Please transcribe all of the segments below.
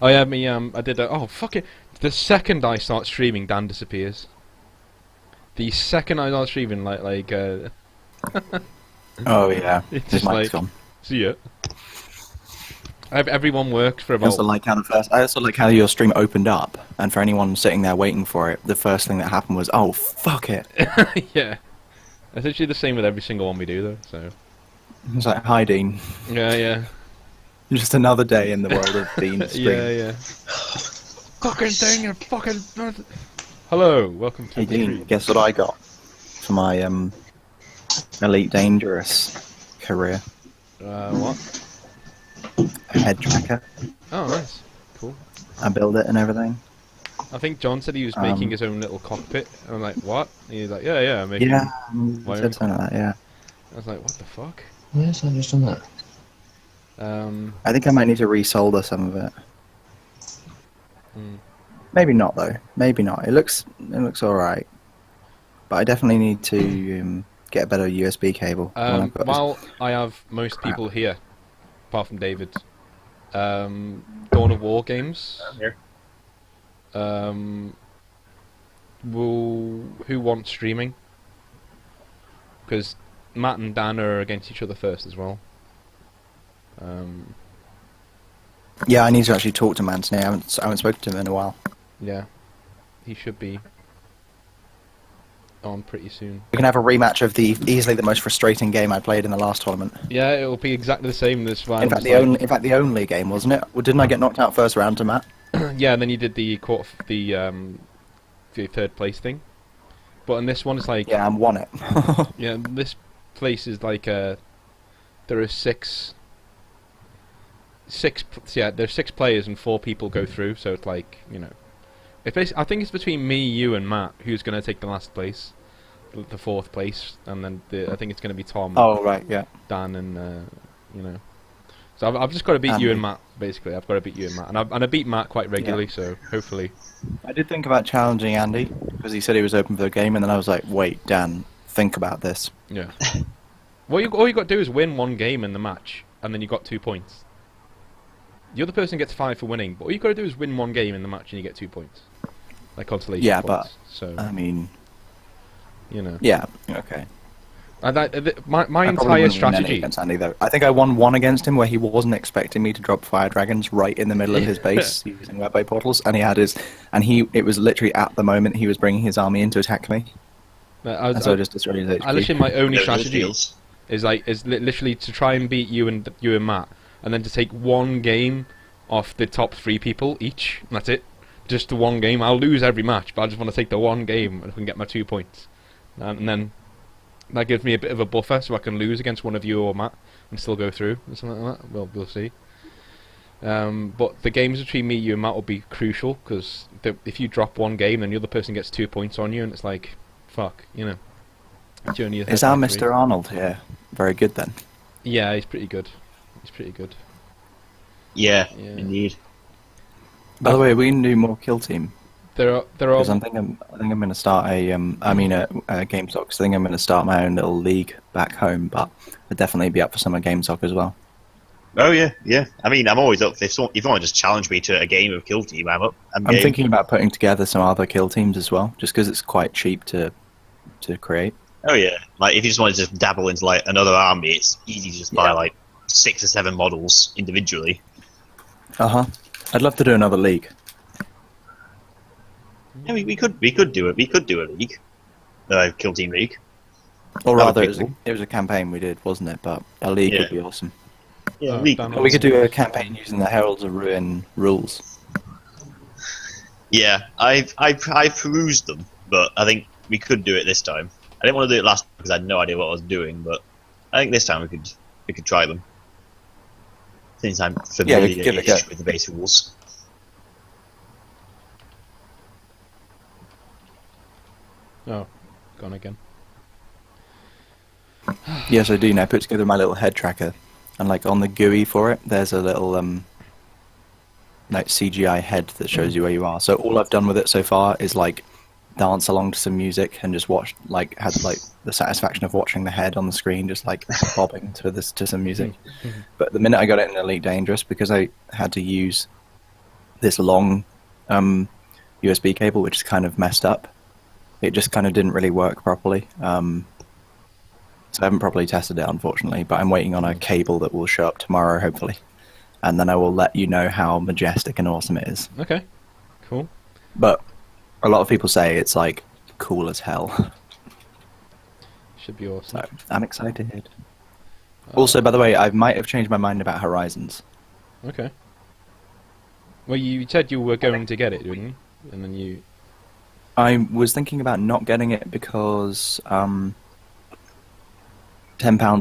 Oh yeah, me I did. Oh fuck it! The second I start streaming, Dan disappears. The second I start streaming, Oh yeah, it's his just mic's like, gone. see ya. Everyone works for I also about. like how your stream opened up, and for anyone sitting there waiting for it, the first thing that happened was, "Oh fuck it!" Yeah, essentially the same with every single one we do though. So It's like, "Hi, Dean. yeah, yeah, Just another day in the world of Dean's yeah, stream." yeah. Fucking thing, you fucking. Hello, welcome to Hey, the Dean. stream. Guess what I got for my Elite Dangerous career? What? A head tracker. Oh, nice, cool. I build it and everything. I think John said he was making his own little cockpit. And I'm like, what? And he's like, yeah, I'm making Yeah, my I own said something like that. Yeah. I was like, what the fuck? Yes, I've just done that. I think I might need to resolder some of it. Hmm. Maybe not though. Maybe not. It looks all right, but I definitely need to get a better USB cable. The one I've got is While I have most crap. people here, apart from David, Dawn of War games. I'm here. Who wants streaming? Because Matt and Dan are against each other first as well. Yeah, I need to actually talk to Manson. I haven't spoken to him in a while. Yeah, he should be on pretty soon. We can have a rematch of the easily the most frustrating game I played in the last tournament. Yeah, it will be exactly the same this round. In fact, the only game, wasn't it? Well, didn't I get knocked out first round to Matt? Yeah, and then you did the the third place thing. But in this one, it's like Yeah, I won it. yeah, this place is like there are there's 6 players and 4 people go through, so it's like, you know, I think it's between me, you, and Matt who's going to take the last place, the 4th place, and then I think it's going to be Tom, Oh right, yeah. Dan, and you know. So I've just got to beat you and Matt, basically. I've got to beat you and Matt, and I beat Matt quite regularly, so hopefully. I did think about challenging Andy because he said he was open for the game, and then I was like, wait, Dan, think about this. Yeah. All you got to do is win one game in the match, and then you got 2 points. The other person gets 5 for winning, but all you got to do is win one game in the match, and you get 2 points, like consolation Yeah, points. but So I mean, you know, yeah, okay. and my I probably entire wouldn't win any strategy. against Andy though. I think I won one against him where he wasn't expecting me to drop fire dragons right in the middle of his base using webway portals, and it was literally at the moment he was bringing his army in to attack me, and so I just destroyed his HP. I literally my only Those strategy deals. is literally to try and beat you and Matt, and then to take one game off the top 3 people each. And that's it. Just the one game. I'll lose every match, but I just want to take the one game and I can get my 2 points, and then that gives me a bit of a buffer so I can lose against one of you or Matt and still go through or something like that. Well, we'll see. But the games between me, you, and Matt will be crucial because if you drop one game, then the other person gets 2 points on you, and it's like, fuck, you know. It's only a Is our 33. Mr. Arnold here very good then? Yeah, he's pretty good. He's pretty good. Yeah, Yeah. indeed. By the way, we can do more kill team There are because I think I'm going to start a GameStop. I think I'm going to start my own little league back home, but I'd definitely be up for some of GameStop as well. Oh yeah, yeah. I mean, I'm always up. If you want to just challenge me to a game of Kill Team, I'm up. I'm game. thinking about putting together some other kill teams as well, just because it's quite cheap to create. Oh yeah, like if you just want to just dabble into like another army, it's easy to just buy Yeah. like 6 or 7 models individually. I'd love to do another league. Yeah, we could do it. We could do a league, Kill Team league. Or That would rather, be it was, cool. it was a campaign we did, wasn't it? But a league Yeah. would be awesome. Yeah, Oh, league. damn. Or we could do a campaign using the Heralds of Ruin rules. Yeah, I've perused them, but I think we could do it this time. I didn't want to do it last time because I had no idea what I was doing, but I think this time we could try them. Since I'm Yeah, we could give it a go. with the base rules. Oh, gone again. Yes, I do now. Put together my little head tracker, and like on the GUI for it, there's a little like CGI head that shows you where you are. So all I've done with it so far is like dance along to some music and just watch, like, had like the satisfaction of watching the head on the screen just like bobbing to some music. But the minute I got it in Elite Dangerous, because I had to use this long USB cable, which is kind of messed up. It just kind of didn't really work properly. So I haven't properly tested it, unfortunately, but I'm waiting on a cable that will show up tomorrow, hopefully. And then I will let you know how majestic and awesome it is. Okay, cool. But a lot of people say it's, like, cool as hell. Should be awesome. So I'm excited. Also, by the way, I might have changed my mind about Horizons. Okay. Well, you said you were going to get it, didn't you? And then you... I was thinking about not getting it because £10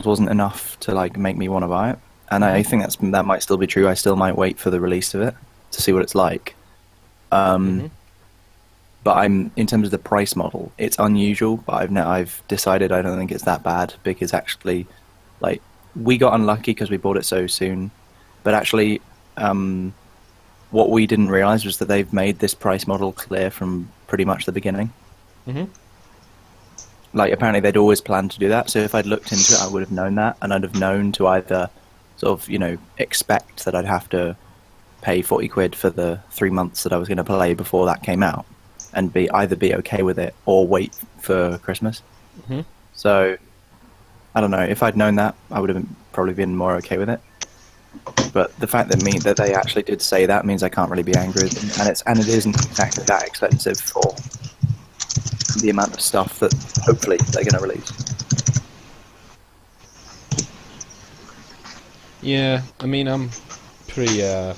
wasn't enough to like make me want to buy it, and I think that might still be true. I still might wait for the release of it to see what it's like. But I'm in terms of the price model, it's unusual. But I've decided I don't think it's that bad because actually, like, we got unlucky because we bought it so soon. But actually, what we didn't realize was that they've made this price model clear from pretty much the beginning. Like, apparently they'd always planned to do that, so if I'd looked into it, I would have known that, and I'd have known to either sort of, you know, expect that I'd have to pay 40 quid for the 3 months that I was going to play before that came out, and either be okay with it or wait for Christmas. So, I don't know, if I'd known that, I would have probably been more okay with it. But the fact that they actually did say that means I can't really be angry with them, and it isn't exactly that expensive for the amount of stuff that hopefully they're going to release. Yeah, I mean, I'm pretty, I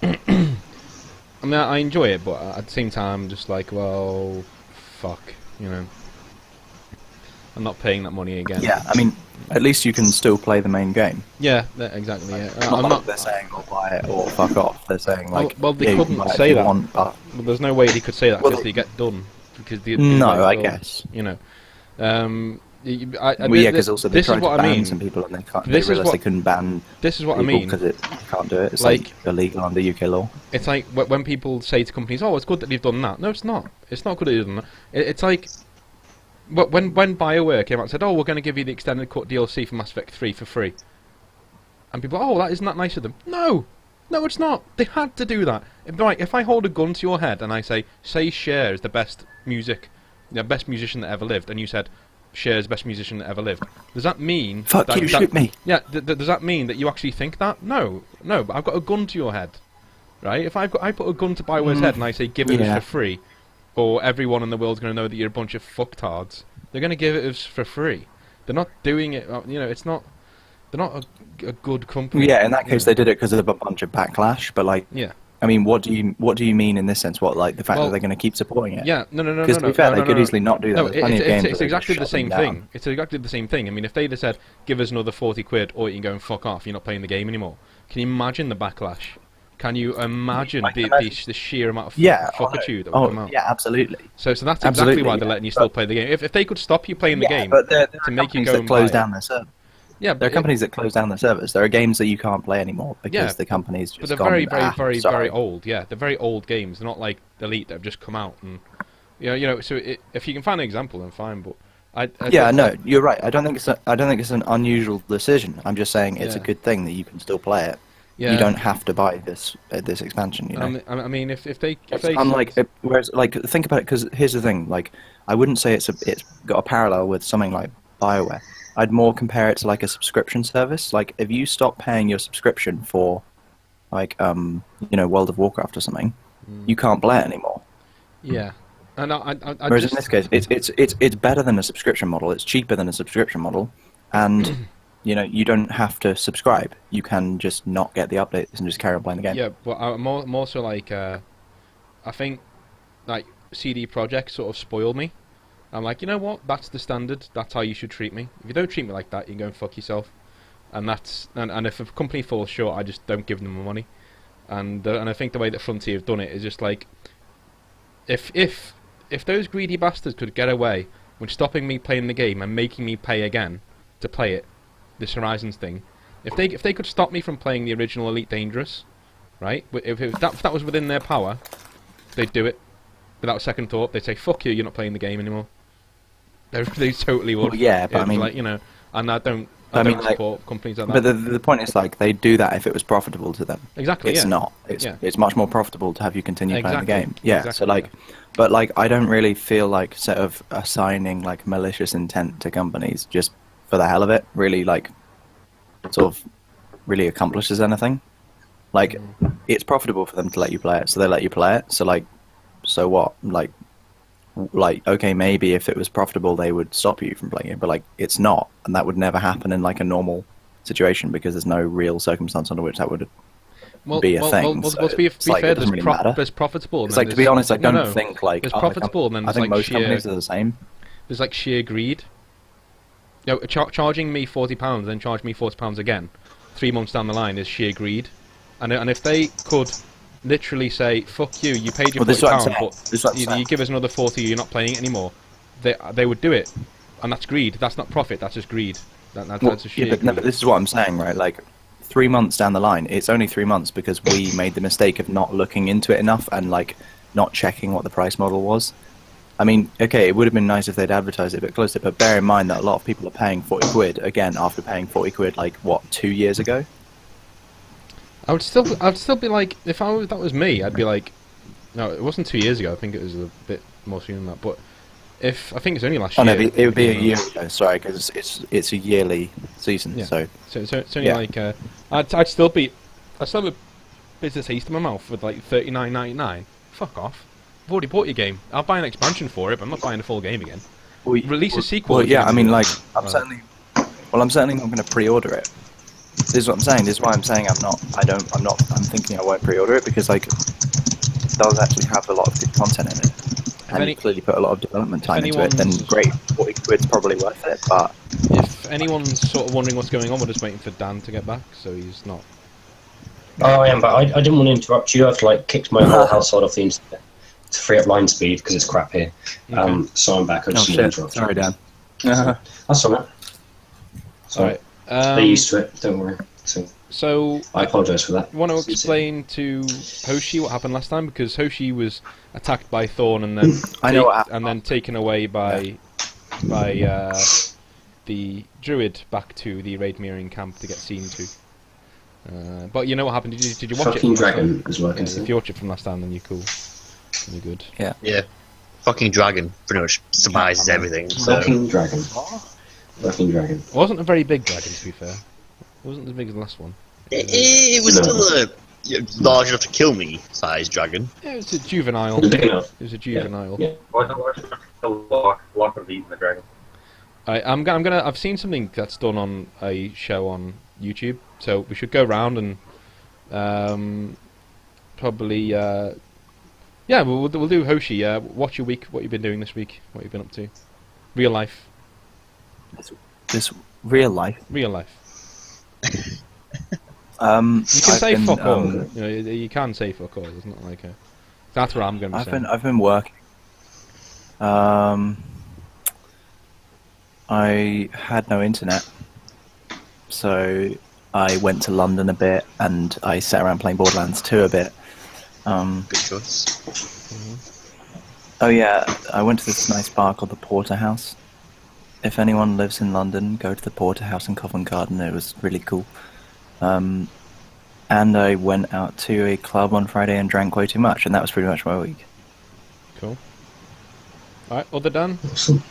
mean, I enjoy it, but at the same time, I'm just like, well, fuck, you know. I'm not paying that money again. Yeah, I mean, at least you can still play the main game. Yeah, exactly, yeah. I'm not they're saying, oh, buy it or fuck off. They're saying, like, well they couldn't say that. Well, there's no way they could say that because they get done. Because I guess. You know. Because also they tried to ban some people and they realised they couldn't ban this is what I mean. Because you can't do it. It's like illegal under UK law. It's like when people say to companies, oh, it's good that they've done that. No, it's not. It's not good that they've done that. It's like... When BioWare came out and said, oh, we're going to give you the extended cut DLC for Mass Effect 3 for free. And people, oh, isn't that nice of them? No! No, it's not. They had to do that. If I hold a gun to your head and I say Cher is the best best musician that ever lived, and you said Cher is the best musician that ever lived, does that mean... Fuck you, shoot me! Yeah, does that mean that you actually think that? No, but I've got a gun to your head, right? If I put a gun to BioWare's head and I say give it us for free, or everyone in the world's going to know that you're a bunch of fucktards, they're going to give it us for free. They're not doing it, you know, it's not... They're not a good company. Yeah, in that case, they did it because of a bunch of backlash. But like, yeah, I mean, what do you mean in this sense? What, like the fact that they're going to keep supporting it? Yeah, no. Because to be fair, they could easily not do that. No, it's exactly the same thing. It's exactly the same thing. I mean, if they'd have said, "Give us another 40 quid, or you can go and fuck off. You're not playing the game anymore." Can you imagine the backlash? Can you imagine the sheer amount of fuckitude that would come out? Yeah, absolutely. So that's exactly why they're letting you still play the game. If they could stop you playing the game to make you go and close down their server. Yeah, there are companies that close down their servers. There are games that you can't play anymore because the company's just but they're very old. Yeah, they're very old games. They're not like Elite that have just come out. And you know. So if you can find an example, then fine. But you're right. I don't think it's an unusual decision. I'm just saying it's a good thing that you can still play it. Yeah. You don't have to buy this expansion. You know. I mean, if they unlike whereas like think about it, because here's the thing. Like, I wouldn't say it's got a parallel with something like BioWare. I'd more compare it to like a subscription service. Like, if you stop paying your subscription for, like, World of Warcraft or something, you can't play it anymore. Yeah, and whereas in this case, it's better than a subscription model. It's cheaper than a subscription model, and you don't have to subscribe. You can just not get the updates and just carry on playing the game. Yeah, but I'm more so like, I think, like, CD Projekt sort of spoiled me. I'm like, you know what? That's the standard. That's how you should treat me. If you don't treat me like that, you can go and fuck yourself. And if a company falls short, I just don't give them the money. And I think the way that Frontier have done it is just like, if those greedy bastards could get away with stopping me playing the game and making me pay again to play it, this Horizons thing, if they could stop me from playing the original Elite Dangerous, right? If that was within their power, they'd do it without a second thought. They'd say, "Fuck you, you're not playing the game anymore." They totally would. Well, yeah, but I mean, like, and I don't I I mean, don't like, support companies like that. but the point is, like, they do that if it was profitable to them. Exactly. It's Yeah. not. It's Yeah. it's much more profitable to have you continue playing the Exactly. game. Yeah. Exactly, So like, yeah. but like, I don't really feel like sort of assigning like malicious intent to companies just for the hell of it really like sort of really accomplishes anything. Like, it's profitable for them to let you play it, so they let you play it. So like, so what? Like okay, maybe if it was profitable, they would stop you from playing it, but like, it's not, and that would never happen in like a normal situation because there's no real circumstance under which that would be a thing. So To be it's like, fair, it doesn't really matter. there's profitable. And It's then like, to be honest, I no, don't no. think like There's other profitable, and then I there's think like most sheer. companies are the same. There's like sheer greed. You know, charging me £40, then charge me £40 again, 3 months down the line is sheer greed. And if they could literally say, "Fuck you, you paid your Well, this is what I'm £40, saying. This is what I'm but you saying. give us another 40, you're not playing it anymore," they would do it, and that's greed. That's not profit. That's just greed. That's Well, a sheer yeah, but, no, greed. but this is what I'm saying, right? Like, 3 months down the line, it's only 3 months because we made the mistake of not looking into it enough and like not checking what the price model was. I mean, okay, it would have been nice if they'd advertised it a bit closer, but bear in mind that a lot of people are paying 40 quid again after paying 40 quid like what, 2 years ago. I'd still be like, if that was me, I'd be like, no, it wasn't 2 years ago. I think it was a bit more soon than that. But I think it's only last Oh no, year. it would be a year ago. Sorry, because it's a yearly season. Yeah. So So it's only Yeah. like I'd still have a bitter taste in my mouth with like $39.99. Fuck off! I've already bought your game. I'll buy an expansion for it, but I'm not buying the full game again. Release a sequel. Well, if you're yeah, I gonna mean, do it. like, I'm certainly not going to pre-order it. This is what I'm saying. This is why I'm saying I'm thinking I won't pre-order it because like, it does actually have a lot of good content in it, and any- you clearly put a lot of development time into it. Then anyone's- great, 40 quid's probably worth it. But If anyone's sort of wondering what's going on, we're just waiting for Dan to get back, so he's not. Oh, I am, but I didn't want to interrupt you. I've like kicked my whole household off the internet to free up line speed because it's crap here. So I'm back. I oh just didn't shit, interrupt sorry, you. Dan. That's all right. So Alright. they're used to it. Don't worry. So I apologise for that. you want to explain to Hoshi what happened last time, because Hoshi was attacked by Thorn and then I know what happened. and then taken away by the druid back to the raid mirroring camp to get seen to. But you know what happened? Did you watch it? Fucking from last dragon time? is working. Yeah, if you watch it from last time, then you're cool. Then you're good. Yeah. Fucking dragon pretty much surmises everything. So. Fucking dragon. Fucking dragon. It wasn't a very big dragon, to be fair. It wasn't as big as the last one. It was No. still a large enough to kill me sized dragon. Yeah, it was a juvenile. It's big enough. It was a juvenile. Yeah. Lock of these in the dragon. I've seen something that's done on a show on YouTube, so we should go round and probably yeah, we'll do Hoshi. What's your week? What you've been doing this week? What you've been up to? Real life. This real life. Real life. You You can say fuck all. You know, you can say fuck all. It's not like a. That's what I'm going to be saying. I've been working. I had no internet, so I went to London a bit, and I sat around playing Borderlands 2 a bit. Good choice. Oh yeah, I went to this nice bar called the Porterhouse. If anyone lives in London, go to the Porterhouse in Covent Garden. It was really cool. And I went out to a club on Friday and drank way too much, and that was pretty much my week. Cool. Alright, other Dan? Awesome.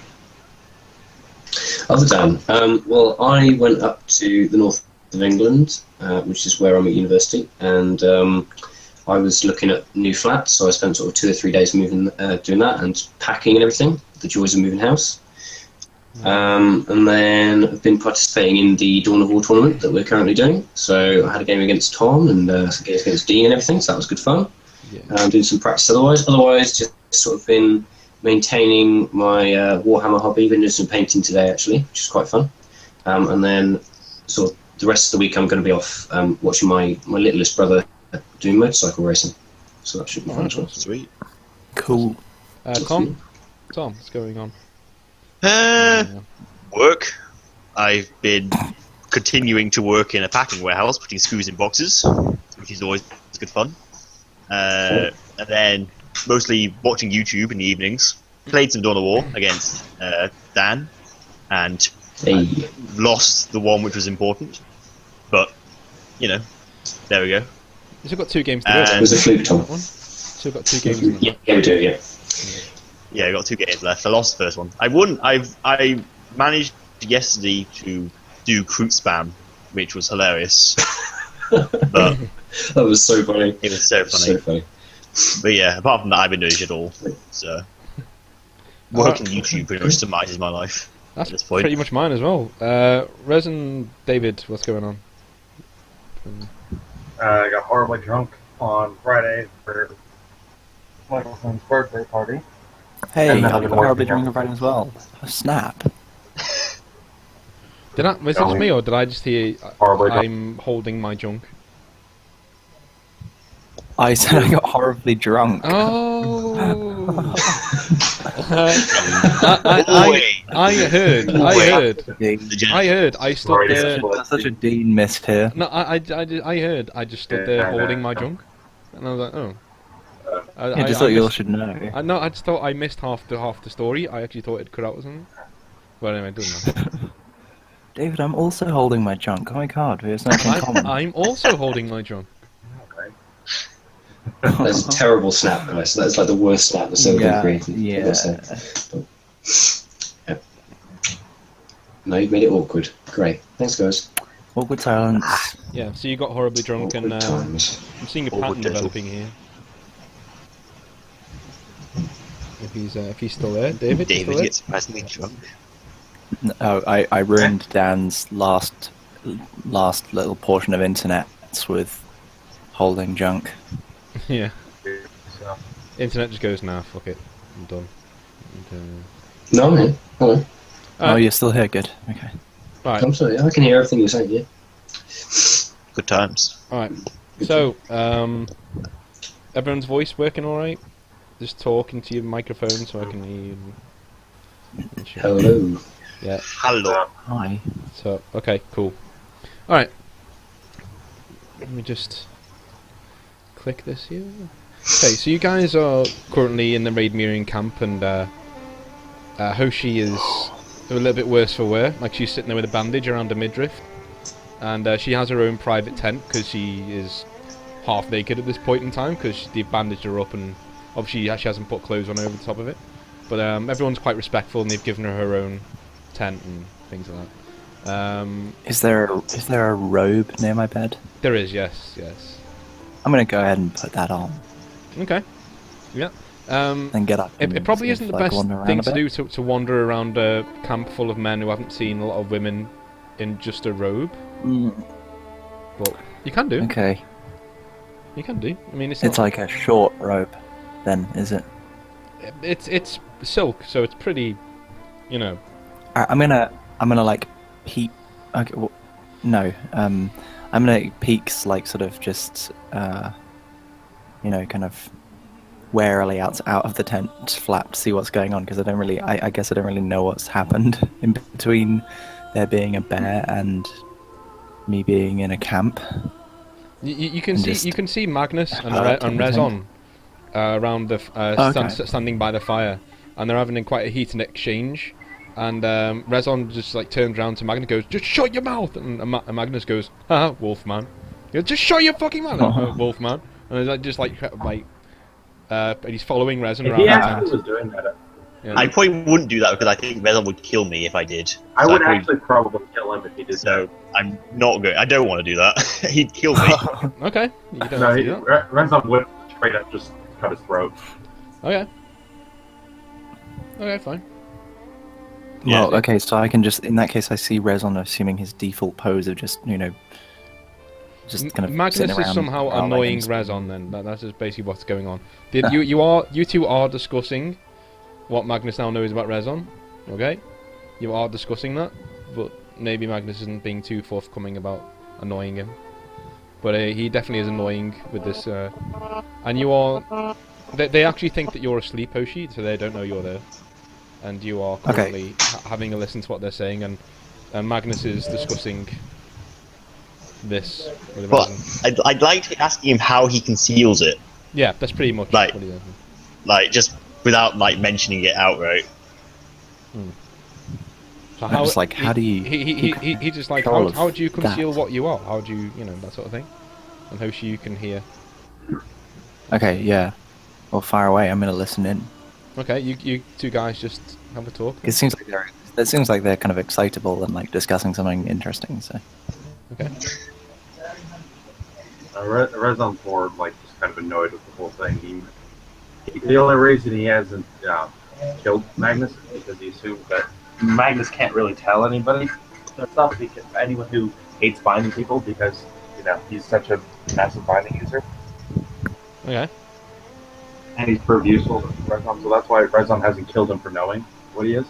Other Dan, well, I went up to the north of England, which is where I'm at university, and I was looking at new flats, so I spent sort of 2 or 3 days moving, doing that and packing and everything. The joys of moving house. And then I've been participating in the Dawn of War tournament that we're currently doing. So I had a game against Tom and a game against Dean and everything, so that was good fun. Yeah. Doing some practice otherwise just sort of been maintaining my Warhammer hobby. Been doing some painting today actually, which is quite fun. And then sort of the rest of the week I'm going to be off watching my littlest brother doing motorcycle racing. So that should be fun as well. Sweet. Cool. Tom, what's going on? Work. I've been continuing to work in a packing warehouse, putting screws in boxes, which is always good fun. And then mostly watching YouTube in the evenings. Played some Dawn of War against Dan, and Hey. Lost the one which was important, but you know, there we go. You've still got 2 games to go. And- though. It was a fluke, Tom. Still got 2 games in the Yeah, we do, yeah. Yeah, I got 2 games left. I lost the first one. I managed yesterday to do Kroot spam, which was hilarious. But That was so funny. it was so funny. So funny. But yeah, apart from that, I've been doing shit all. So working YouTube pretty much summarizes my life That's at this point. pretty much mine as well. Rez and David, what's going on? I got horribly drunk on Friday for Michael's son's birthday party. Hey, And then I'm I've been horribly working drunk on Friday as well. Oh, snap. Was it just me, or did I just hear Horribly drunk. I'm holding my junk? I said I got horribly drunk. Oh! Wait. I heard. I stood Sorry, there. this is That's such a Dean missed here. No, I heard. I just stood there holding my junk, and I was like, oh. I just thought you all should know. I just thought I missed half the story. I actually thought it'd cut out or something. But anyway, it doesn't matter. David, I'm also holding my junk. Oh my god, we have something in common. I'm also holding my junk. Okay. That's a terrible snap, guys. That's like the worst snap that's ever been created. Yeah. Yeah. No, you've made it awkward. Great. Thanks, guys. Awkward silence. Yeah, so you got horribly drunk, Awkward and times. I'm seeing a Awkward pattern diddle. developing here. If he's still there, David. You still David there? gets surprisingly drunk. Oh, I ruined Dan's last little portion of internet with holding junk. Yeah. So, Internet just goes, nah, fuck it, I'm done. And, No, man. Hello. Oh, you're still here. Good. Okay. Right. I'm sorry. I can hear everything you're saying, yeah. Good times. Alright, so, everyone's voice working alright? Just talk into your microphone so I can hear you. Hello. Yeah, Hello. Hi. so, okay, cool. Alright. Let me just click this here. Okay, so you guys are currently in the raid mirroring camp, and Hoshi is a little bit worse for wear. Like, she's sitting there with a bandage around her midriff. And she has her own private tent because she is half naked at this point in time because they've bandaged her up, and obviously she hasn't put clothes on over the top of it. But everyone's quite respectful, and they've given her her own tent and things like that. Is there a robe near my bed? There is, yes. I'm gonna go ahead and put that on, Okay. Yeah. then get up. It and probably see isn't if the I can best wander around thing a to bit. do to wander around a camp full of men who haven't seen a lot of women in just a robe. Mm, But you can do. okay. You can do. I mean, it's It's not, like a short robe, then, is it? it's silk, so it's pretty. You know. I'm gonna like peek. Okay, well, no. I'm gonna peek like sort of just kind of warily out of the tent flap to see what's going on, because I guess I don't really know what's happened in between there being a bear and me being in a camp. You can And see just Magnus and, alert and everything. Rezon around the standing by the fire, and they're having quite a heated exchange. And Rezon just like turns around to Magnus, and goes, "Just shut your mouth!" And Magnus goes, "Haha, Wolfman." He goes, "Just shut your fucking mouth, Wolfman!" And he's and he's following Rezon if around he the actually tent. was doing that, Yeah. I probably wouldn't do that because I think Rezon would kill me if I did. I So would probably- actually probably kill him if he did So I'm not going. I don't want to do that. He'd kill me. Okay, you don't that. have No, to do that. Renzon would straight up just cut his throat. Okay. Okay, fine. Yeah. Well, okay, so I can just, in that case, I see Rezon assuming his default pose of just kind of Magnus sitting is around somehow growling annoying and- Rezon. Then that's just basically what's going on. You two are discussing what Magnus now knows about Rezon. Okay, you are discussing that, but maybe Magnus isn't being too forthcoming about annoying him. But he definitely is annoying with this. And you are. They actually think that you're asleep, Hoshi, so they don't know you're there. And you are currently having a listen to what they're saying, and Magnus is discussing this with But Rezon. I'd like to ask him how he conceals it, Yeah, that's pretty much Like- what he does. like just without like mentioning it outright. So I'm just like, how do you? He just like, control how of do you conceal that? what you are? How do you, that sort of thing? And how you can hear. Okay, yeah. Well, fire away. I'm gonna listen in. Okay, you two guys just have a talk. It seems like they're kind of excitable and like discussing something interesting. So Okay. Rezon's bored, like just kind of annoyed with the whole thing. The only reason he hasn't killed Magnus is because he assumes that Magnus can't really tell anybody their stuff. Because anyone who hates binding people, because he's such a massive binding user, Okay. and he's proved useful to Rezon. So that's why Rezon hasn't killed him for knowing what he is.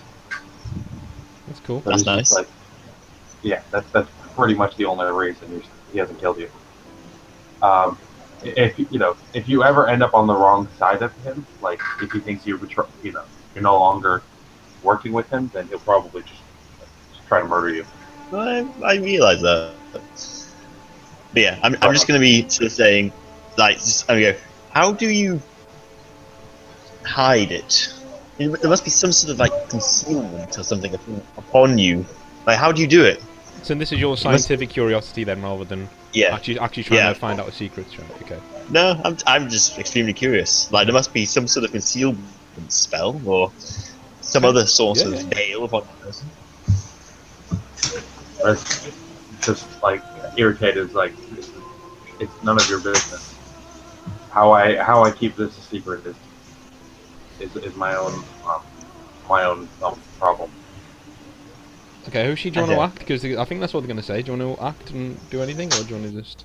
That's cool. So That's he's just nice. like, yeah, that's pretty much the only reason he hasn't killed you. If you ever end up on the wrong side of him, like if he thinks you're no longer working with him, then he'll probably just try to murder you. I realise that. But yeah, I'm just going to be sort of saying, like, I'm going to go, how do you hide it? There must be some sort of, like, concealment or something upon you. Like, how do you do it? So this is your scientific curiosity then, rather than Yeah. actually trying to find out a secret. Right? Okay. No, I'm just extremely curious. Like, there must be some sort of concealment spell or some other source of veil upon the person. That's just like irritated. It's like it's none of your business. How I keep this a secret is my own problem. Okay, Hoshi, do you want to Okay. act? Because I think that's what they're going to say. Do you want to act and do anything, or do you want to just...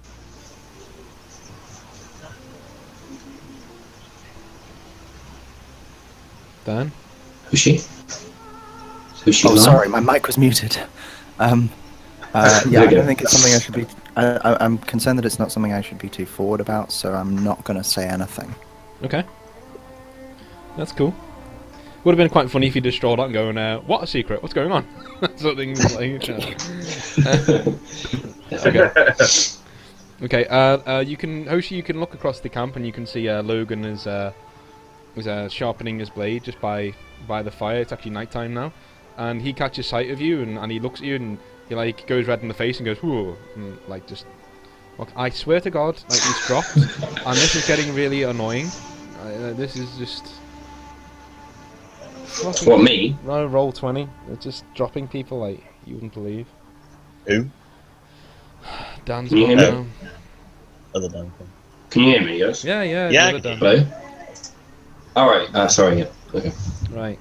Dan? Who's she? Who's she? oh, now? sorry, my mic was muted. Yeah, I don't think it's something I should be. I'm concerned that it's not something I should be too forward about, so I'm not going to say anything. Okay. That's cool. Would have been quite funny if you just strolled out and going, what a secret, what's going on? Something like... Okay. Okay, you can... Hoshi, you can look across the camp and you can see Logan is sharpening his blade just by the fire. It's actually nighttime now. And he catches sight of you and he looks at you and he like goes red in the face and goes, whoa, and like just... Look, I swear to God, like he's dropped, and this is getting really annoying. This is just... What, me? Roll 20. It's just dropping people like you wouldn't believe. Who? Dan's Can you gone hear me? now. Other than Can you hear me, guys? Yeah, Yeah, the I other can Dan. Hello? Alright, sorry, yeah. Okay. Right.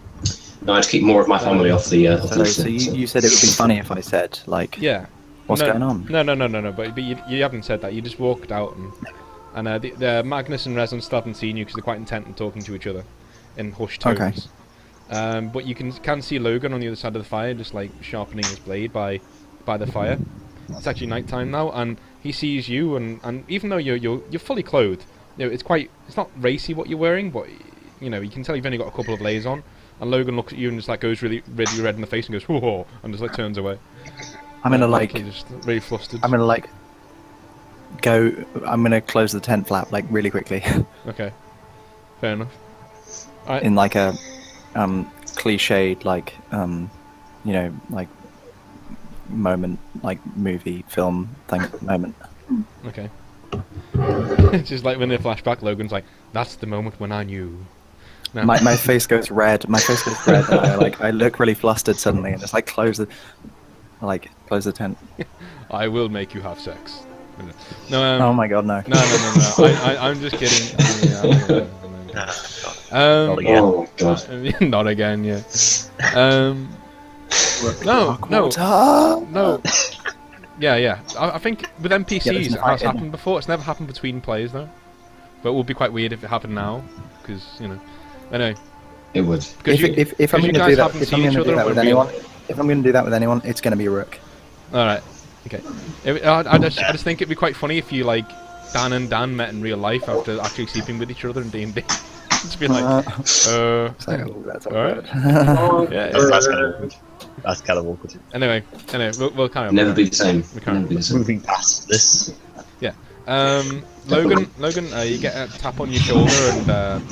No, I had to keep more of my family off the So you said it would be funny if I said like, Yeah. what's No, going on? No. But you haven't said that. You just walked out and the Magnus and Rezon still haven't seen you because they're quite intent on talking to each other in hushed tones. Okay. But you can see Logan on the other side of the fire, just like sharpening his blade by the fire. It's actually nighttime now, and he sees you, and even though you're fully clothed, it's not racy what you're wearing, but you can tell you've only got a couple of layers on. And Logan looks at you and just like goes really red in the face and goes whoa, and just like turns away. I'm gonna like, just really flustered. I'm gonna like go. I'm gonna close the tent flap like really quickly. Okay, fair enough. Alright. In like a cliched like like moment, like movie film thing moment. Okay. It's just like when they flashback, Logan's like, "That's the moment when I knew." No. My face goes red. My face goes red, and I look really flustered suddenly, and it's like close the tent. I will make you have sex. No. Oh my god, no. No. I'm just kidding. Not again. Oh, God. Not again. Yeah. No. Yeah. I think with NPCs it has happened before. It's never happened between players though. But it would be quite weird if it happened now, because anyway. It would. If I'm going to do that, if I'm going to do that with anyone, it's going to be Rook. All right. Okay. I just think it'd be quite funny if you like Dan and Dan met in real life after actually sleeping with each other in D&D. Just be like, It's like, that's alright. awkward. Yeah. That's kind of awkward. That's kind of awkward. Anyway, we'll carry on. Never be the same. We can't. Never be the same. Moving past this. Yeah. Logan, you get a tap on your shoulder and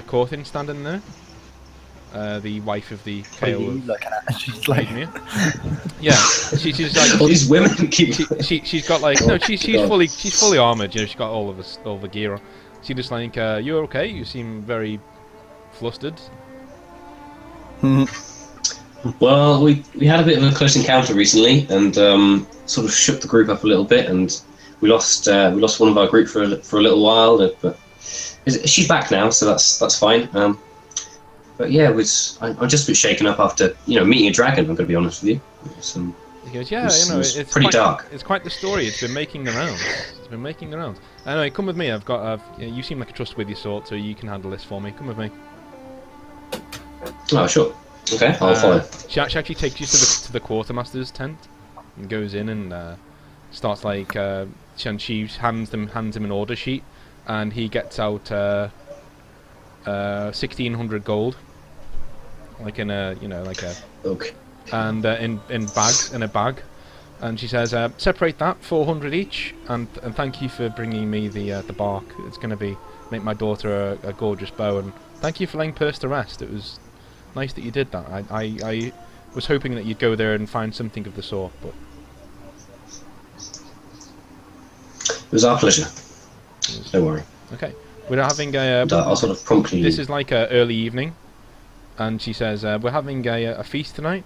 Corthin standing there. the wife of the What are Kale you of looking at? She's like, Raidmere. Yeah, she's like All these women keep. she's got like no, she's fully armored. You know, she's got all the gear on. She just like, you're okay. You seem very flustered. Well, we had a bit of a close encounter recently, and sort of shook the group up a little bit, and we lost one of our group for a little while. But she's back now, so that's fine. But yeah, I'm just a bit shaken up after meeting a dragon. I'm going to be honest with you. He goes, it's pretty quite, dark. It's quite the story. It's been making the rounds. Anyway, come with me. You seem like a trustworthy sort, so you can handle this for me. Come with me. Oh, sure. Okay, I'll follow. She actually takes you to the quartermaster's tent and goes in and starts like and she hands him an order sheet, and he gets out 1,600 gold, like in a Okay. and in a bag, and she says, separate that 400 each, and thank you for bringing me the bark. It's going to make my daughter a gorgeous bow, and thank you for laying Purse to rest. It was nice that you did that. I was hoping that you'd go there and find something of the sort, but It was our pleasure. Don't worry. okay. We're having a. I'll sort of promptly. This is like early evening, and she says, we're having a feast tonight,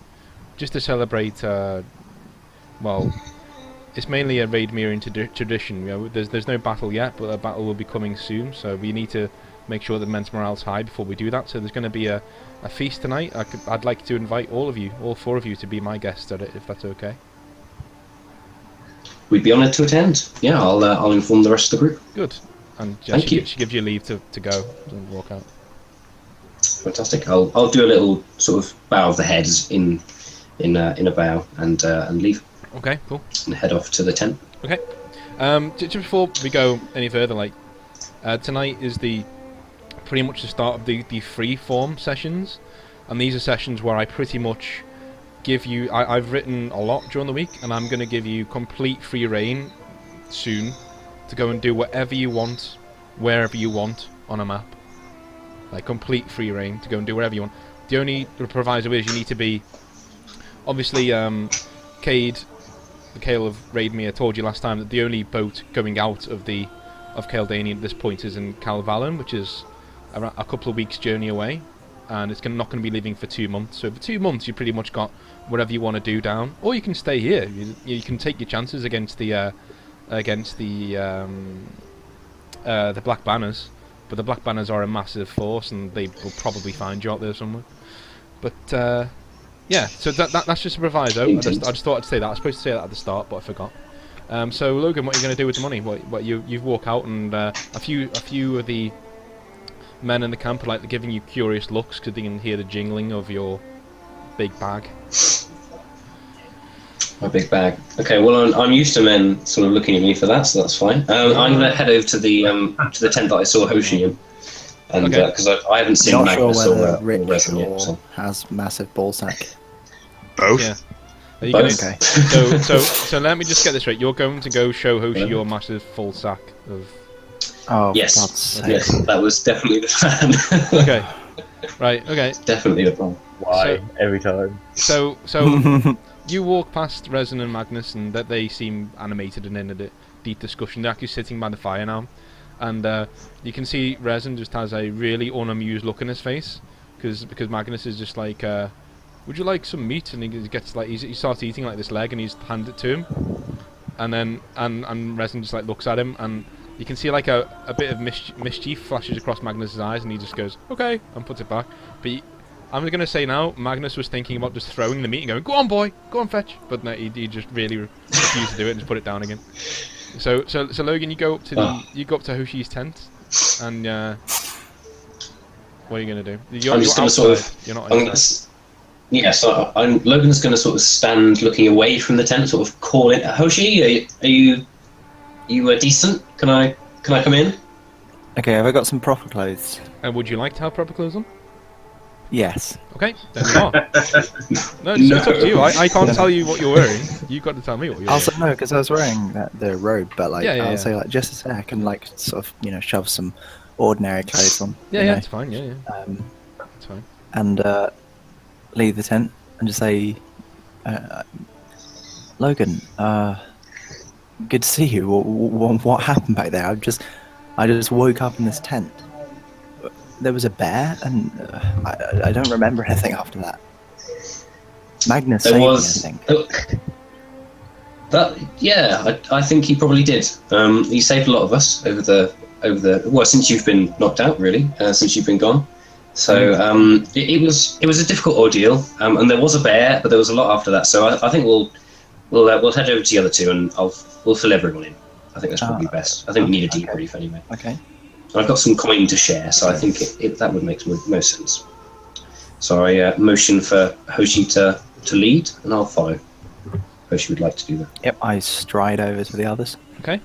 just to celebrate. Well, it's mainly a Raidmere tradition. There's no battle yet, but a battle will be coming soon. So we need to make sure that men's morale's high before we do that. So there's going to be a feast tonight. I'd like to invite all four of you, to be my guests at it, if that's okay. We'd be honoured to attend. Yeah, I'll inform the rest of the group. Good. And Thank you. She gives you leave to go and walk out. Fantastic. I'll do a little sort of bow of the head in a bow and leave Okay, cool. and head off to the tent. Okay. Just before we go any further, tonight is pretty much the start of the free form sessions, and these are sessions where I pretty much give you. I've written a lot during the week, and I'm going to give you complete free reign soon to go and do whatever you want, wherever you want on a map. Like complete free reign to go and do whatever you want. The only proviso is you need to be, obviously, Cade, the Kale of Raidmere, told you last time that the only boat going out of Kaldanian at this point is in Calvalon, which is a couple of weeks' journey away, and it's not going to be leaving for 2 months. So for 2 months, you pretty much got whatever you want to do down, or you can stay here. You can take your chances against the Black Banners, but the Black Banners are a massive force, and they will probably find you out there somewhere. But yeah, so that's just a proviso. I just thought I'd say that. I was supposed to say that at the start, but I forgot. So Logan, what are you going to do with the money? What you've walked out, and a few of the men in the camp are like giving you curious looks because they can hear the jingling of your big bag. My big bag. Okay, well I'm used to men sort of looking at me for that, so that's fine. I'm going to head over to the tent that I saw Hoshi in, and because I haven't seen not sure Magnus whether or Rich Resin or yet. So. has massive ball sack. Both. Yeah. Are you Both. gonna, Okay. so let me just get this right. You're going to go show Hoshi your massive full sack of. Oh, Yes. for God's sake. Yes, that was definitely the plan. Okay. Right. Okay. Definitely the plan. Why? Every time. So you walk past Resin and Magnus, and that they seem animated and in a deep discussion. They're actually sitting by the fire now, and you can see Resin just has a really unamused look in his face because Magnus is just like, "Would you like some meat?" And he gets like he starts eating like this leg, and he's handed it to him, and then and Resin just like looks at him, and you can see like a bit of mischief flashes across Magnus's eyes, and he just goes, "Okay," and puts it back. But I'm going to say now, Magnus was thinking about just throwing the meat and going, "Go on, boy, go on, fetch." But no, he just really refused to do it and just put it down again. So Logan, you go up to Hoshi's tent, and what are you going to do? You're just going to sort of. You're not inside. Yeah, so Logan's going to sort of stand looking away from the tent, sort of call it, "Hoshi, are you decent? Can I come in?" Okay, have I got some proper clothes? And would you like to have proper clothes on? Yes. Okay, then you are. No, it's up to you. I can't tell you what you're wearing. You've got to tell me what you're wearing. Also, no, because I was wearing the robe, but like, Yeah, I'll say like just a sec and like sort of shove some ordinary clothes on. Yeah, you know. it's fine. Yeah. It's fine. and leave the tent and just say, Logan, good to see you. What happened back there? I just woke up in this tent. There was a bear, and I don't remember anything after that. Magnus There saved me, I was. think. I think he probably did. He saved a lot of us over the well, since you've been knocked out, really, since you've been gone. So it was a difficult ordeal, and there was a bear, but there was a lot after that. So I think we'll head over to the other two, and we'll fill everyone in. I think that's probably best. I think we need a debrief anyway. Okay. And I've got some coin to share, so I think that would make most sense. So I motion for Hoshi to lead, and I'll follow. Hoshi would like to do that. Yep, I stride over to the others. Okay.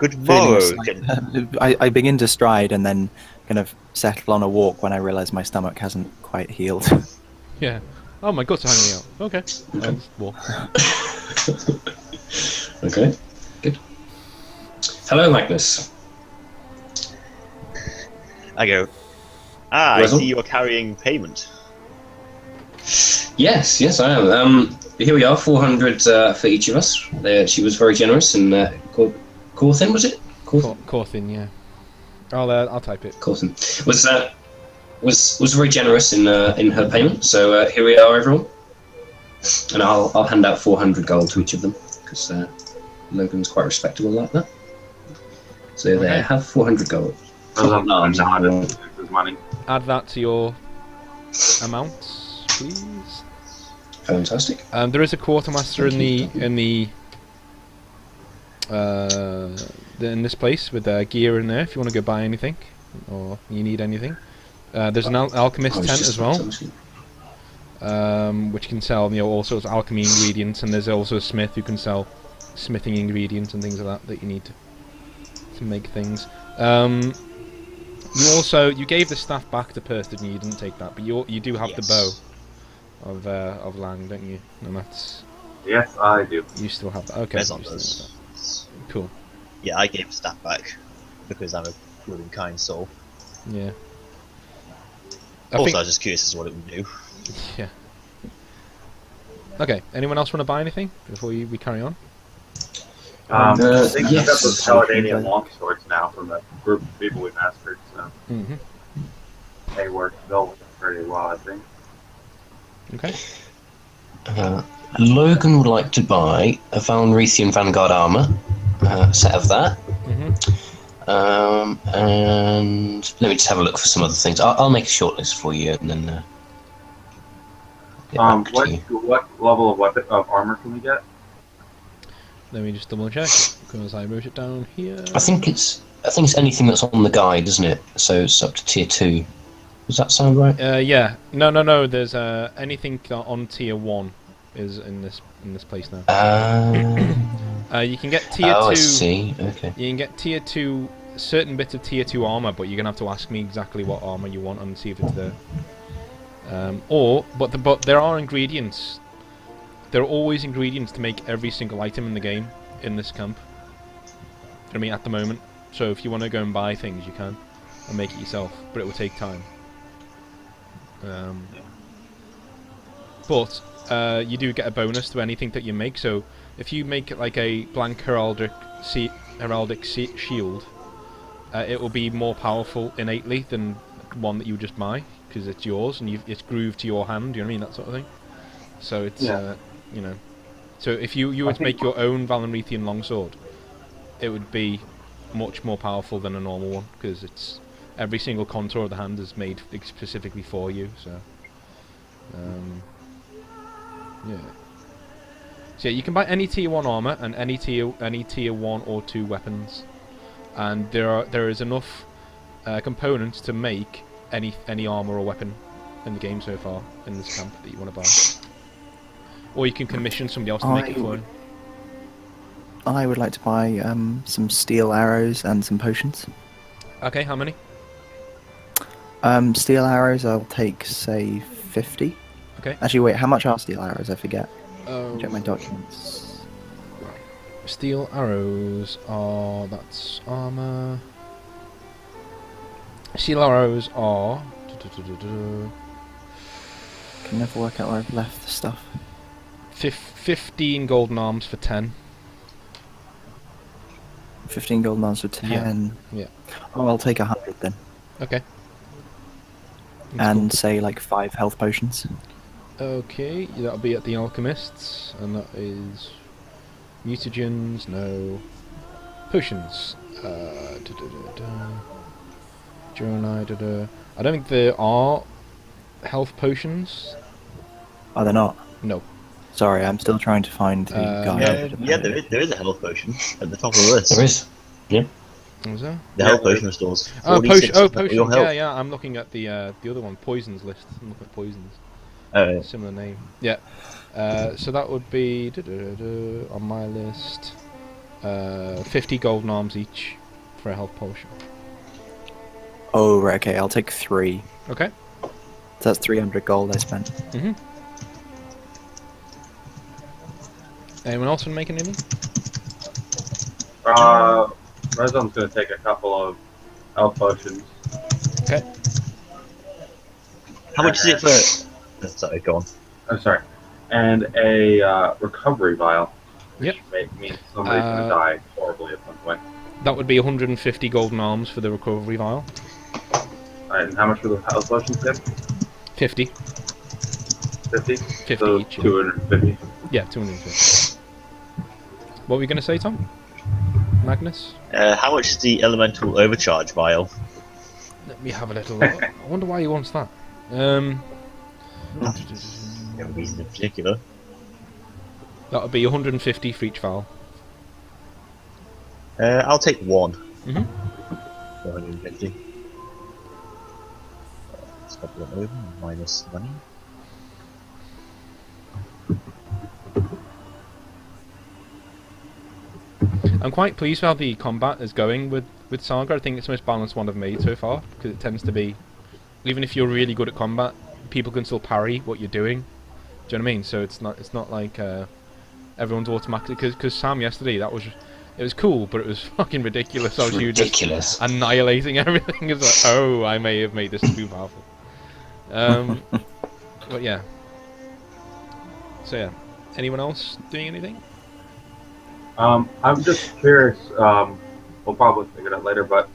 Good morrow. I begin to stride and then kind of settle on a walk when I realise my stomach hasn't quite healed. Yeah. Oh, my guts are hanging out. Okay. Walk. Okay, good. Hello, Magnus. I go. I Russell? see you're carrying payment. Yes, I am. Here we are, 400 for each of us. She was very generous, and Corthin, was it? Corthin, yeah. I'll type it. Corthin was very generous in her payment. So here we are, everyone. And I'll hand out 400 gold to each of them because Logan's quite respectable like that. So there, have 400 gold. Money. Add that to your amounts, please. Fantastic. There is a quartermaster in this place with gear in there. If you want to go buy anything or you need anything, there's an alchemist tent as well, which can sell all sorts of alchemy ingredients, and there's also a smith who can sell smithing ingredients and things like that you need to make things. You gave the staff back to Perth, didn't you? You didn't take that, but you do have the bow of Lang, don't you? And that's... Yes, I do. You still have that. Okay. Cool. Yeah, I gave staff back because I'm a good and kind soul. Yeah. I was just curious as to what it would do. Yeah. Okay. Anyone else want to buy anything before we carry on? I think we've got yes. those Caledonian longswords now from the group of people we massacred, so they'll work pretty well, I think. Okay. Logan would like to buy a Valnrethian Vanguard armor, set of that. And let me just have a look for some other things. I'll make a short list for you, and then get back to you. What level of armor can we get? Let me just double check because I wrote it down here. I think it's anything that's on the guide, isn't it? So it's up to tier 2. Does that sound right? Yeah. No. There's anything on tier 1 is in this place now. You can get tier 2. Oh, I see. Okay. You can get tier 2 certain bits of tier 2 armor, but you're gonna have to ask me exactly what armor you want and see if it's there. But there are ingredients. There are always ingredients to make every single item in the game in this camp. I mean, at the moment. So if you want to go and buy things, you can and make it yourself, but it will take time. But you do get a bonus to anything that you make. So if you make like a blank heraldic shield, it will be more powerful innately than one that you just buy because it's yours and it's grooved to your hand. You know what I mean? That sort of thing. So it's you know. So if you were to make your own Valnrethian longsword, it would be much more powerful than a normal one because it's every single contour of the hand is made specifically for you. So yeah. So yeah, you can buy any tier 1 armor and any tier 1 or 2 weapons, and there is enough components to make any armor or weapon in the game so far in this camp that you want to buy. Or you can commission somebody else to make it for you. I would like to buy some steel arrows and some potions. Okay, how many? Steel arrows, I'll take, say, 50. Okay. Actually, wait, how much are steel arrows? I forget. Oh. Check my documents. Steel arrows are... that's armor... Seal arrows are. Can never work out where I've left the stuff. 15 golden arms for 10. 15 gold mines for 10. Yeah. Oh, I'll take 100 then. Okay. And say like 5 health potions. Okay, that'll be at the alchemists, and that is mutagens. No potions. Journey. I don't think there are health potions. Are they not? No. Sorry, I'm still trying to find the guide. Yeah, there is a health potion at the top of the list. There is. Yeah. What was that? The health potion restores. Oh, 46 potions. your health. Yeah. I'm looking at the other one, poisons list. I'm looking at poisons. Oh, yeah. Similar name. Yeah. So that would be on my list. 50 golden arms each for a health potion. Oh, right, okay, I'll take 3. Okay. That's 300 gold I spent. Mhm. Anyone else want to make anything? Rezon's going to take a couple of health potions. Okay. How much is it for? Sorry, go on. I'm sorry. And a recovery vial. Yep. Which means somebody's going to die horribly at some point. That would be 150 golden arms for the recovery vial. Alright, and how much for the health potions then? 50. 50? 50 So each. 250. Yeah, 250. What were you going to say, Tom? Magnus? How much is the elemental overcharge vial? Let me have a little look. I wonder why he wants that. No reason in particular. That would be 150 for each vial. I'll take 1. Mhm. 150. Let's pop that over. Minus money. I'm quite pleased with how the combat is going with Saga. I think it's the most balanced one I've made so far, because it tends to be, even if you're really good at combat, people can still parry what you're doing. Do you know what I mean? So it's not like everyone's automatically, because Sam yesterday, it was cool, but it was fucking ridiculous. I was Ridiculous. just annihilating everything. It's like, oh, I may have made this too powerful. But yeah. So yeah, anyone else doing anything? I'm just curious, we'll probably figure it out later, but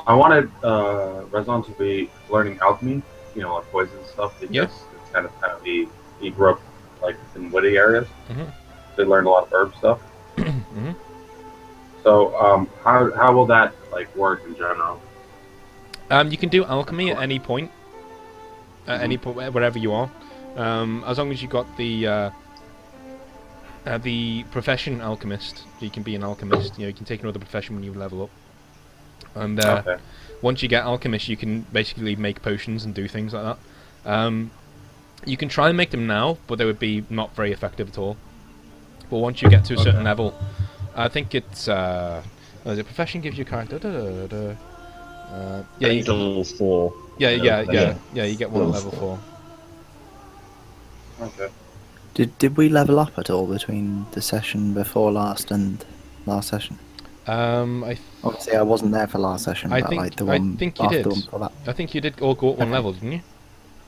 I wanted Rezon to be learning alchemy, you know, like poison stuff, because Yeah. it's kind of how he grew up like in woody areas. Mhm. They learned a lot of herb stuff. Mhm. So how will that like work in general? You can do alchemy at any point. At any point, wherever you are. As long as you got the profession alchemist, you can be an alchemist. You know, you can take another profession when you level up. And Okay. once you get alchemist, you can basically make potions and do things like that. You can try and make them now, but they would be not very effective at all. But once you get to a certain level, I think it's the profession gives you a character. Yeah, you, level 4. yeah. You get one at level 4. Okay. Did we level up at all between the session before last and last session? Obviously, I wasn't there for last session, I but think- like the I one think you after did. the one before that. I think you did all go up one level, didn't you?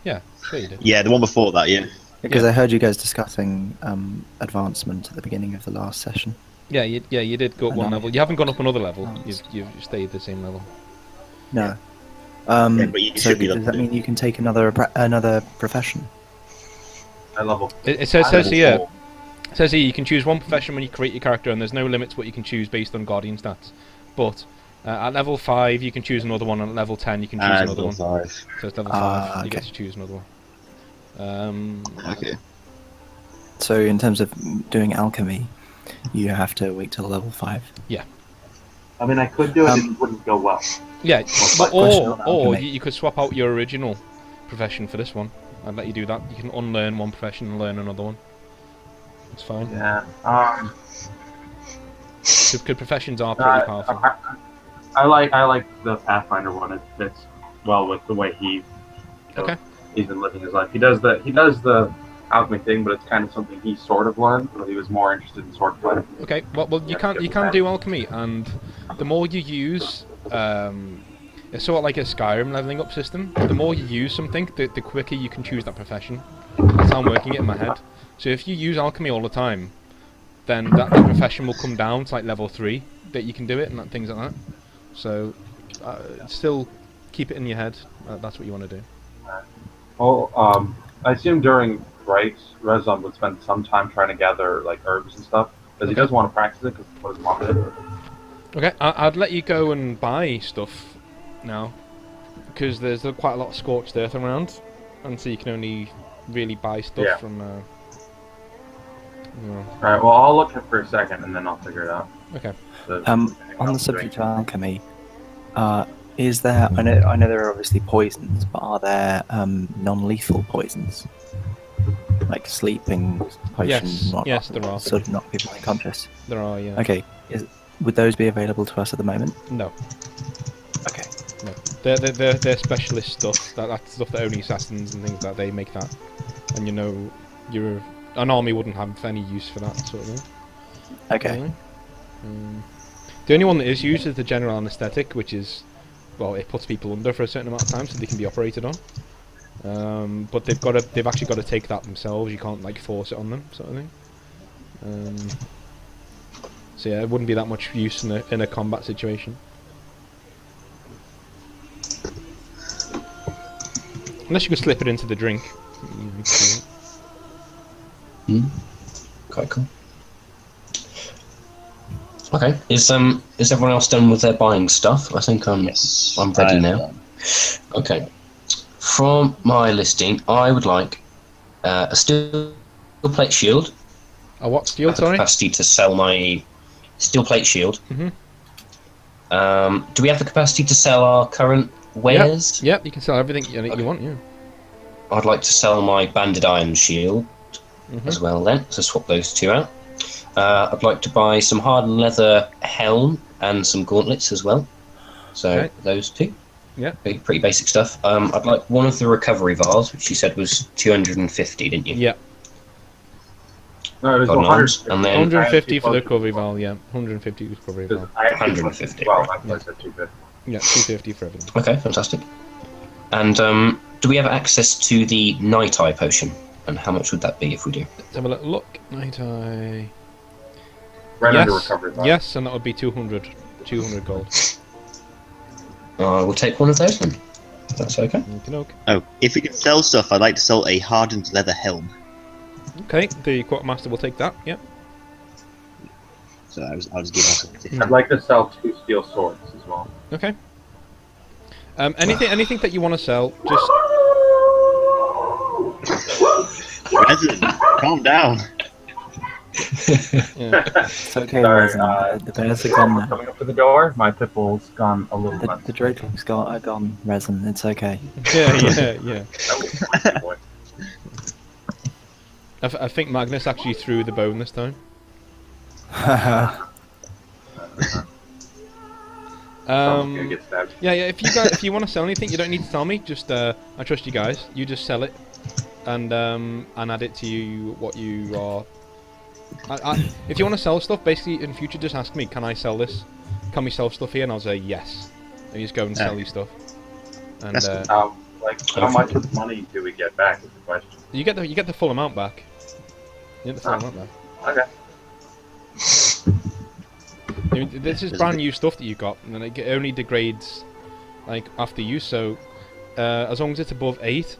Yeah, sure you did. Yeah, the one before that, yeah. Because Yeah. I heard you guys discussing advancement at the beginning of the last session. Yeah, you did go up And one I- level. You haven't gone up another level. Oh, You've stayed the same level. No. Yeah, but you So should be does level that mean you can take another profession? I level. It says I level here. 4. It says here you can choose one profession when you create your character, and there's no limits what you can choose based on Guardian stats. But at level 5 you can choose another one, and at level 10 you can choose another level one. 5. So it's level 5. You get okay. to choose another one. Okay. So in terms of doing alchemy, you have to wait till level 5. I mean, I could do it, it wouldn't go well. Yeah, But question on or alchemy. you could swap out your original profession for this one. I'd let you do that. You can unlearn one profession and learn another one. It's fine. Yeah. Because professions are pretty powerful. I like the Pathfinder one. It fits well with the way he's been living his life. He does the alchemy thing, but it's kind of something he sort of learned. But he was more interested in swordplay. Okay, well you can do alchemy, and the more you use It's sort of like a Skyrim leveling up system. The more you use something, the quicker you can choose that profession. That's how I'm working it in my head. So if you use alchemy all the time, then that profession will come down to like level 3 that you can do it and things like that. So still keep it in your head. That's what you want to do. Well, I assume during breaks, Rezon would spend some time trying to gather like herbs and stuff because he does want to practice it because what his mom did. Okay, I'd let you go and buy stuff now, because there's quite a lot of scorched earth around, and so you can only really buy stuff from. Alright, well, I'll look at it for a second and then I'll figure it out. Okay. On the subject of alchemy, is there? I know there are obviously poisons, but are there non-lethal poisons, like sleeping potions? Yes, and whatnot, yes, there are. sort of knock people unconscious. There are, yeah. Okay, would those be available to us at the moment? No. Okay. No. They're specialist stuff. That's stuff that only assassins and things like that, they make that. And an army wouldn't have any use for that sort of thing. Okay. Really. The only one that is used is the general anaesthetic, which is, well, it puts people under for a certain amount of time so they can be operated on. But they've actually got to take that themselves. You can't like force it on them, sort of thing. So yeah, it wouldn't be that much use in a combat situation. Unless you could slip it into the drink. Quite cool. Okay, is everyone else done with their buying stuff? I think I'm ready now. Okay, from my listing, I would like a steel plate shield. A what shield? Sorry. Capacity to sell my steel plate shield. Mhm. Do we have the capacity to sell our current wares? Yep, you can sell everything you want. Yeah. I'd like to sell my banded iron shield as well. Then, so swap those two out. I'd like to buy some hardened leather helm and some gauntlets as well. So those two. Yeah. Pretty basic stuff. I'd like one of the recovery vials, which you said was 250, didn't you? Yeah. No, it was Got 150. and then 150 for the recovery valve. Yeah. 150 recovery valve. 150. Well, I said 250. Yeah. 250 for everything. Okay, fantastic. And do we have access to the Night Eye potion? And how much would that be if we do? Let's have a little look. Night Eye. Right under recovery vial. Yes, and that would be 200 gold. We'll take one of those then. If that's okay. Okay. Oh, if we can sell stuff, I'd like to sell a hardened leather helm. Okay, the quartermaster will take that. Yep. So I'll just give myself. I'd like to sell 2 steel swords as well. Okay. Anything that you want to sell, just. Resident, calm down. Yeah. It's okay, Sorry, Resin. The bears are gone now. Coming up to the door, my pit bull's gone a little nuts. The Drake's are gone, Resin. It's okay. Yeah. Oh, boy. I think Magnus actually threw the bone this time. Someone's gonna get stabbed. Yeah. If you want to sell anything, you don't need to tell me. Just I trust you guys. You just sell it, and add it to what you are. If you want to sell stuff, basically in future, just ask me. Can I sell this? Can we sell stuff here? And I'll say yes. And you just go and sell your stuff. And how much money do we get back? Is the question. you get the full amount back. You get the full amount back. Okay. I mean, this is brand new stuff that you got, and then it only degrades like after use. So as long as it's above 8,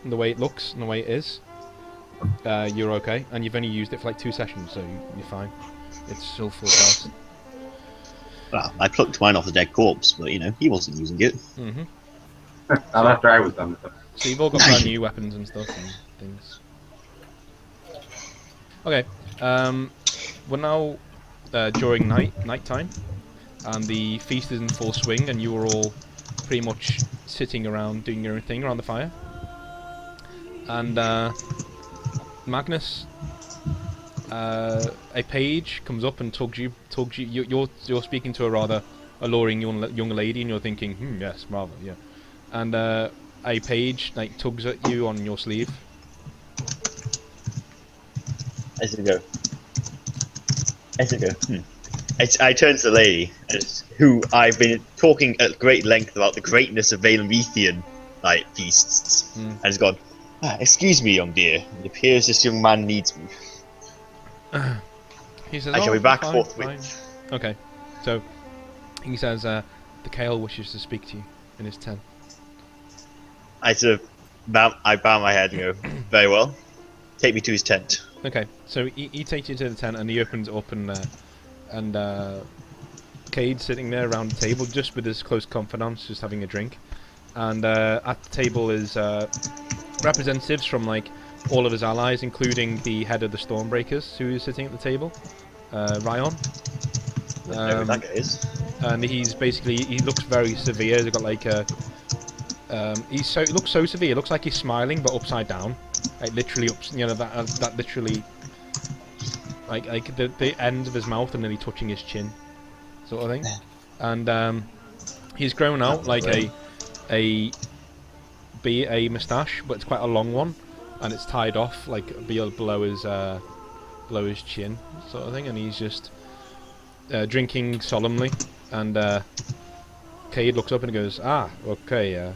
and the way it looks and the way it is, you're okay. And you've only used it for like 2 sessions, so you're fine. It's still full price. Well, I plucked mine off a dead corpse, but he wasn't using it. Mhm. Not after I was done with it. So you've all got brand new weapons and stuff and things. Okay. We're now during night time, and the feast is in full swing, and you are all pretty much sitting around doing your own thing around the fire. And Magnus, a page comes up and tugs you. You're speaking to a rather alluring young lady, and you're thinking, yes, rather, yeah. And a page like tugs at you on your sleeve. As it go. I turn to the lady, who I've been talking at great length about the greatness of Valenrethian like feasts, and has gone. Excuse me, young dear. It appears this young man needs me. He says, I shall be back fine, forthwith. fine. Okay, so he says the Kale wishes to speak to you in his tent. I sort of bow my head and go, very well. Take me to his tent. Okay, so he takes you to the tent and he opens it up and Cade's sitting there around the table just with his close confidants, just having a drink. And at the table is representatives from like all of his allies, including the head of the Stormbreakers, who is sitting at the table, Ryan. I know who that guy is. And he looks very severe. He's got like a he looks so severe. It looks like he's smiling but upside down, like literally that literally like the ends of his mouth are nearly touching his chin, sort of thing. And he's grown out like a moustache, but it's quite a long one, and it's tied off like below his chin, sort of thing. And he's just drinking solemnly. And Cade looks up and goes, okay,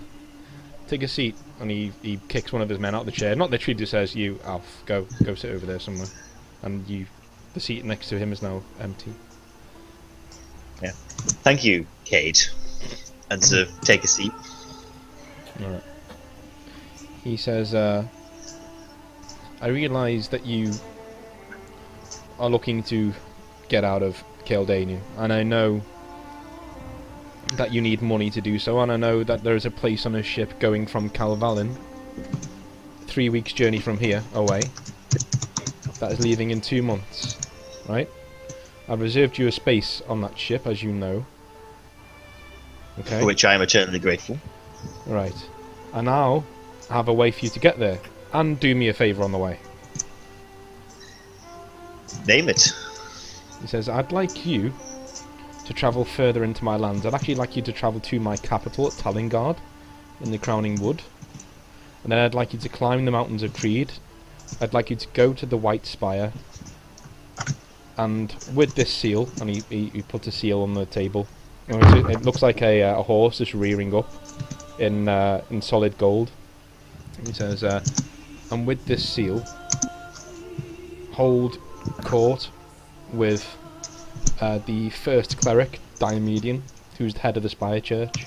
take a seat. And he kicks one of his men out of the chair. Not literally, just says, you, Alf, go sit over there somewhere. And the seat next to him is now empty. Yeah. Thank you, Cade. And so take a seat. Alright. He says, I realise that you are looking to get out of Kildania, and I know that you need money to do so, and I know that there is a place on a ship going from Calvalin, 3 weeks journey from here, away, that is leaving in 2 months, right? I've reserved you a space on that ship, as you know. Okay. For which I am eternally grateful. Right. And now, I have a way for you to get there, and do me a favour on the way. Name it. He says, I'd like you to travel further into my lands. I'd actually like you to travel to my capital at Talingard, in the Crowning Wood. And then I'd like you to climb the mountains of Creed. I'd like you to go to the White Spire. And with this seal, and he puts a seal on the table. It looks like a horse just rearing up in solid gold. He says, and with this seal, hold court with the first cleric, Diomedian, who's the head of the Spire Church.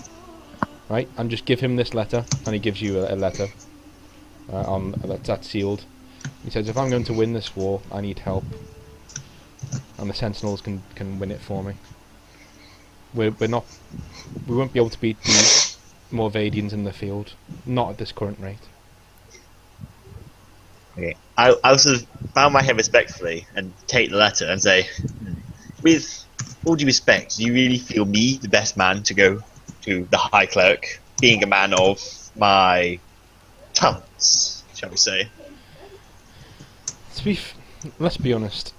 Right? And just give him this letter, and he gives you a letter that's sealed. He says, if I'm going to win this war, I need help. And the Sentinels can win it for me. We won't be able to beat the Morvadians in the field. Not at this current rate. Okay. I'll sort of bow my head respectfully and take the letter and say, with all due respect, do you really feel me the best man to go to the High Cleric, being a man of my talents, shall we say? Let's be honest.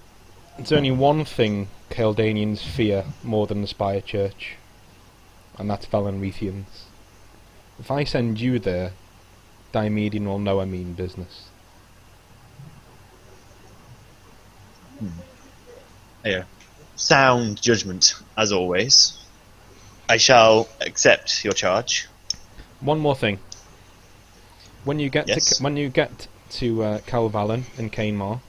There's only one thing Kaldanians fear more than the Spire Church, and that's Valenrethians. If I send you there, Diomedian will know I mean business. Yeah. Sound judgment, as always. I shall accept your charge. One more thing. When you get Yes. to Calvalin and Cainmar,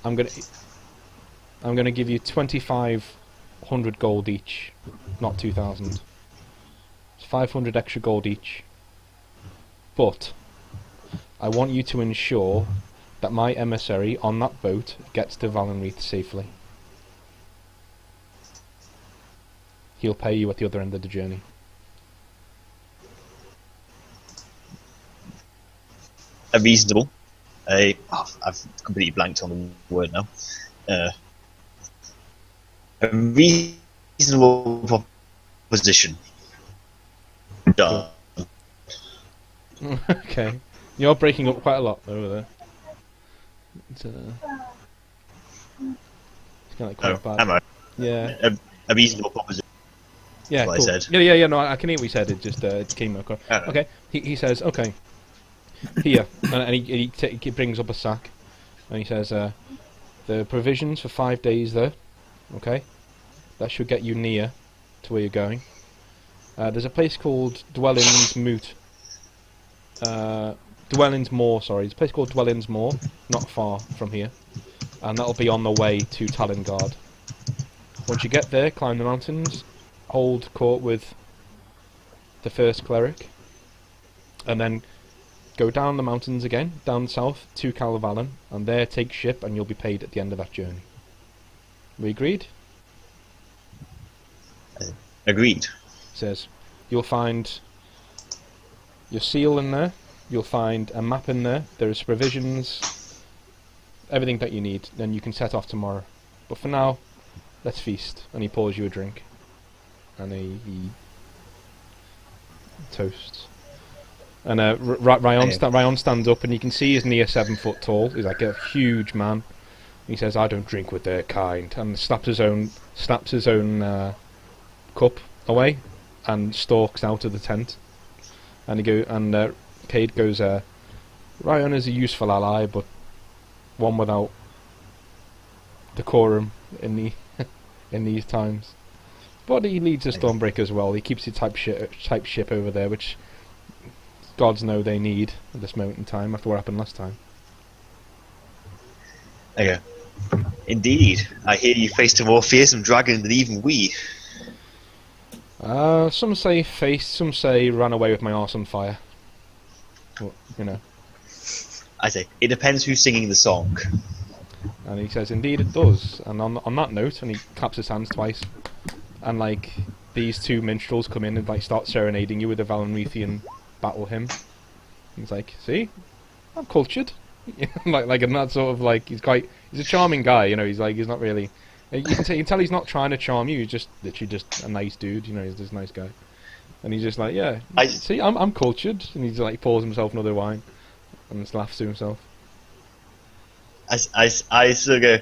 I'm gonna give you 2,500 gold each, not 2,000. It's 500 extra gold each. But I want you to ensure that my emissary on that boat gets to Valenreath safely. He'll pay you at the other end of the journey. A reasonable. I've completely blanked on the word now. A reasonable proposition. Done. Okay. You're breaking up quite a lot over there. It's kind of like quite bad. Am I? Yeah. A reasonable proposition. Yeah, That's cool. what I said. Yeah, no, I can hear what he said, it just came across. Okay, he says, okay, here, and he brings up a sack, and he says, the provisions for 5 days there, Okay, that should get you near to where you're going. There's a place called Dwellings Moot. Dwellings Moor, sorry. There's a place called Dwellings Moor, not far from here. And that'll be on the way to Talongard. Once you get there, climb the mountains, hold court with the first cleric, and then go down the mountains again, down south to Calvalin, and there take ship, and you'll be paid at the end of that journey. We agreed? Agreed. Says, you'll find your seal in there, you'll find a map in there, there's provisions, everything that you need, then you can set off tomorrow. But for now, let's feast. And he pours you a drink. And he toasts. And Ryan stands up, and you can see he's near 7 foot tall. He's like a huge man. He says, "I don't drink with their kind," and snaps his own cup away, and stalks out of the tent. And Cade goes, "Ryan is a useful ally, but one without decorum in these times. But he leads a Stormbreaker as well. He keeps his type ship over there, which gods know they need at this moment in time after what happened last time." Okay. Indeed. I hear you faced a more fearsome dragon than even we. Some say faced, some say ran away with my arse on fire. Well, you know. I say, it depends who's singing the song. And he says, "Indeed it does." And on that note, and he claps his hands twice, and like these two minstrels come in and like start serenading you with a Valenrethian battle hymn. He's like, "See, I'm cultured." like in that sort of like he's a charming guy, you know. He's not really. You can tell he's not trying to charm you. He's just literally just a nice dude, you know. He's just a nice guy, and he's just like, "Yeah, see, I'm cultured," and he's like pours himself another wine, and just laughs to himself. I sort of go,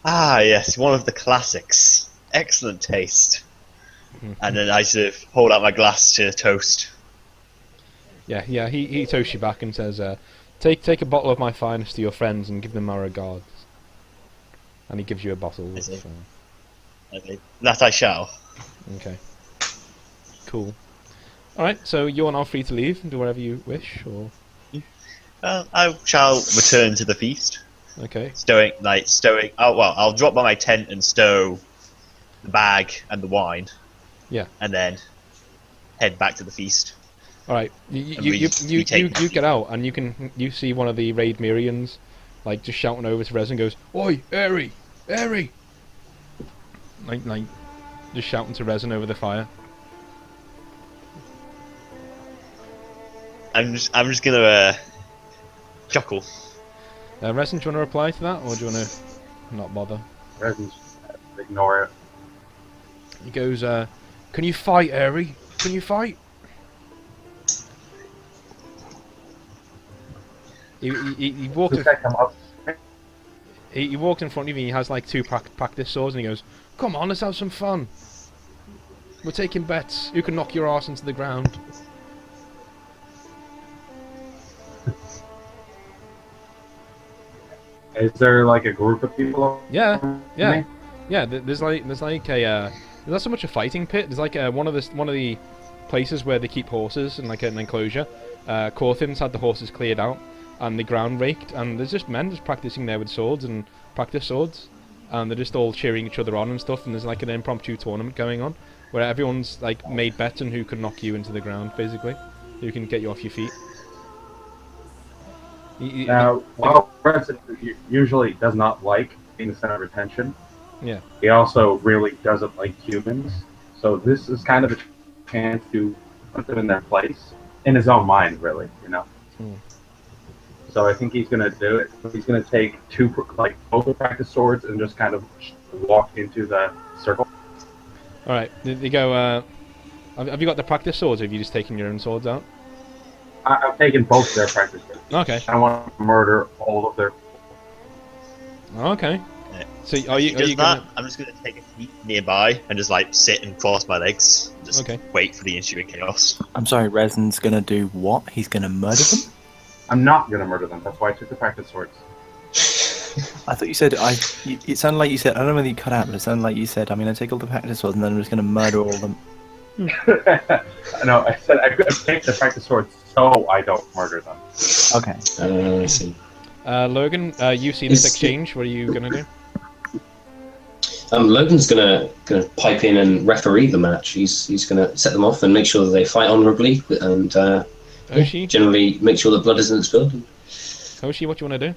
"Ah, yes, one of the classics. Excellent taste." And then I sort of hold out my glass to toast. Yeah, he toasts you back and says, Take a bottle of my finest to your friends and give them my regards." And he gives you a bottle. That I shall. Okay. Cool. Alright, so you're now free to leave and do whatever you wish, or... I shall return to the feast. Okay. Stowing. Oh, well, I'll drop by my tent and stow the bag and the wine. Yeah. And then head back to the feast. Alright, you get out, and you see one of the Raid Mirians, like, just shouting over to Rez and goes, "Oi, Airy! Airy!" Like, just shouting to Resin over the fire. I'm just gonna chuckle. Resin, do you want to reply to that, or do you want to not bother? Resin's ignore it. He goes, "Can you fight, Airy? Can you fight?" He walked. He walked in front of you. And he has like 2 practice swords, and he goes, "Come on, let's have some fun. We're taking bets. Who can knock your ass into the ground?" Is there like a group of people? Yeah. There's not so much a fighting pit. There's like one of the places where they keep horses in like an enclosure. Corthin's had the horses cleared out and the ground raked, and there's just men just practicing there with swords and practice swords, and they're just all cheering each other on and stuff. And there's like an impromptu tournament going on where everyone's like made bets on who can knock you into the ground, basically, who can get you off your feet. Resin usually does not like being the center of attention. Yeah. He also really doesn't like humans, so this is kind of a chance to put them in their place in his own mind, really, you know. So I think he's gonna do it. He's gonna take both the practice swords and just kind of walk into the circle. All right. They go. Have you got the practice swords, or have you just taken your own swords out? I've taken both their practice swords. Okay. I want to murder all of their. Okay. Yeah. So are you gonna... I'm just gonna take a seat nearby and just like sit and cross my legs. And just wait for the ensuing chaos. I'm sorry, Resin's gonna do what? He's gonna murder them? I'm not gonna murder them. That's why I took the practice swords. I thought you said it sounded like you said. I don't know whether you cut out, but it sounded like you said, "I'm going to take all the practice swords and then I'm just going to murder all of them." No, I said I could take the practice swords so I don't murder them. Okay. I see. Logan, you see this exchange. What are you gonna do? Logan's gonna pipe in and referee the match. He's gonna set them off and make sure that they fight honourably and Hoshi, generally make sure that blood isn't spilled. Hoshi, what do you want to do?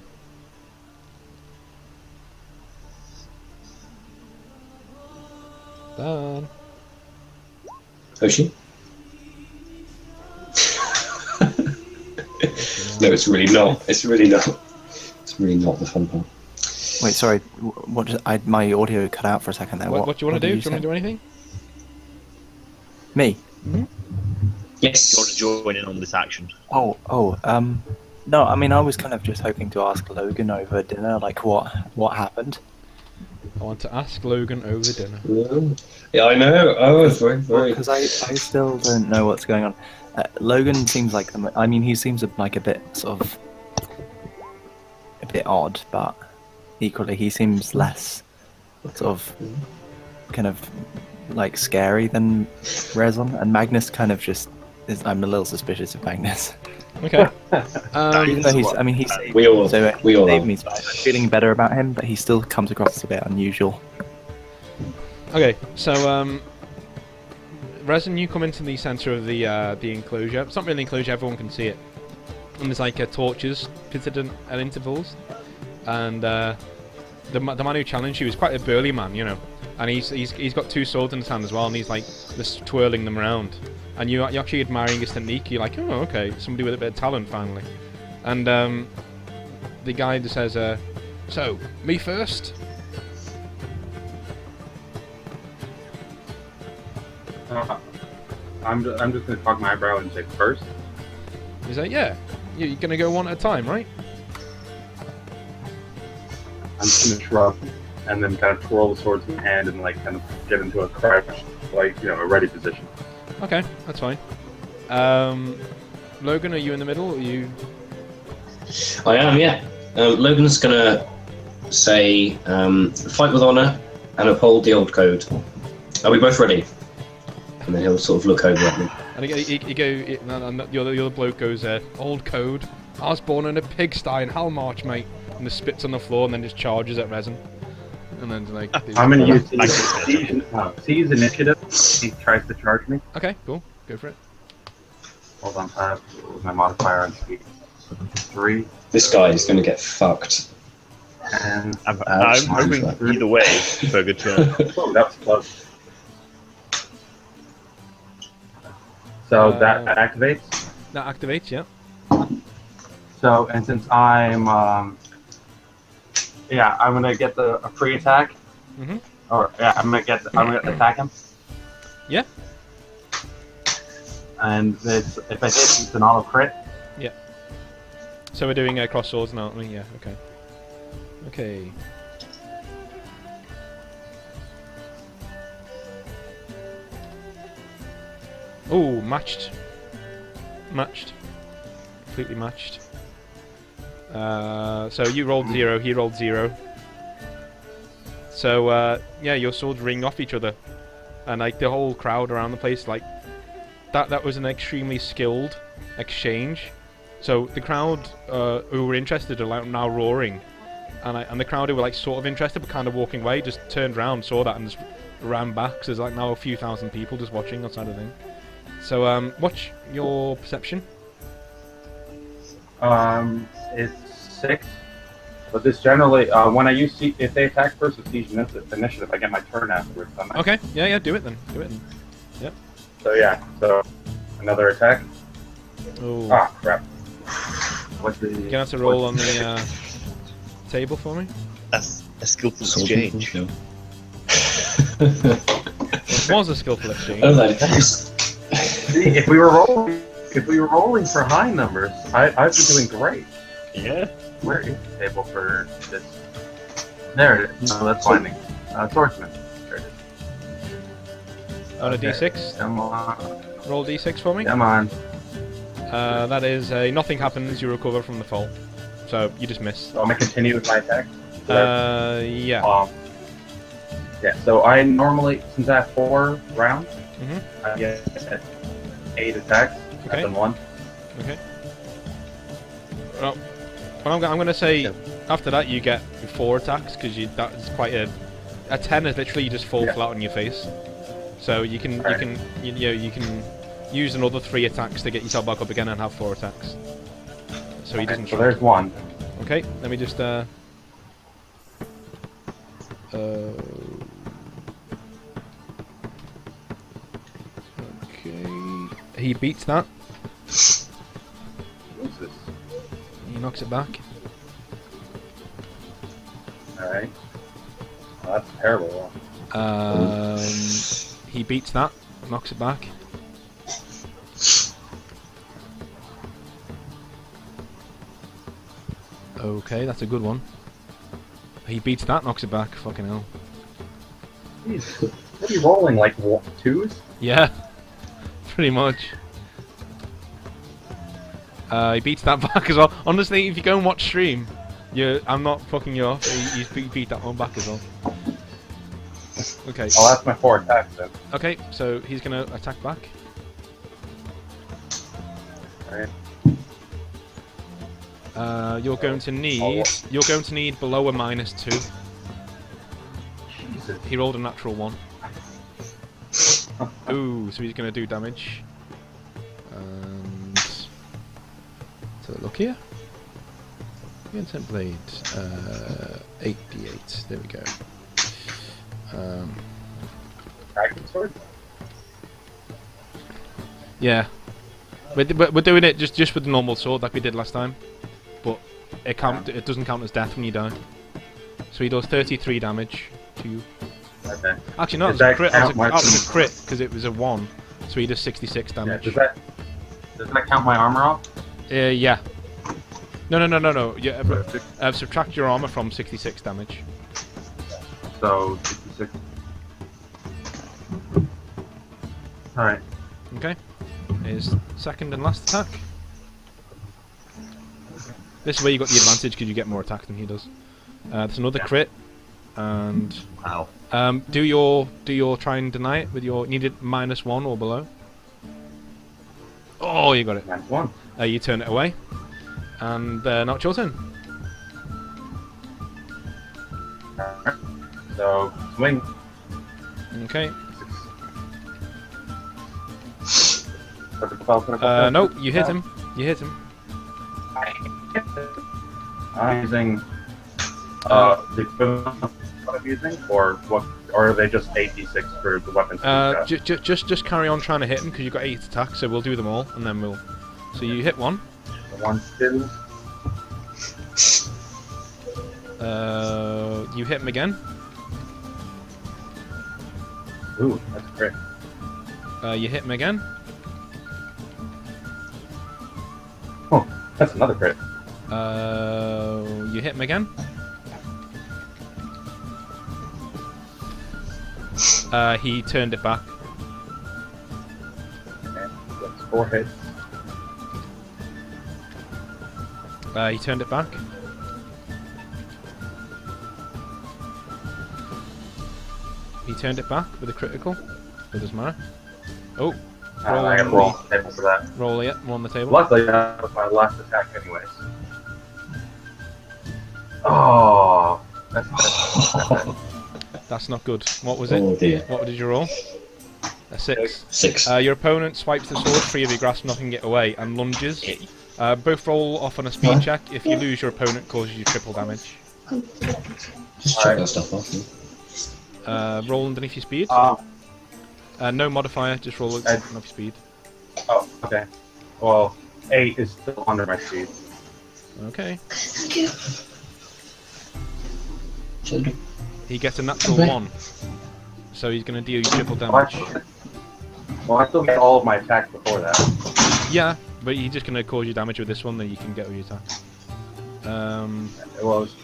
Done. Hoshi? No, it's really not. It's really not. It's really not the fun part. Wait, sorry. My audio cut out for a second there. What do you want to do? did Do you want to do anything? Me? Yes. You want to join in on this action? No, I mean, I was kind of just hoping to ask Logan over dinner, like, what happened? I want to ask Logan over dinner. Yeah, I know. Oh, it's very. Because I still don't know what's going on. Logan seems like, he seems like a bit odd, but equally he seems less sort of kind of like scary than Rezon, and Magnus kind of just is. I'm a little suspicious of Magnus. Okay. Even though he's saved We all saved are. me, so I'm feeling better about him, but he still comes across as a bit unusual. Okay, so Resin, you come into the centre of the enclosure. It's not really an enclosure; everyone can see it. And there's like torches fitted at intervals, and the man who challenged you is quite a burly man, you know, and he's got two swords in his hand as well, and he's like just twirling them around. And you're actually admiring his technique. You're like, oh, okay, somebody with a bit of talent finally. And the guy just says, so me first. I'm just gonna cock my eyebrow and say first. He's like, yeah, you're gonna go one at a time, right? I'm just gonna shrug and then kind of twirl the swords in my hand and like kind of get into a crouch, like a ready position. Okay, that's fine. Logan, are you in the middle? Or are you? I am, yeah. Logan's gonna say, fight with honour and uphold the old code. Are we both ready? And then he'll sort of look over at me. And the other bloke goes, old code. I was born in a pigsty in Halmarch, mate. And just spits on the floor and then just charges at Resin. And then like. I'm gonna use C's initiative. He tries to charge me. Okay, cool. Go for it. Hold on, what was my modifier on speed? 3. This guy is gonna get fucked. And I'm hoping either way for a good turn. oh, that's close. So that activates. That activates, yeah. So, and since I'm gonna get a free attack. Mhm. Or I'm gonna attack him. Yeah. And if I hit, it's an auto crit. Yeah. So we're doing cross swords now, aren't we? Yeah. Okay. Okay. Oh, matched. Matched. Completely matched. So you rolled 0, he rolled 0. So, yeah, your swords ring off each other. And, like, the whole crowd around the place, like, that was an extremely skilled exchange. So, the crowd who were interested are, like, now roaring. And the crowd who were, like, sort of interested but kind of walking away just turned around, saw that, and just ran back. So there's, like, now a few thousand people just watching outside of the thing. So, what's your perception? It's 6. But this generally, when I use if they attack first, it's siege initiative. I get my turn afterwards. Okay, yeah, do it then. Yep. So yeah, so another attack. Oh. Ah, crap. What's the? You're gonna have to roll on the table for me. That's a skillful exchange. It was a skillful exchange. Oh, that See, if we were rolling for high numbers, I'd be doing great. Yeah. Where is the table for this? There it is. No, that's binding. Swordsman. There it is. On a Okay. d6. Come on. Roll d6 for me. Come on. That is a nothing happens. You recover from the fall, so you just miss. So I'm gonna continue with my attack. Yeah. Yeah, so I normally, since I have 4 rounds, Mhm. I get 8 attacks. Okay. I've done 1. Okay. Well, I'm going to say after that you get 4 attacks because that is quite a 10 is literally you just fall flat on your face. So you can you can use another 3 attacks to get yourself back up again and have 4 attacks. So he doesn't. So there's 1. Okay, let me just okay, he beats that. What's this? He knocks it back. Alright. Well, that's a terrible one. He beats that, knocks it back. Okay, that's a good one. He beats that, knocks it back. Fucking hell. Jeez. What are you rolling, like 2s? Yeah, pretty much. He beats that back as well. Honestly, if you go and watch stream, I'm not fucking you off. He beat that one back as well. Okay. Oh, that's my 4 attacks then. Okay, so he's gonna attack back. Alright. You're going to need below a -2. Jesus. He rolled a natural 1. Ooh, so he's gonna do damage. And so look here. Intent blade. 8d8. There we go. Dragon sword? Yeah, we're doing it just with the normal sword like we did last time, but it doesn't count as death when you die. So he does 33 damage to you. Okay. Actually, no, Does that that was a crit because it was a 1, so he does 66 Yeah, damage. does that count my armor off? Yeah. No. Yeah, subtract your armor from 66 damage. So 66. Alright. Okay. His second and last attack. This is where you got the advantage because you get more attack than he does. There's another crit, and Wow. do your try and deny it with your needed -1 or below. Oh, you got it. -1. You turn it away, and now it's your turn. Alright. So, swing. Okay. No, you hit him. You hit him. I'm using the equivalent I'm using, or what? Or are they just 8d6 for the weapons? Just carry on trying to hit him because you've got 8 attacks, so we'll do them all, and then we'll. So you hit one. The 1 skills. You hit him again. Ooh, that's great. You hit him again. Oh, that's another crit. You hit him again. He turned it back. Okay, that's 4 hits. He turned it back. He turned it back with a critical. It doesn't matter. Oh. I have roll on the table for that. Roll it, one on the table. Luckily, that was my last attack anyways. Oh, That's not good. What was it? Oh dear. What did you roll? A 6. 6. Your opponent swipes the sword free of your grasp, knocking it away, and lunges. Both roll off on a speed check. If you lose, your opponent causes you triple damage. Just check that stuff off. Roll underneath your speed. No modifier, just roll it underneath your speed. Oh, okay. Well, 8 is still under my speed. Okay. Thank you. He gets a natural 1. So he's going to deal you triple damage. Well, I still get all of my attacks before that. Yeah, but he's just going to cause you damage with this one, then you can get all your attacks. It was,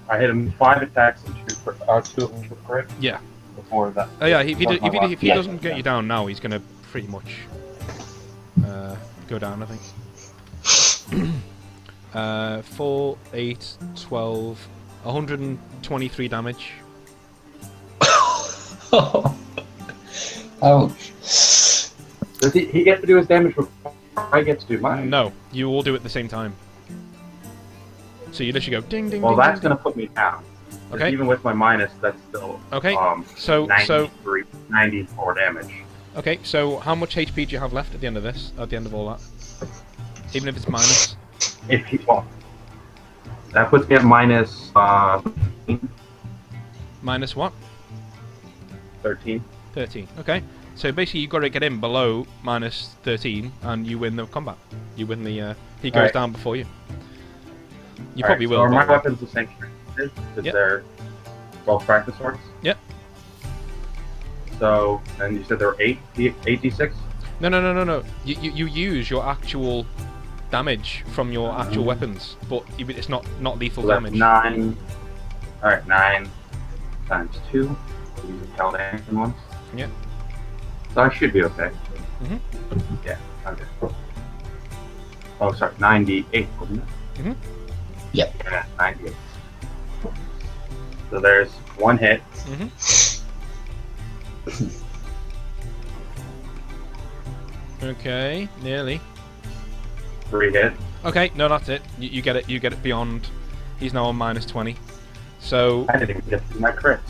I hit him 5 attacks and 2 of them were crit. Yeah. Before that. Oh yeah, if he doesn't get you down now, he's going to pretty much go down, I think. 4, 8, 12, 123 damage. Ouch. Does he get to do his damage before I get to do mine? No, you all do it at the same time. So you literally go ding ding. Well, ding, that's ding, gonna put me down. 'Cause Okay. Even with my minus, that's still Okay. So 94 damage. okay. So how much HP do you have left at the end of this? At the end of all that, even if it's minus. If he that puts me at minus Minus what? 13. 13. Okay. So basically, you've got to get in below minus 13, and you win the combat. You win the. He goes Alright. down before you. You Alright, probably so will. are my but- weapons the same because Yep. they're both practice swords? Yep. So, and you said there were 8d6? No. You use your actual damage from your actual weapons, but it's not lethal So that's damage. 9. Alright, 9 times 2. You can count in once. Yeah. So I should be okay. Mhm. Yeah, okay. Oh, sorry, 98, wasn't it? Mhm. Yep. Yeah, 98. So there's one hit. Mhm. Okay, nearly. 3 hits. Okay, no, that's it. You get it. You get it beyond. He's now on minus 20. So I didn't even get to my crits.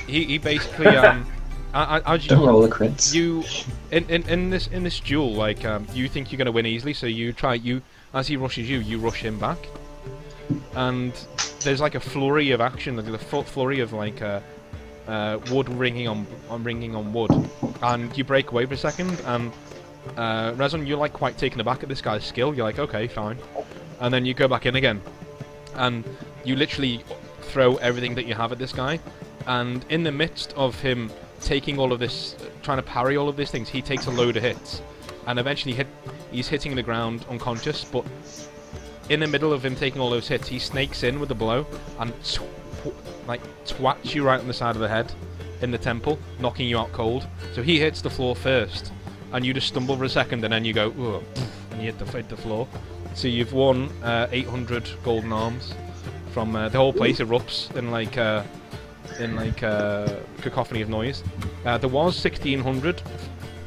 he basically as Don't roll the crits. you in this duel, like you think you're gonna win easily, so you as he rushes you, you rush him back, and there's like a flurry of action, like a flurry of like wood ringing on wood, and you break away for a second, and Rezon, you're like quite taken aback at this guy's skill. You're like, okay, fine, and then you go back in again, and you literally throw everything that you have at this guy, and in the midst of him taking all of this, trying to parry all of these things, he takes a load of hits, and eventually he's hitting the ground unconscious, but in the middle of him taking all those hits, he snakes in with a blow and twats you right on the side of the head in the temple, knocking you out cold. So he hits the floor first, and you just stumble for a second, and then you go, "Ugh," and you hit the floor. So you've won 800 golden arms from the whole place erupts in like cacophony of noise. There was 1600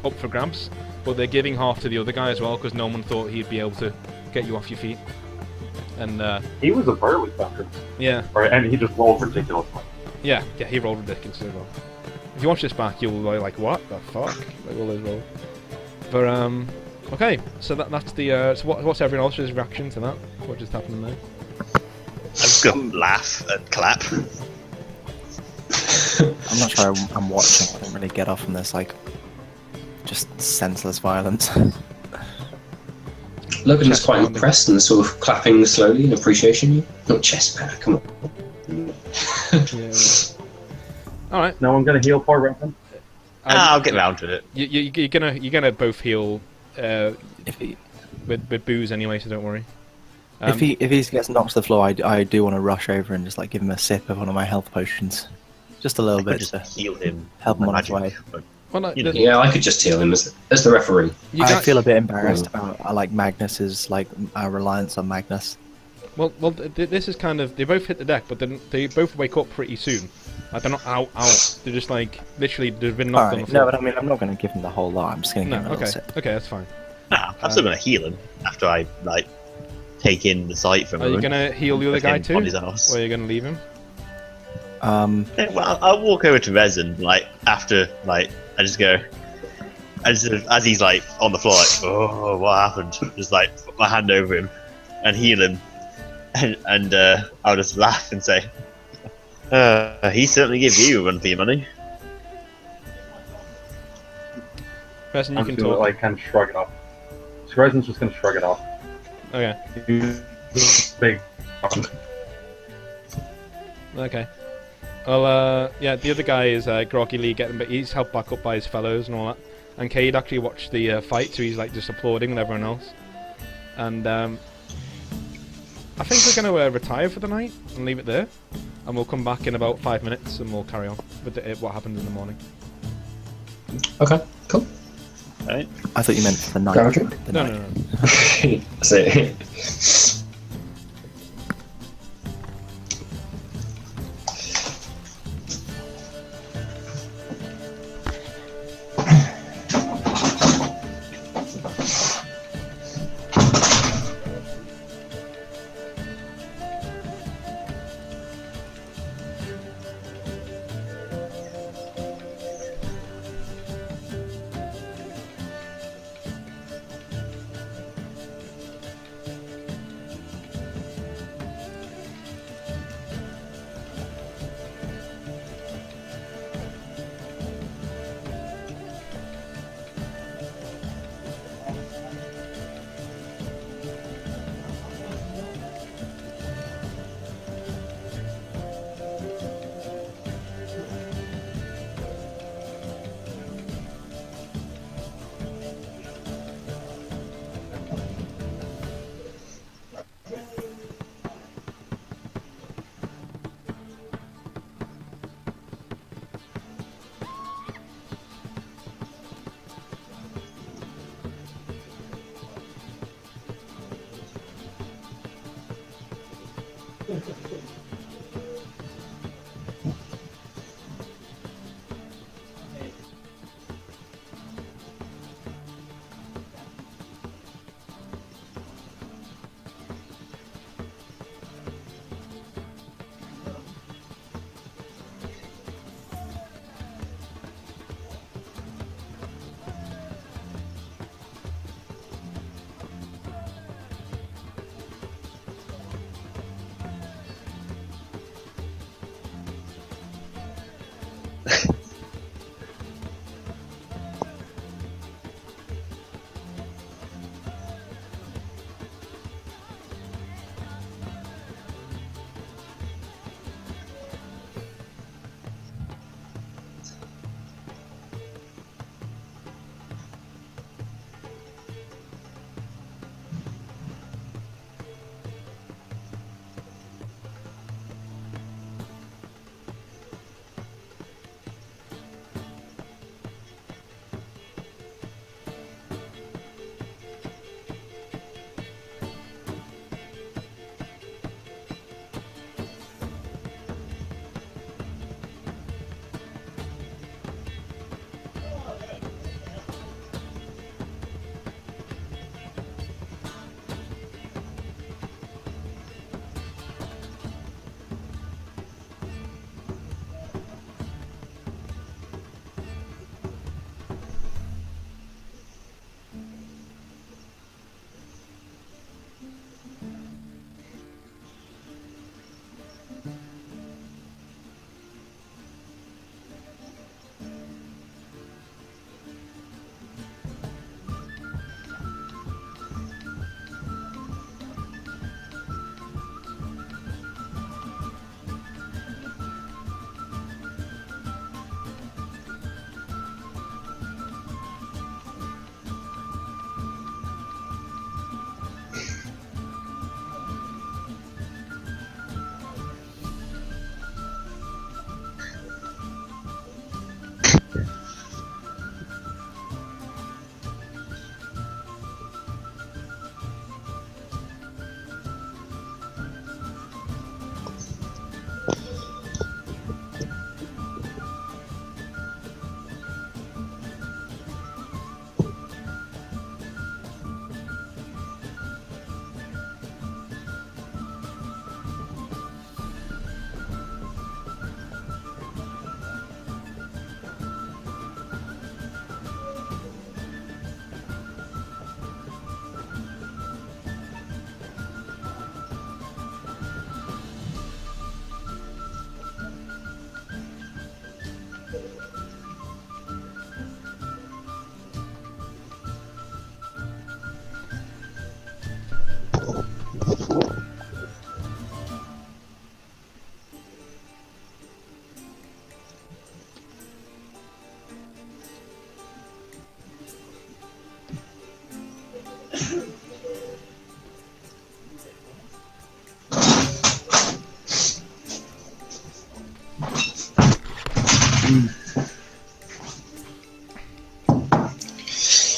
up for grabs, but they're giving half to the other guy as well because no one thought he'd be able to get you off your feet. And He was a burly fucker. yeah, And he just rolled ridiculously. yeah, he rolled ridiculously well. If you watch this back, you'll be like, what the fuck? Like all those rolls. But okay, so that's the so what's everyone else's reaction to that? What just happened there? I'm just gonna laugh and clap. I'm not sure I'm watching. I don't really get off from this, like, just senseless violence. Logan is Chest quite pounding. impressed and sort of clapping slowly in appreciation. Not chest pat, come on. Yeah. All right, No one gonna heal poor Reverend? I'll get round to it. you're gonna both heal if he with booze anyway, so don't worry. if he gets knocked to the floor, I do want to rush over and just like give him a sip of one of my health potions, just a little I could bit just to heal him. help him on his Magic, way. but Well, no, You know. Yeah, I could just heal him as the referee. you I guys- feel a bit embarrassed about like Magnus's like our reliance on Magnus. Well, this is kind of, they both hit the deck, but then they both wake up pretty soon. Like they're not out. They're just like literally they've been knocked on the Alright, floor. no, but I mean I'm not going to give him the whole lot. I'm just going to No, give him a okay, little sip. okay, that's fine. nah, I'm still gonna heal him after I like take in the sight from Are you him. gonna heal the other guy too, On his ass. or are you gonna leave him? Yeah, well, I'll walk over to Resin, like, after, like, I just go, as he's, like, on the floor, like, oh, what happened? Just, like, put my hand over him and heal him, and I'll just laugh and say, he certainly gives you a run for your money. Person, you I'm can just gonna talk. like kind of shrug it off. So Resin's just gonna shrug it off. Okay, Big. okay. Well, yeah, the other guy is groggily getting, but he's helped back up by his fellows and all that. And Cade actually watched the fight, so he's like just applauding with everyone else. And I think we're going to retire for the night and leave it there. And we'll come back in about 5 minutes and we'll carry on with what happens in the morning. Okay, cool. Right? I thought you meant for the night. Grab a drink? The No, night. no, no. That's it.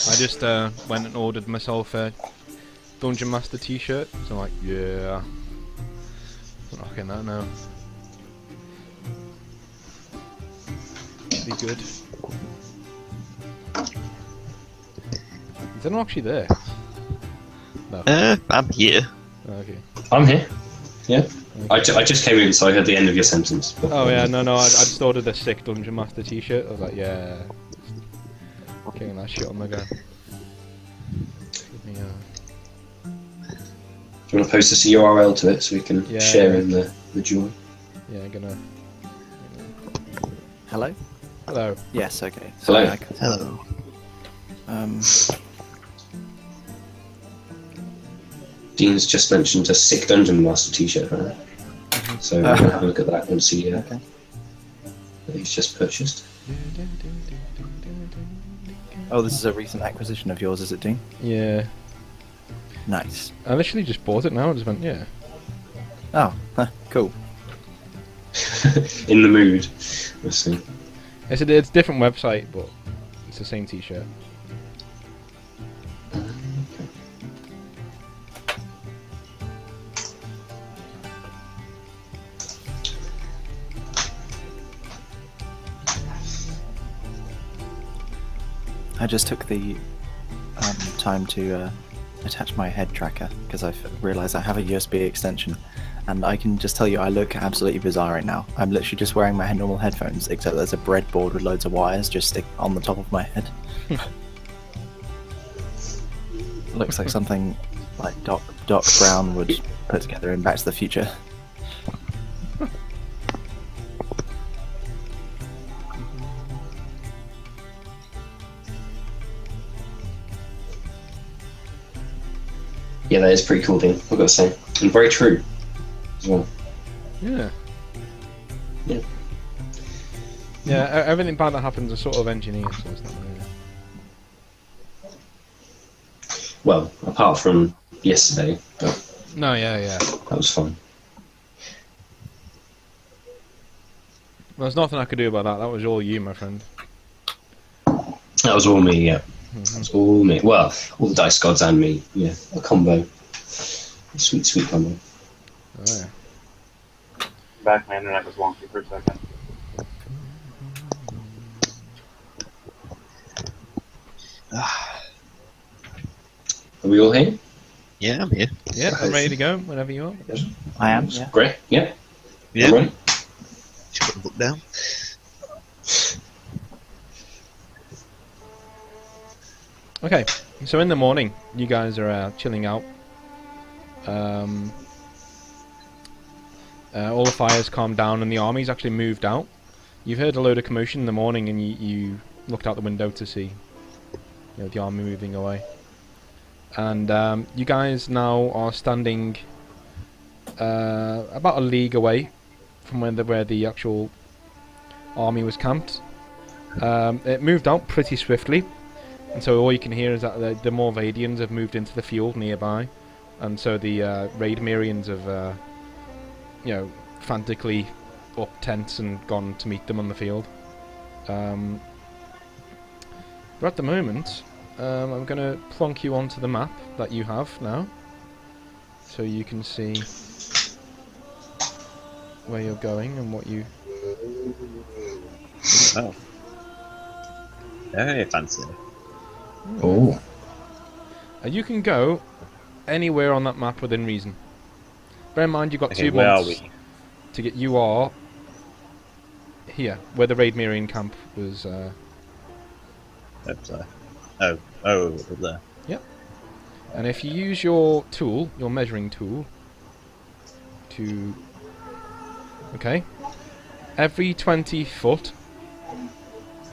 I just went and ordered myself a Dungeon Master t-shirt, so I'm like, yeah, I'm rocking that now. Be good. Is anyone actually there? No. I'm here. Oh, okay. I'm here. Yeah. Okay. I just came in, so I heard the end of your sentence. But, Oh yeah, no, I just ordered a sick Dungeon Master t-shirt. I was like, yeah, getting that shit on the go. Give me, Do you want to post us a URL to it so we can Yeah. share in the joy? yeah, gonna. Hello? Hello. Yes, okay. Hello. Sorry, Hello. Dean's just mentioned a sick Dungeon Master t-shirt, right? So we'll have a look at that and see Okay. what he's just purchased. Oh, this is a recent acquisition of yours, is it, Dean? Yeah, Nice. I literally just bought it now. I just went, yeah. Oh, cool. In the mood. We'll see. It's a different website, but it's the same t-shirt. I just took the time to attach my head tracker because I realised I have a USB extension, and I can just tell you I look absolutely bizarre right now. I'm literally just wearing my normal headphones, except there's a breadboard with loads of wires just stick on the top of my head. Looks like something like Doc Brown would put together in Back to the Future. Yeah, that is pretty cool, Dean. I've got to say, and very true as well. Yeah. Yeah. Yeah, everything bad that happens is sort of engineered, so it's not really... Well, apart from yesterday, but No, yeah. that was fun. Well, there's nothing I could do about that. That was all you, my friend. That was all me, yeah. That was all me. Well, all the dice gods and me, yeah. A combo. A sweet, sweet combo. Oh, yeah. Back, my internet was wonky for a second. Are we all here? Yeah, I'm here. Yeah, I'm ready to go whenever you are. I am, yeah. Great, yeah. Yeah. I'm ready. Just put the book down. Okay, so in the morning, you guys are chilling out. All the fires calmed down and the army's actually moved out. You've heard a load of commotion in the morning and you looked out the window to see the army moving away. And you guys now are standing about a league away from where the actual army was camped. It moved out pretty swiftly, and so all you can hear is that the Morvadians have moved into the field nearby, and so the Raid Mirians have frantically up tents and gone to meet them on the field. But at the moment, I'm going to plonk you onto the map that you have now, so you can see where you're going and what you... Oh. Very fancy. Oh. You can go anywhere on that map within reason. Bear in mind you've got Okay, 2 where are months we? to get... You are here, where the Raid Mirian camp was... Up there. Oh, up there. Yep. And if you use your tool, your measuring tool, to... Okay. Every 20 foot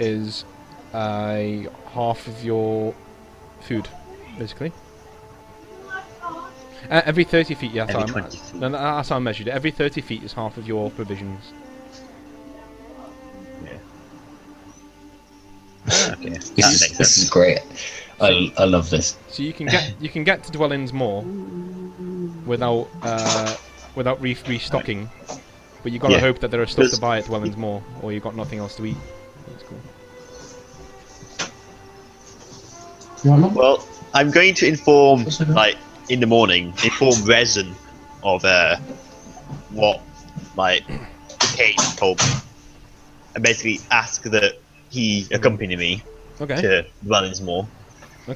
is half of your food, basically. Every 30 feet, yeah, Every 20 feet. No, that's how I measured it. Every 30 feet is half of your provisions. Yeah. Okay. That makes This sense. is great. I love this. So you can get to dwellings more without restocking, but you got to Yeah. hope that there are stuff to buy at dwellings more, or you've got nothing else to eat. That's cool. You want one? Well, I'm going to inform, in the morning, inform Resin of what, Kate told me. And basically ask that he accompany me Okay. to Dwellingsmore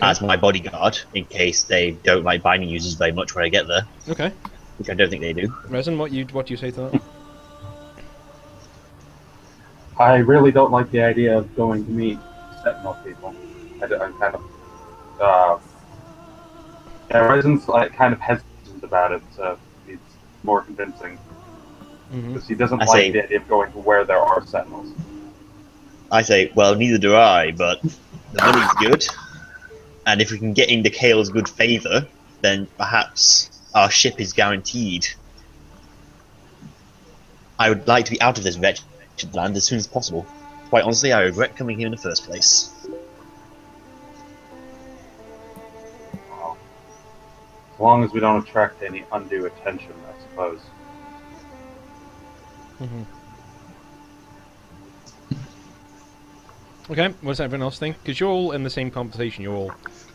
as my bodyguard, in case they don't like binding users very much when I get there, Okay. which I don't think they do. Resin, what do you say to that? I really don't like the idea of going to meet Sentinel people. I'm kind of, Resin's kind of hesitant about it, so he's more convincing. Because he doesn't like the idea of going to where there are Sentinels. I say, well, neither do I, but the money's good, and if we can get into Kale's good favour, then perhaps our ship is guaranteed. I would like to be out of this wretched land as soon as possible. Quite honestly, I regret coming here in the first place. Well, as long as we don't attract any undue attention, I suppose. Okay, what does everyone else think? Because you're all in the same conversation, you're all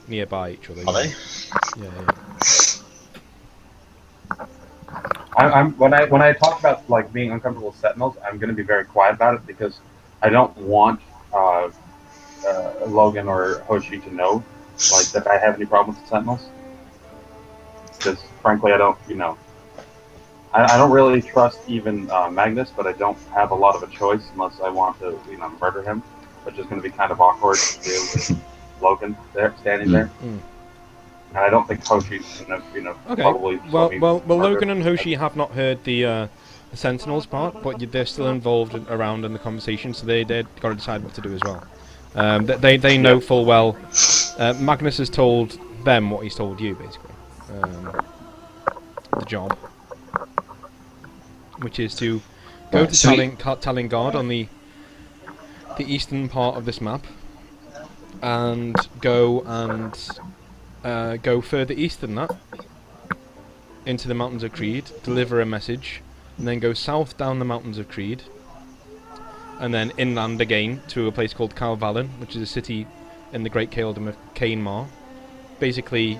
nearby each other. Are they? Yeah. When I talk about being uncomfortable with Sentinels, I'm going to be very quiet about it because I don't want Logan or Hoshi to know, like, that I have any problems with Sentinels. Because frankly, I don't, I don't really trust even Magnus, but I don't have a lot of a choice unless I want to, murder him, which is going to be kind of awkward to do with Logan there, standing there. Mm. And I don't think Hoshi's going to, Okay. probably. Well, let me well, murder Logan and Hoshi have not heard the Sentinels part, but they're still involved around in the conversation, so they've got to decide what to do as well. They know full well. Magnus has told them what he's told you, basically. The job, which is to go to Talingard on the eastern part of this map, and go further east than that into the Mountains of Creed, deliver a message, and then go south down the Mountains of Creed, and then inland again to a place called Calvalin, which is a city in the Great Kingdom of Cainmar. Basically,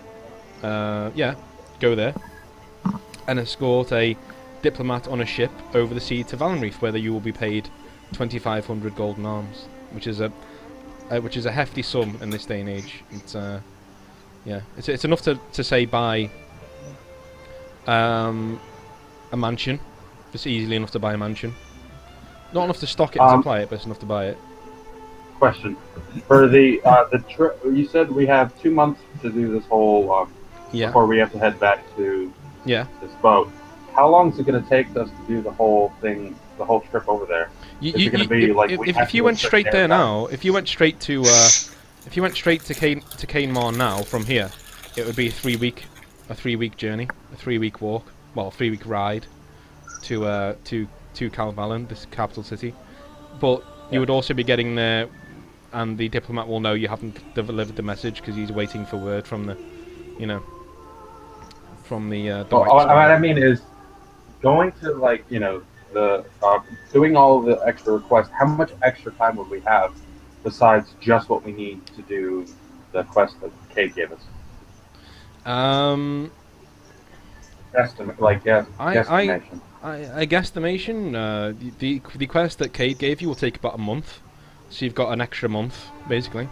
go there and escort a diplomat on a ship over the sea to Valenreef, where you will be paid 2,500 golden arms, which is a hefty sum in this day and age. It's enough to say buy a mansion. It's easily enough to buy a mansion. Not enough to stock it and supply it, but it's enough to buy it. Question for the trip. You said we have 2 months to do this whole before we have to head back to this boat. How long is it going to take us to do the whole thing, the whole trip over there? If you went straight there now, if you went straight to Cainmar now from here, it would be a 3-week journey, a 3-week walk, well, a 3-week ride to Calvalin, this capital city. But you would also be getting there, and the diplomat will know you haven't delivered the message because he's waiting for word from the, from the. What I mean is, going to doing all of the extra requests. How much extra time would we have besides just what we need to do the quest that Cade gave us? Guesstimation. I guesstimation. The quest that Cade gave you will take about a month, so you've got an extra month basically.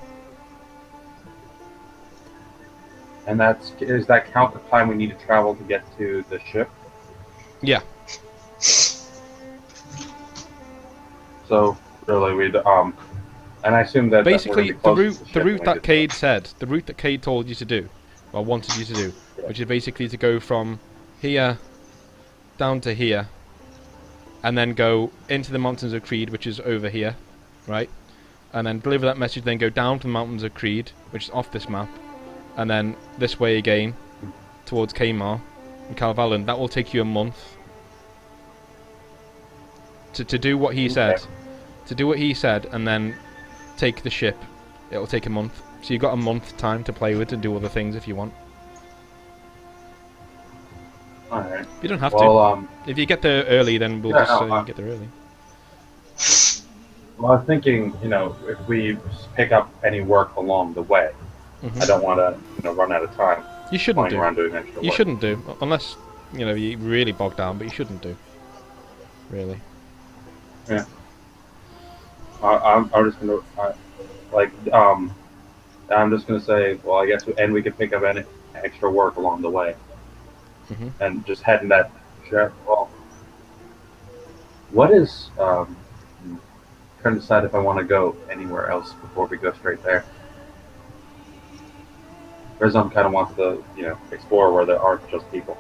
And does that count the time we need to travel to get to the ship? Yeah. So really, we'd and I assume that basically the route that Cade told you to do, or wanted you to do, which is basically to go from here down to here, and then go into the Mountains of Creed, which is over here, right? And then deliver that message, then go down to the Mountains of Creed, which is off this map, and then this way again towards Cainmar and Calvalin. That will take you a month to do what he said. To do what he said, and then take the ship. It will take a month. So you've got a month time to play with and do other things if you want. Alright. You don't have to. If you get there early, then we'll just get there early. Well, I was thinking, if we pick up any work along the way, I don't want to, run out of time. You shouldn't do. Around doing extra work. You shouldn't do, unless you really bog down. But you shouldn't do. Really. Yeah. I'm just gonna I'm just gonna say, well, I guess, and we could pick up any extra work along the way, and just head in that. Well, what is trying to decide if I want to go anywhere else before we go straight there. Rizom kind of wants to, explore where there aren't just people.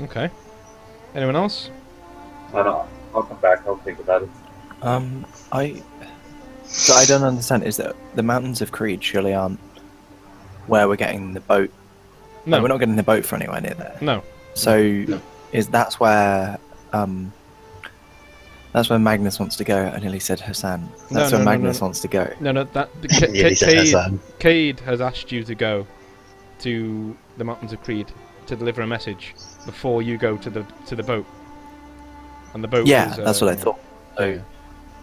Okay. Anyone else? I don't know. I'll come back. I'll think about it. I don't understand. Is that the Mountains of Creed surely aren't where we're getting the boat? No, we're not getting the boat for anywhere near there. No. So, that's where Magnus wants to go. I nearly said Hassan. That's where Magnus wants to go. No, Cade has asked you to go to the Mountains of Creed to deliver a message before you go to the boat. And the boat is, that's what I thought. So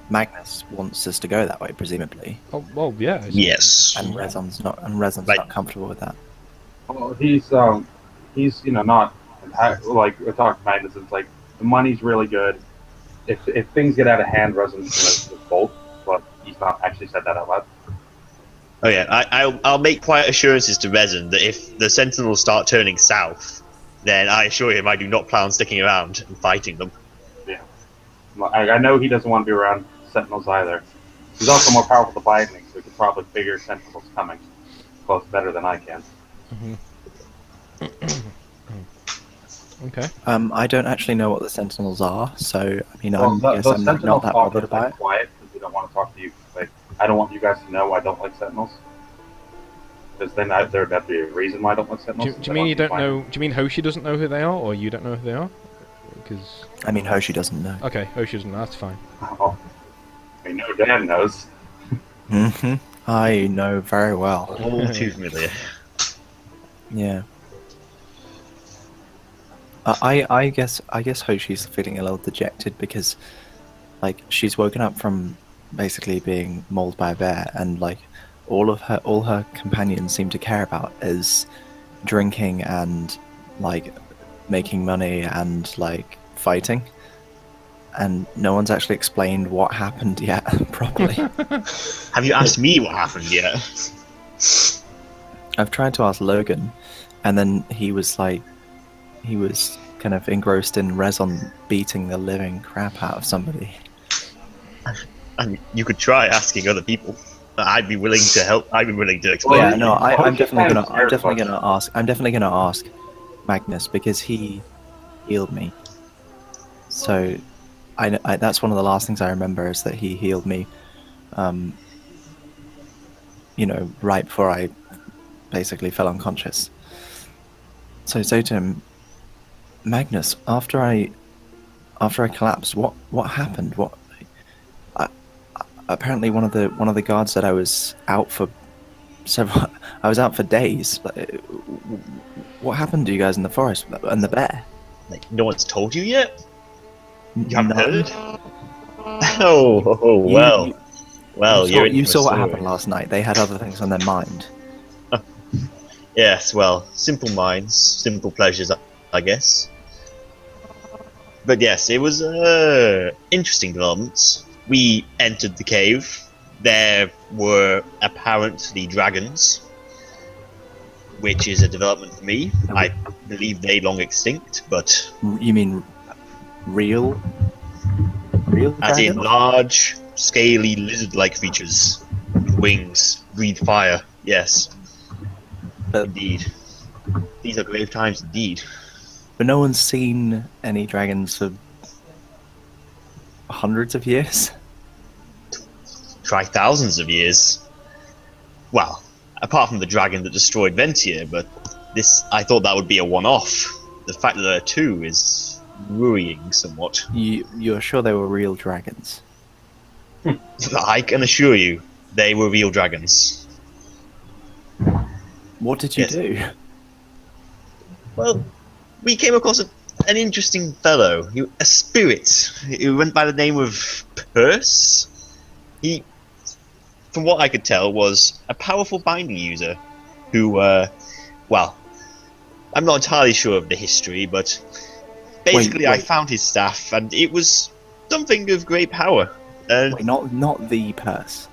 Magnus wants us to go that way, presumably. Oh, well, yeah. Yes. And Rezon's not comfortable with that. Well, he's not like we're talking Magnus. It's like the money's really good. If things get out of hand, Rezon's gonna bolt. But he's not actually said that out loud. Oh yeah, I'll make quiet assurances to Resin that if the Sentinels start turning south, then I assure him I do not plan on sticking around and fighting them. Yeah. Well, I know he doesn't want to be around Sentinels either. He's also more powerful than Lightning, so he could probably figure Sentinels coming close better than I can. Okay. I don't actually know what the Sentinels are, so I mean, Well, I guess those I'm Sentinels not that talk bothered is about like it. quiet because we don't want to talk to you. Like, I don't want you guys to know I don't like Sentinels. Because then there'd have to be a reason why I don't like Do, Sentinels. do you mean you don't know? Do you mean Hoshi doesn't know who they are, or you don't know who they are? Because I mean, Hoshi doesn't know. okay, Hoshi doesn't know. That's fine. Oh, I know Dan knows. I know very well. All too familiar. Yeah. I guess Hoshi's feeling a little dejected because, like, she's woken up from basically being mauled by a bear, and like all her companions seem to care about is drinking and like making money and like fighting, and no one's actually explained what happened yet properly. Have you asked me what happened yet? I've tried to ask Logan, and then he was kind of engrossed in Rezon beating the living crap out of somebody. I mean, you could try asking other people. I'd be willing to help. I'd be willing to explain. Yeah, no, I'm Hoshi definitely kinda gonna ask. I'm definitely gonna ask Magnus because he healed me. So, I that's one of the last things I remember is that he healed me. Right before I basically fell unconscious. So I say to him, Magnus, after I collapsed, what happened? Apparently one of the guards said I was out for I was out for days. What happened to you guys in the forest and the bear? Like, no one's told you yet? You haven't No. heard? Oh, well. Well, you saw what happened last night. They had other things on their mind. Yes, well, simple minds, simple pleasures, I guess. But yes, it was interesting developments. We entered the cave. There were apparently dragons, which is a development for me. I believe they long extinct, but You mean real as in dragons? large, scaly, lizard-like creatures with wings, breathe fire. Yes, But indeed. These are grave times indeed. no one's seen any dragons for hundreds of years. Try thousands of years. Well, apart from the dragon that destroyed Ventia, but this, I thought that would be a one-off. The fact that there are two is worrying somewhat. You're sure they were real dragons? I can assure you, they were real dragons. What did you Yes. do? Well, we came across an interesting fellow, a spirit, who went by the name of Purse. He, from what I could tell, was a powerful binding user who, well, I'm not entirely sure of the history, but basically I Wait. found his staff, and it was something of great power. And Wait, not the purse.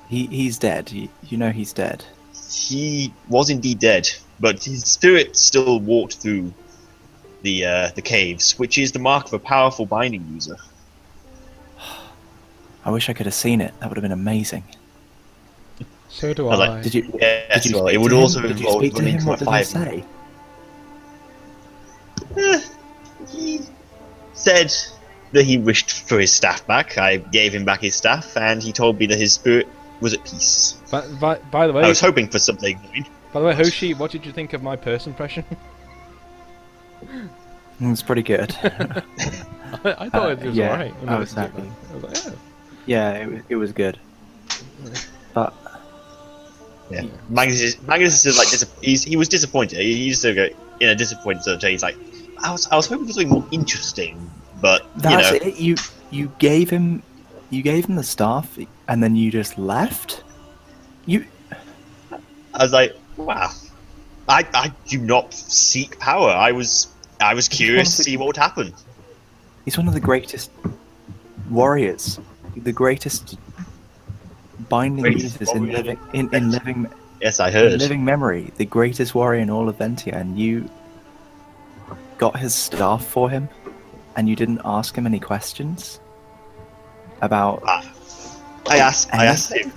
He's dead. You know he's dead. he was indeed dead, but his spirit still walked through the caves, which is the mark of a powerful binding user. I wish I could have seen it. That would have been amazing. So do I was I. like, Did you? Yes, did you well, speak it would to him? also Did you involve speak to running him? to What a did he fire. say? He said that he wished for his staff back. I gave him back his staff, and he told me that his spirit was at peace. By the I way, was hoping for something. Hoshi, what did you think of my purse impression? It's pretty good. I thought it was yeah, alright. when I I was listened to happy. it. I was like, Yeah, it was good. But Yeah, Magnus is like he was disappointed. He used to go in a disappointed sort of way. He's like, I was hoping for something more interesting, but that's you know, it. You gave him the staff, and then you just left. I was like, wow, I do not seek power. I was curious to see what would happen. He's one of the greatest warriors, the greatest binding Wait, uses what in were you living doing? in living Yes, I in heard. living memory, the greatest warrior in all of Ventia, and you got his staff for him, and you didn't ask him any questions about I asked anything. him.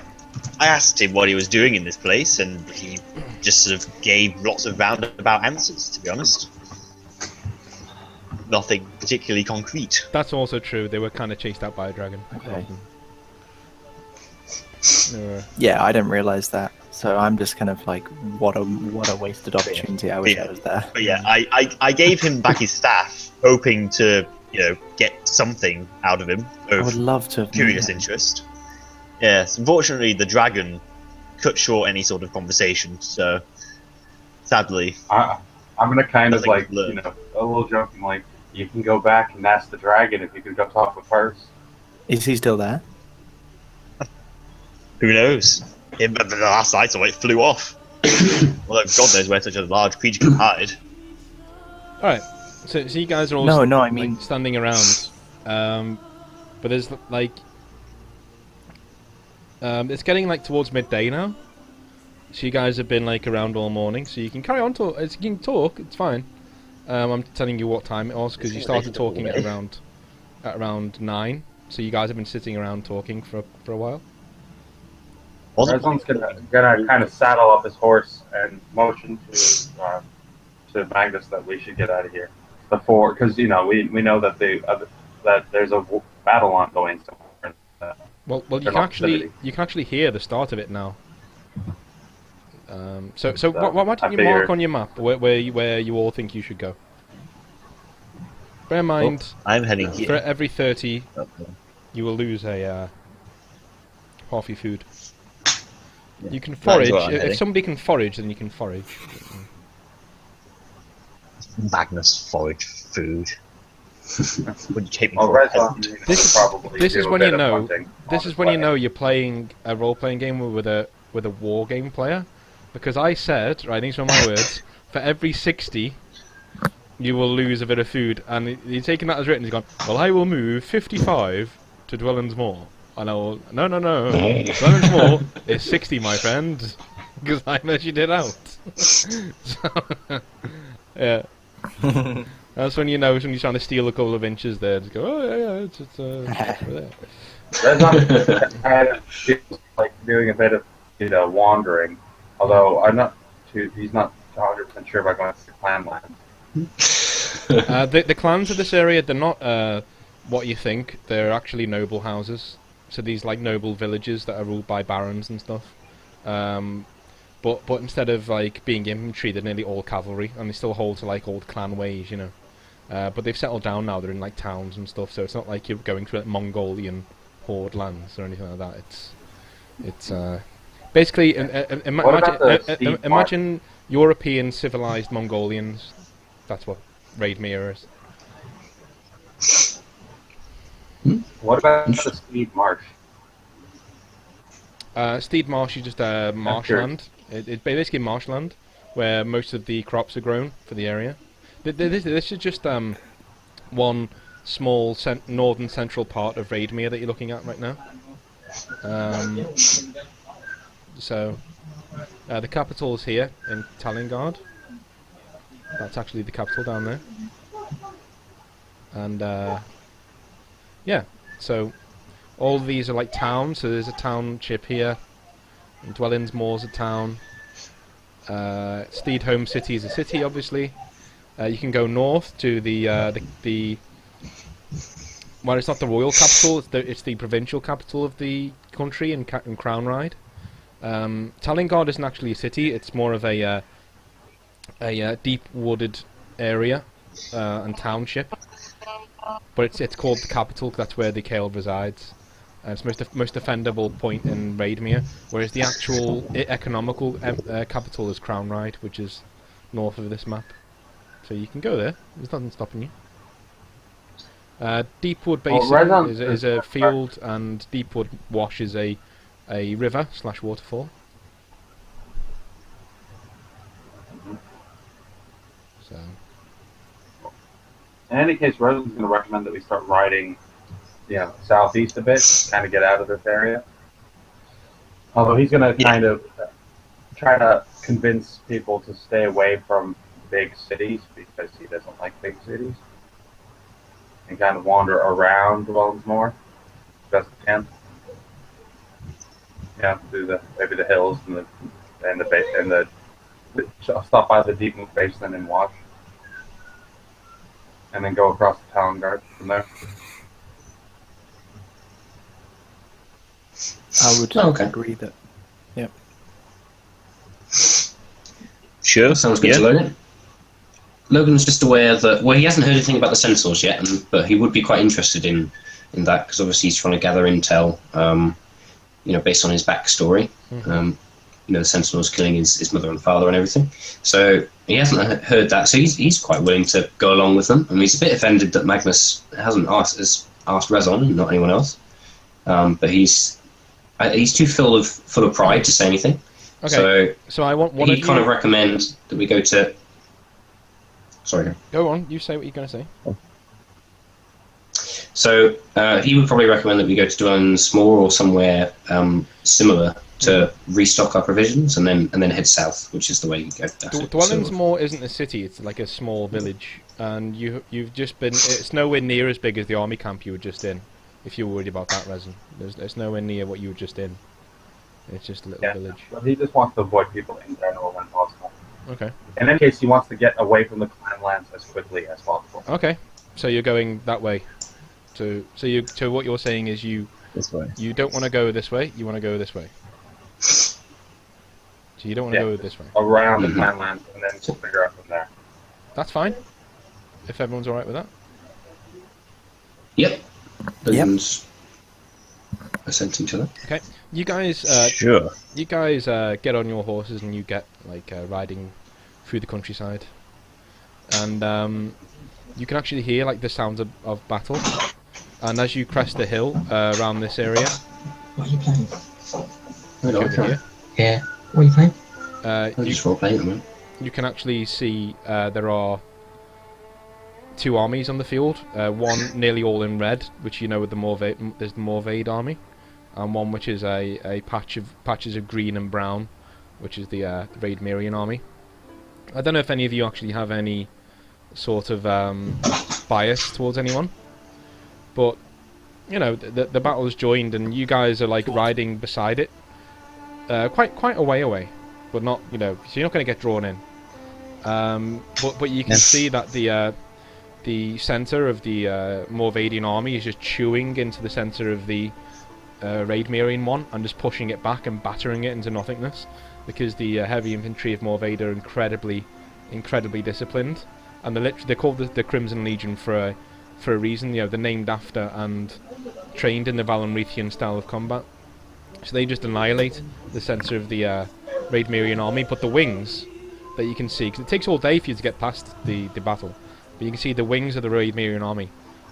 I asked him what he was doing in this place, and he just sort of gave lots of roundabout answers. To be honest, nothing particularly concrete. That's also true. They were kind of chased out by a dragon. Okay. Often. They were- Yeah, I didn't realize that. So I'm just kind of like, what a wasted opportunity. I wish Yeah. I was there. But yeah, I gave him back his staff, hoping to get something out of him I would of love to have curious met him. interest. Yes, unfortunately, the dragon cut short any sort of conversation. So sadly, I'm gonna kind of Nothing like, to learn. a little joking, like, you can go back and ask the dragon if you could go talk with her. Is he still there? who knows? The last I saw it flew off. Although God knows where such a large creature can hide. Alright, so you guys are all No, I like, mean- standing around. But there's like... it's getting like towards midday now. So you guys have been like around all morning, so you can carry on talk. You can talk, it's fine. I'm telling you what time it was because you started talking at around 9. So you guys have been sitting around talking for a while. Rezon's gonna kind of saddle up his horse and motion to Magnus that we should get out of here before, because we know that that there's a battle ongoing somewhere. Well, you They're can not vicinity. actually hear the start of it now. So why don't I you mark figured- on your map where you all think you should go? Bear in mind, I'm heading for here. every 30, you will lose a half your food. You can That is forage. where I'm If heading. somebody can forage, then you can forage. Magnus forage food. Would you take me Well, for a Rezon peasant? This- probably this do is a when bit you of know- hunting This on is his when you way. know you're playing a role-playing game with a war game player, because I said, right, these were my words. For every 60, you will lose a bit of food, and he's taken that as written. He's gone, well, I will move 55 to Dwellings Moor. And I will, no. Dwellings Moor is 60, my friend, because I measured it out. So, yeah. That's when you know when you're trying to steal a couple of inches there. Just go, oh yeah, it's over there. Rezon kind of feels like doing a bit of wandering, although he's not 100% sure about going to the clan land. The clans of this area, they're not what you think. They're actually noble houses. So these like noble villages that are ruled by barons and stuff. But instead of like being infantry, they're nearly all cavalry, and they still hold to like old clan ways, you know. But they've settled down now. They're in like towns and stuff. So it's not like you're going through like Mongolian horde lands or anything like that. It's basically What about the steep imagine European civilized Mongolians. That's what Raidmere is. What about the Steed Marsh? Steed Marsh is just marshland. It's basically marshland where most of the crops are grown for the area. This is just one small northern central part of Raidmere that you're looking at right now. So the capital is here in Talingard. That's actually the capital down there. And yeah, so all these are like towns. So there's a township here. And Dwellings Moor's a town. Steedholm City is a city, obviously. You can go north to the well, it's not the royal capital. It's the provincial capital of the country in Crown Ride. Talingard isn't actually a city. It's more of a deep wooded area and township. But it's called the capital 'cause that's where the Kael resides. It's most defendable point in Raidmere, whereas the actual economical capital is Crown Ride, which is north of this map. So you can go there. There's nothing stopping you. Deepwood Basin Rezon is a field, and Deepwood Wash is a river / waterfall. So In any case, Rezon's going to recommend that we start riding, southeast a bit, kind of get out of this area. Although he's going to kind of try to convince people to stay away from big cities because he doesn't like big cities. And kind of wander around Dwellings more, best he can. Yeah, do maybe the hills and the stop by the deep basin and watch, and then go across the town guard from there. I would agree that. Yep. Sure. Sounds good to Logan. Logan's just aware that, well, he hasn't heard anything about the Sentinels yet, but he would be quite interested in that, because obviously he's trying to gather intel, based on his backstory. The Sentinels killing his mother and father and everything. So he hasn't heard that, so he's quite willing to go along with them. I mean, he's a bit offended that Magnus hasn't asked Rezon, not anyone else. But he's too full of pride to say anything. Okay. So I want one he kind of recommend that we go to. Sorry. Go on. You say what you're going to say. So he would probably recommend that we go to Dwellings Moor or somewhere similar to restock our provisions, and then head south, which is the way you go. Dwellings Moor isn't a city; it's like a small village, and you've just been. It's nowhere near as big as the army camp you were just in. If you were worried about that, Rezon, it's nowhere near what you were just in. It's just a little village. But he just wants to avoid people in general when possible. Okay. In any case, he wants to get away from the clan lands as quickly as possible. Okay. So you're going that way. So what you're saying is this way. You don't want to go this way. You want to go this way. So you don't want to go this way. Around the clan lands, and then we'll figure out from there. That's fine. If everyone's all right with that. Yep. Logan's assenting to that. Okay. You guys. Sure. You guys get on your horses and you get riding through the countryside, and you can actually hear the sounds of battle. And as you crest the hill around this area, What are you playing? over here, Yeah. What are you playing? you, just role playing at the moment. you can actually see there are two armies on the field. One nearly all in red, which there's the Morvade army, and one which is a patches of green and brown, which is the Raid Mirian army. I don't know if any of you actually have any sort of bias towards anyone, but the battle's joined and you guys are riding beside it, quite a way away, but not so you're not going to get drawn in. But you can see that the center of the Morvadian army is just chewing into the center of the Raid Mirian one and just pushing it back and battering it into nothingness, because the heavy infantry of Morvade are incredibly disciplined, and they're called the Crimson Legion for a reason. They're named after and trained in the Valenrethian style of combat. So they just annihilate the center of the Raid Mirian army. But the wings that you can see, because it takes all day for you to get past the battle, but you can see the wings of the Raid Mirian army.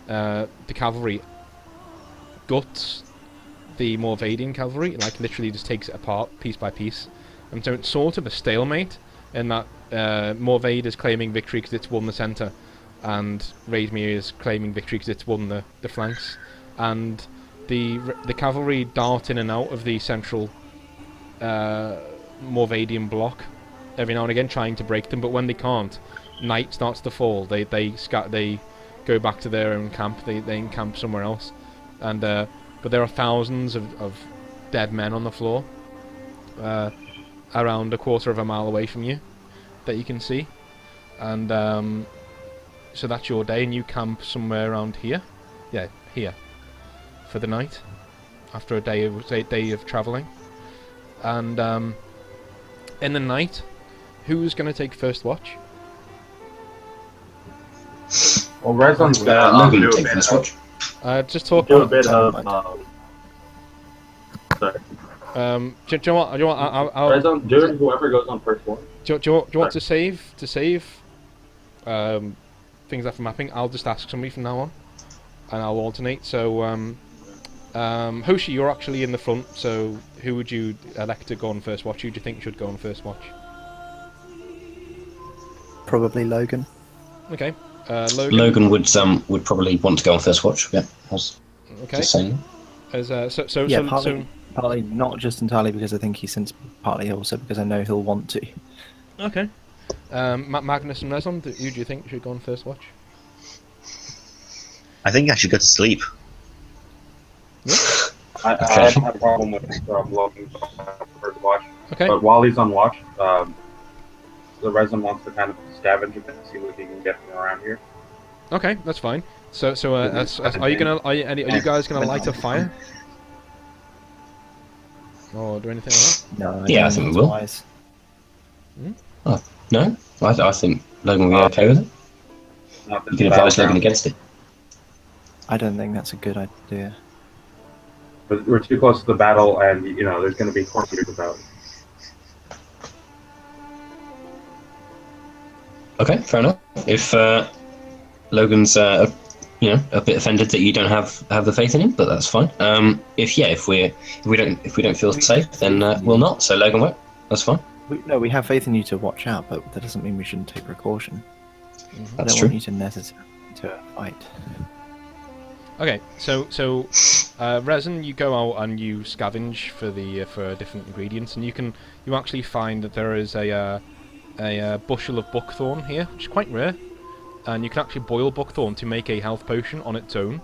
The cavalry guts the Morvadian cavalry, literally just takes it apart piece by piece. And so it's sort of a stalemate in that Morvade is claiming victory because it's won the centre, and Raid Mirian is claiming victory because it's won the flanks. And the cavalry dart in and out of the central Morvadian block every now and again, trying to break them. But when they can't, night starts to fall. They go back to their own camp. They encamp somewhere else. And but there are thousands of dead men on the floor, around a quarter of a mile away from you, that you can see. And so that's your day, and you camp somewhere around here. Yeah, here. For the night, after a day of travelling. And in the night, who's going to take first watch? Well, Rezon's Logan do will a take bit first of, watch. Just talk. do a bit of. Sorry. Do you want? I'll Rezon, do whoever goes on first one. do you want to save things after mapping? I'll just ask somebody from now on, and I'll alternate. So Hoshi, you're actually in the front. So who would you elect to go on first watch? Who do you think should go on first watch? Probably Logan. Okay. Logan. Logan would probably want to go on first watch. Yeah, I was Okay. just saying. As Yeah, partly. Partly not just entirely because I think he's since, partly also because I know he'll want to. Okay. Magnus and Rezon, who do you think should go on first watch? I think I should go to sleep. I don't have a problem with Logan for the watch. Okay. But while he's on watch, the resident wants to kind of scavenge a bit and see what he can get from around here. Okay, that's fine. So, are you guys gonna light a fire? Or do anything like that? No, Yeah, I don't think we it's will. wise. No, I think Logan will be okay with it. Not that You can the advise Logan battleground- against it. I don't think that's a good idea. But we're too close to the battle, and there's going to be corpse eaters about. Okay, fair enough. If Logan's a bit offended that you don't have the faith in him, but that's fine. If we don't feel safe, then we'll not. So Logan won't. That's fine. We have faith in you to watch out, but that doesn't mean we shouldn't take precaution. I That's don't true. want you to necessarily to fight. Okay, so Resin, you go out and you scavenge for different ingredients, and you actually find that there is a bushel of buckthorn here, which is quite rare, and you can actually boil buckthorn to make a health potion on its own.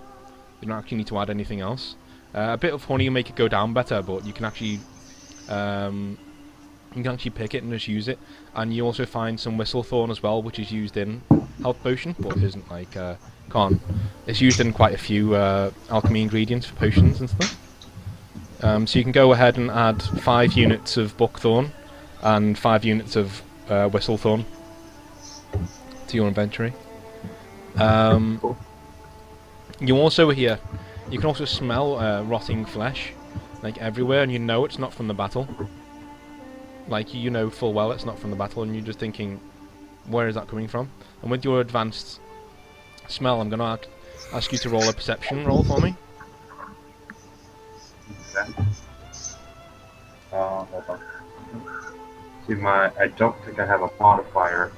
You don't actually need to add anything else. A bit of honey will make it go down better, but you can actually pick it and just use it. And you also find some whistlethorn as well, which is used in health potion, but isn't like it's used in quite a few alchemy ingredients for potions and stuff. So you can go ahead and add 5 units of buckthorn and 5 units of whistlethorn to your inventory. You also you can also smell rotting flesh like everywhere, and you know it's not from the battle. Like you know full well it's not from the battle, and you're just thinking, where is that coming from? And with your advanced smell, I'm gonna ask you to roll a perception roll for me. Okay. Hold on. See, I don't think I have a modifier.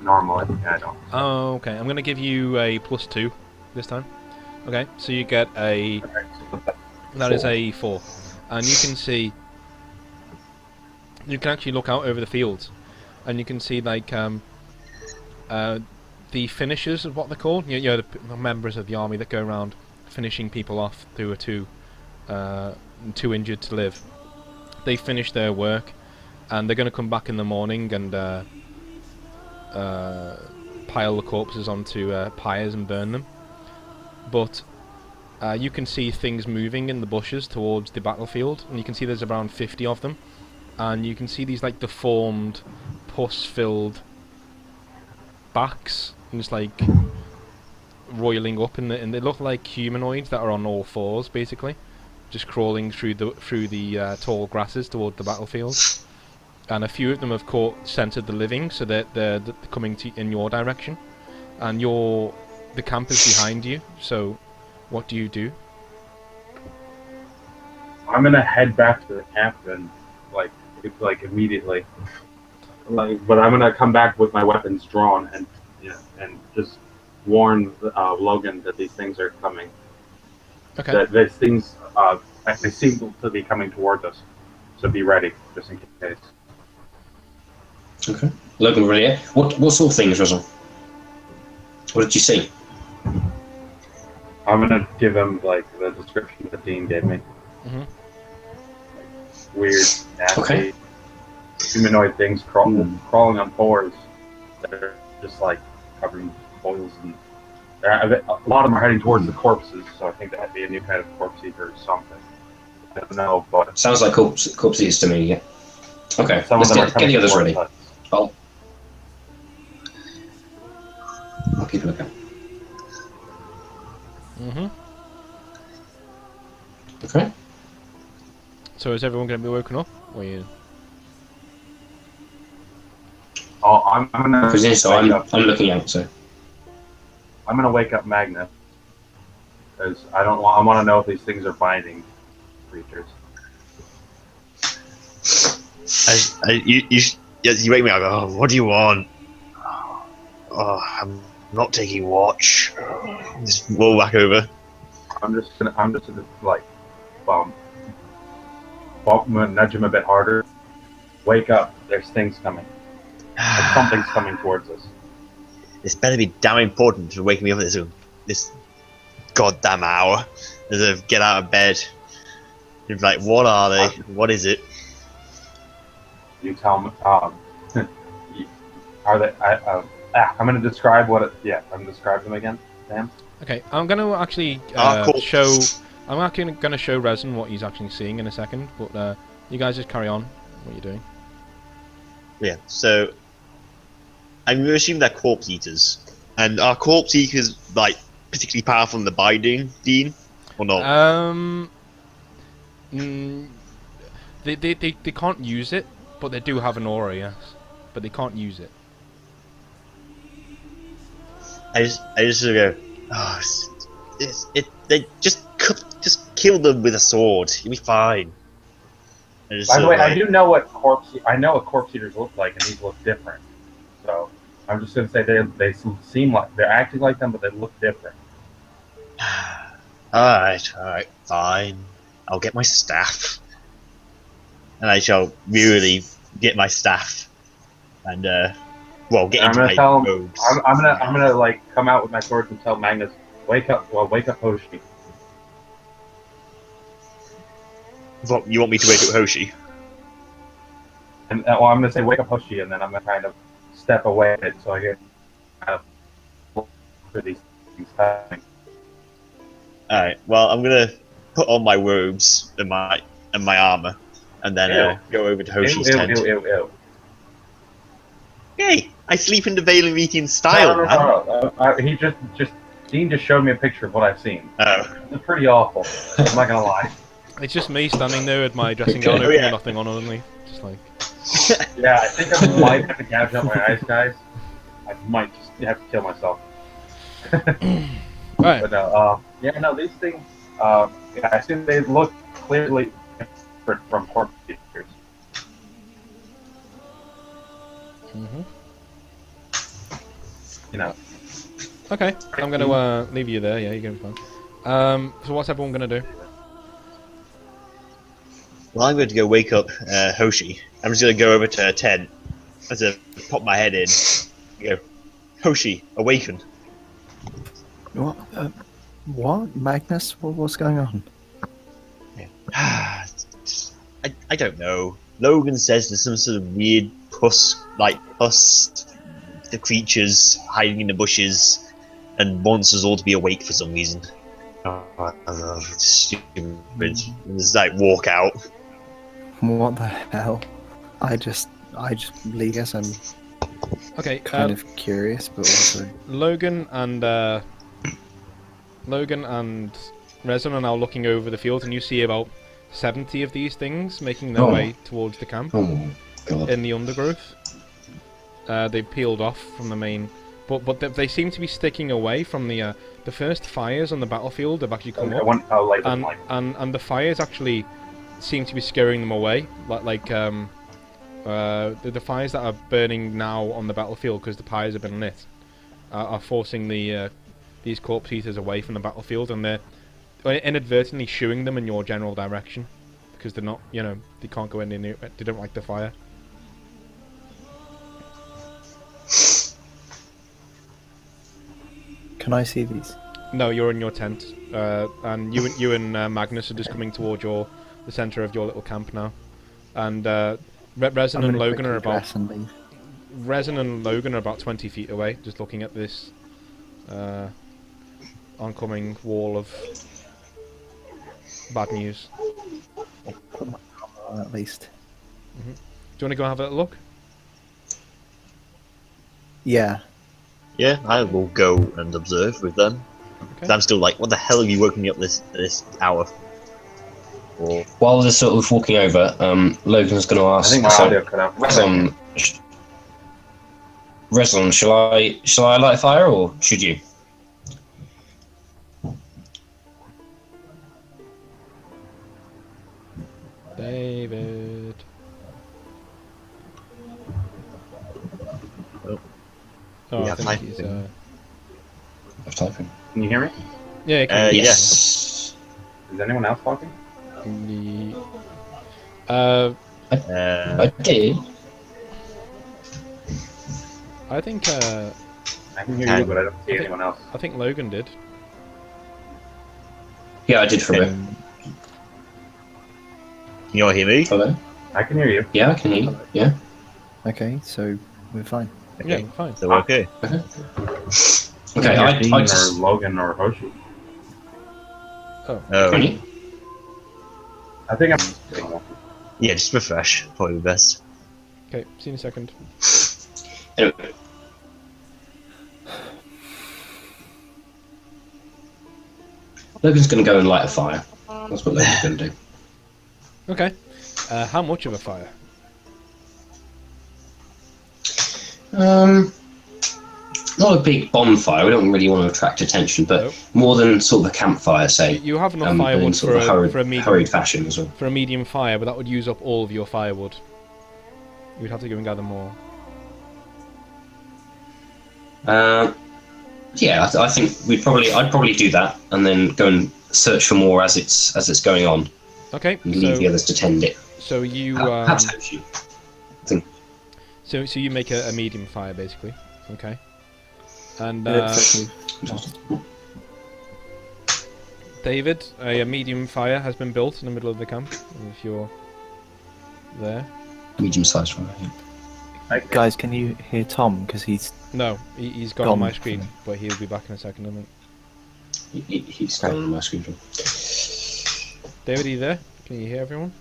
Normally, I don't. Oh, okay. I'm gonna give you a +2 this time. Okay, so you get a that is a 4, and you can see. You can actually look out over the fields, and you can see like the finishers of what they're called. The members of the army that go around finishing people off who are too injured to live. They finish their work, and they're going to come back in the morning and pile the corpses onto pyres and burn them. But you can see things moving in the bushes towards the battlefield, and you can see there's around 50 of them. And you can see these like deformed, pus-filled backs, and just like roiling up, and they look like humanoids that are on all fours, basically, just crawling through the tall grasses toward the battlefield. And a few of them have centered the living, so they're coming in your direction, and the camp is behind you. So, what do you do? I'm gonna head back to the camp and like immediately. But I'm gonna come back with my weapons drawn and just warn Logan that these things are coming. Okay. That these things they seem to be coming towards us. So be ready, just in case. Okay. Logan, really? Yeah. What sort of things, Russell? What did you see? I'm gonna give him like the description that Dean gave me. Mm-hmm. Weird, nasty, Okay. humanoid things crawling on fours that are just like covered in boils, and a lot of them are heading towards the corpses. So I think that'd be a new kind of corpse eater or something. I don't know, but Sounds like corpse eaters to me. Yeah. Okay. some of Let's them are get coming the others towards ready. us. I'll keep a lookout. Mm-hmm. Okay. So is everyone going to be woken up? Or you? Oh, I'm gonna. Because so wake up. I'm looking out. So I'm gonna wake up Magna because I want to know if these things are binding creatures. You wake me up. Oh, what do you want? Oh, I'm not taking watch. Just roll back over. I'm just gonna like I'm gonna nudge him a bit harder. Wake up! There's things coming. Like something's coming towards us. It's better be damn important to wake me up at this goddamn hour. As I get out of bed. You're like, what are they? What is it? You tell me. Are they? I'm gonna describe what it. Yeah, I'm gonna describe them again. Sam. Okay, I'm gonna actually Cool. show. I'm actually gonna show Resin what he's actually seeing in a second, but you guys just carry on what you're doing. Yeah, so I'm going to assume they're corpse eaters. And are corpse eaters like particularly powerful in the binding, Dean? Or not? They can't use it, but they do have an aura, yes. But they can't use it. I just sort of go, oh, they just kill them with a sword. You'll be fine. By the way, I do know what corpse eaters look like, and these look different. So I'm just gonna say they seem like they're acting like them, but they look different. Alright, fine. I'll get my staff. And I shall really get my staff. And get I'm into gonna my tell him. robes. I'm gonna like come out with my sword and tell Magnus, wake up! Well, wake up, Hoshi. What, you want me to wake up Hoshi? And I'm gonna say wake up, Hoshi, and then I'm gonna kind of step away a bit so I get kind of look for these things happening. Alright, well I'm gonna put on my robes and my armor, and then go over to Hoshi's tent. Ew. Hey, I sleep in the Valen Meeting style, man. He Dean just showed me a picture of what I've seen. Oh. It's pretty awful. I'm not gonna lie. It's just me standing there with my dressing gown open and nothing on underneath. Just like... Yeah, I think I might have to gouge out my eyes, guys. I might just have to kill myself. Right. But no, these things, I think they look clearly different from corpse eaters. You know. Okay, I'm gonna leave you there. Yeah, you're gonna be fine. So what's everyone gonna do? Well, I'm going to go wake up Hoshi. I'm just going to go over to her tent as I pop my head in. Go, Hoshi, awaken. What? Magnus? What's going on? I don't know. Logan says there's some sort of weird the creatures hiding in the bushes, and wants us all to be awake for some reason. Stupid. Just like walk out. What the hell? I just guess I'm Okay. kind of curious, but also Logan and Resin are now looking over the field, and you see about 70 of these things making their way towards the camp in the undergrowth. They've peeled off from the main, but they seem to be sticking away from the first fires on the battlefield. Have actually come up, and the fires actually seem to be scaring them away. The fires that are burning now on the battlefield because the pyres have been lit are forcing these corpse eaters away from the battlefield, and they're inadvertently shooing them in your general direction because they're not, they can't go in near. They don't like the fire. Can I see these? No, you're in your tent, and you and Magnus are just coming towards the center of your little camp now, and Resin and Logan are about 20 feet away, just looking at this oncoming wall of bad news. At least. Do you want to go have a look? Yeah. Yeah, I will go and observe with them. Okay. I'm still like, what the hell have you woken me up this hour? Or... While they're sort of walking over, Logan's going to ask. I think my audio cut out. Resin, shall I light a fire or should you? David. Oh, Yeah, I think he's I'm typing. Can you hear me? yeah. yes. Is anyone else talking? I did. I think I can hear you, but I don't see anyone else. I think Logan did. Yeah, I did for a bit. Can you all hear me? Hello? I can hear you. Yeah, I can hear you. Yeah. Okay, so we're fine. Yeah, fine. So we're okay. Okay, I I or just... Logan or Hoshi. Oh. Can you? I think I'm. Yeah, just refresh. Probably the best. Okay, see you in a second. Anyway. Logan's going to go and light a fire. That's what Logan's going to do. Okay. How much of a fire? Not a big bonfire. We don't really want to attract attention, but Nope. more than sort of a campfire, say. You have enough in firewood sort of for a medium hurried fashion as well. for a medium fire, but that would use up all of your firewood. You'd have to go and gather more. Yeah, I think I'd probably do that, and then go and search for more as it's going on, Okay. and leave the others to tend it. So you Perhaps Hoshi. so you make a medium fire basically. Okay. And David, a medium fire has been built in the middle of the camp. If you're there. Medium-sized fire. Yeah. Guys, can you hear Tom? Because he's No, he's gone on my screen, but he'll be back in a second. I think. He's gone on my screen. David, are you there? Can you hear everyone?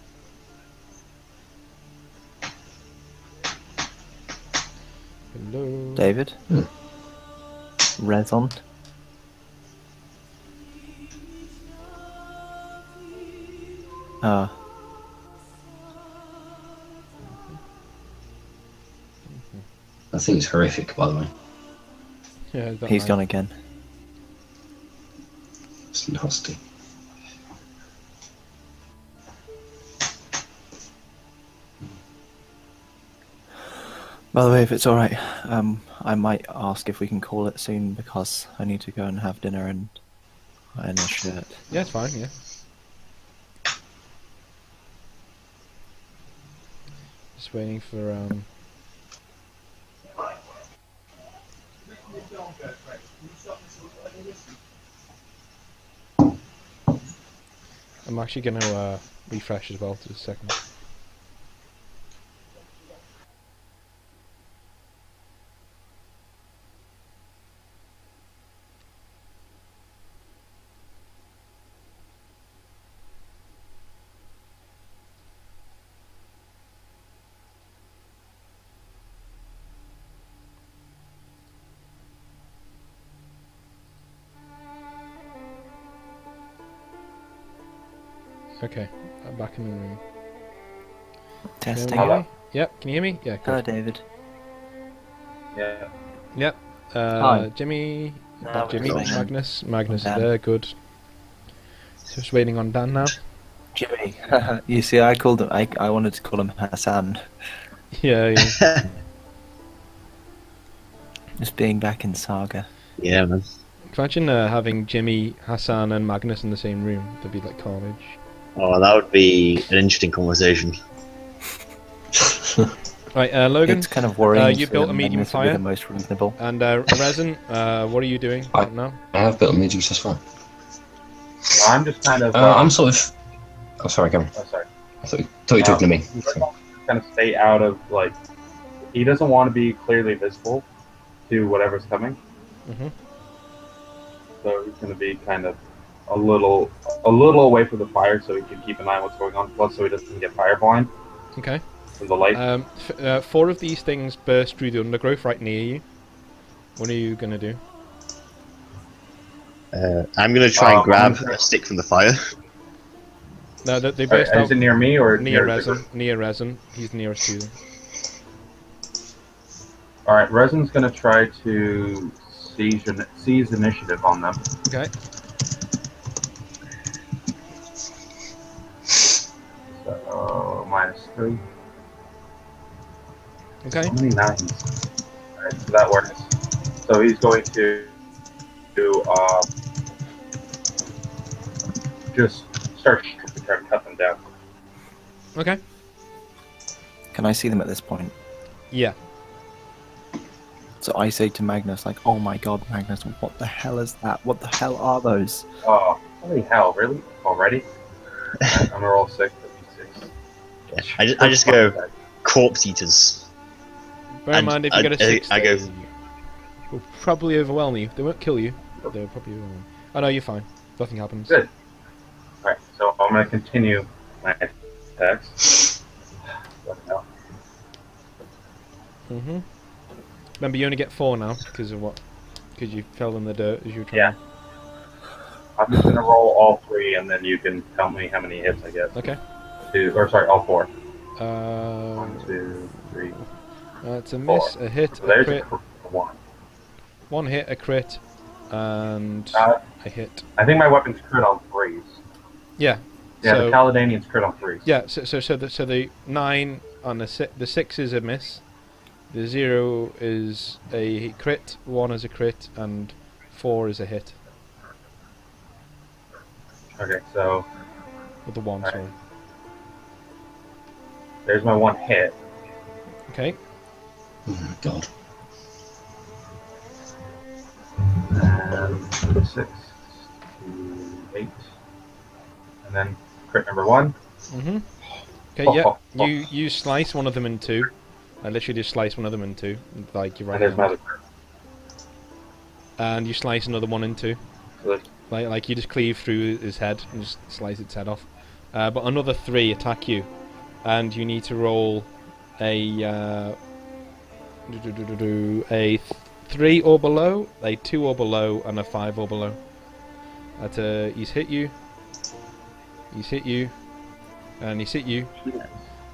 Hello. David. Rezon. I think it's horrific, by the way. Yeah, that He's man. gone again. It's nasty. By the way, if it's alright, I might ask if we can call it soon because I need to go and have dinner and iron a shirt. Yeah, it's fine. Yeah. Just waiting for I'm actually going to refresh as well. Just a second. Okay, I'm back in the room. Testing. Can you hear me? Hello? Yep, can you hear me? Yeah, Hello, good. David. Yeah. Yep. Hi. Jimmy, No, not Jimmy, we're waiting on Magnus is Dan. there, good. Just waiting on Dan now. Jimmy. You see, I called him. I wanted to call him Hassan. Yeah, yeah. Just being back in Saga. Yeah, man. Imagine having Jimmy, Hassan and Magnus in the same room. That'd be like carnage. Oh, that would be an interesting conversation. Right, Logan, It's kind of worrying. you for built a them, medium this would be fire? the most reasonable. and Resin, what are you doing I- right now? I have built a medium-sized fire. I'm just kind of. I'm sort of... Oh, sorry, Cameron. Oh, sorry. I thought you were talking to me. He's kind of stay out of like. He doesn't want to be clearly visible to whatever's coming. Mhm. So he's going to be kind of a little away from the fire, so he can keep an eye on what's going on. Plus, so he doesn't get fire blind Okay. from the light. 4 of these things burst through the undergrowth right near you. What are you gonna do? I'm gonna try and grab I'm- a stick from the fire. No, they burst Is out it near me or near the Resin. group? Near Resin. He's nearest to you. All right, Resin's going to try to seize initiative on them. Okay. So -3. Okay. How many 9s? Alright, so that works. So he's going to just start to try to cut them down. Okay. Can I see them at this point? Yeah. So I say to Magnus, like, "Oh my God, Magnus, what the hell is that? What the hell are those?" Oh, holy hell, really? Already? I'm gonna roll 6 Yeah. I just go corpse eaters. Bear in And mind, if you get a 6, I go. they will probably overwhelm you. They won't kill you. But they'll probably overwhelm you. Oh no, you're fine. Nothing happens. Good. Alright, so I'm gonna continue my attacks. What the hell? Mhm. Remember, you only get 4 now because of what? Because you fell in the dirt as you were trying. Yeah. I'm just gonna roll all 3, and then you can tell me how many hits I get. Okay. All 4. Uh, 1, 2, 3. it's a miss, 4. a hit, So a there's crit. 1. 1 hit, a crit, and a hit. I think my weapon's crit on 3s. Yeah. Yeah, So, the Caledonian's crit on 3s. yeah. So the 9 on the 6 is a miss. The 0 is a crit. 1 is a crit, and 4 is a hit. Okay, so With the 1, Alright. sorry. there's my 1 hit. Okay. Oh my god. And 6 to 8. And then crit number 1. Mhm. Okay. Yeah. You slice one of them in 2. I literally just slice one of them in 2, like you're right. And there's my other crit. And you slice another one in 2. So that's Like you just cleave through his head and just slice its head off. But another 3 attack you, and you need to roll a 3 or below, a 2 or below, and a 5 or below. He's hit you. He's hit you, and he's hit you.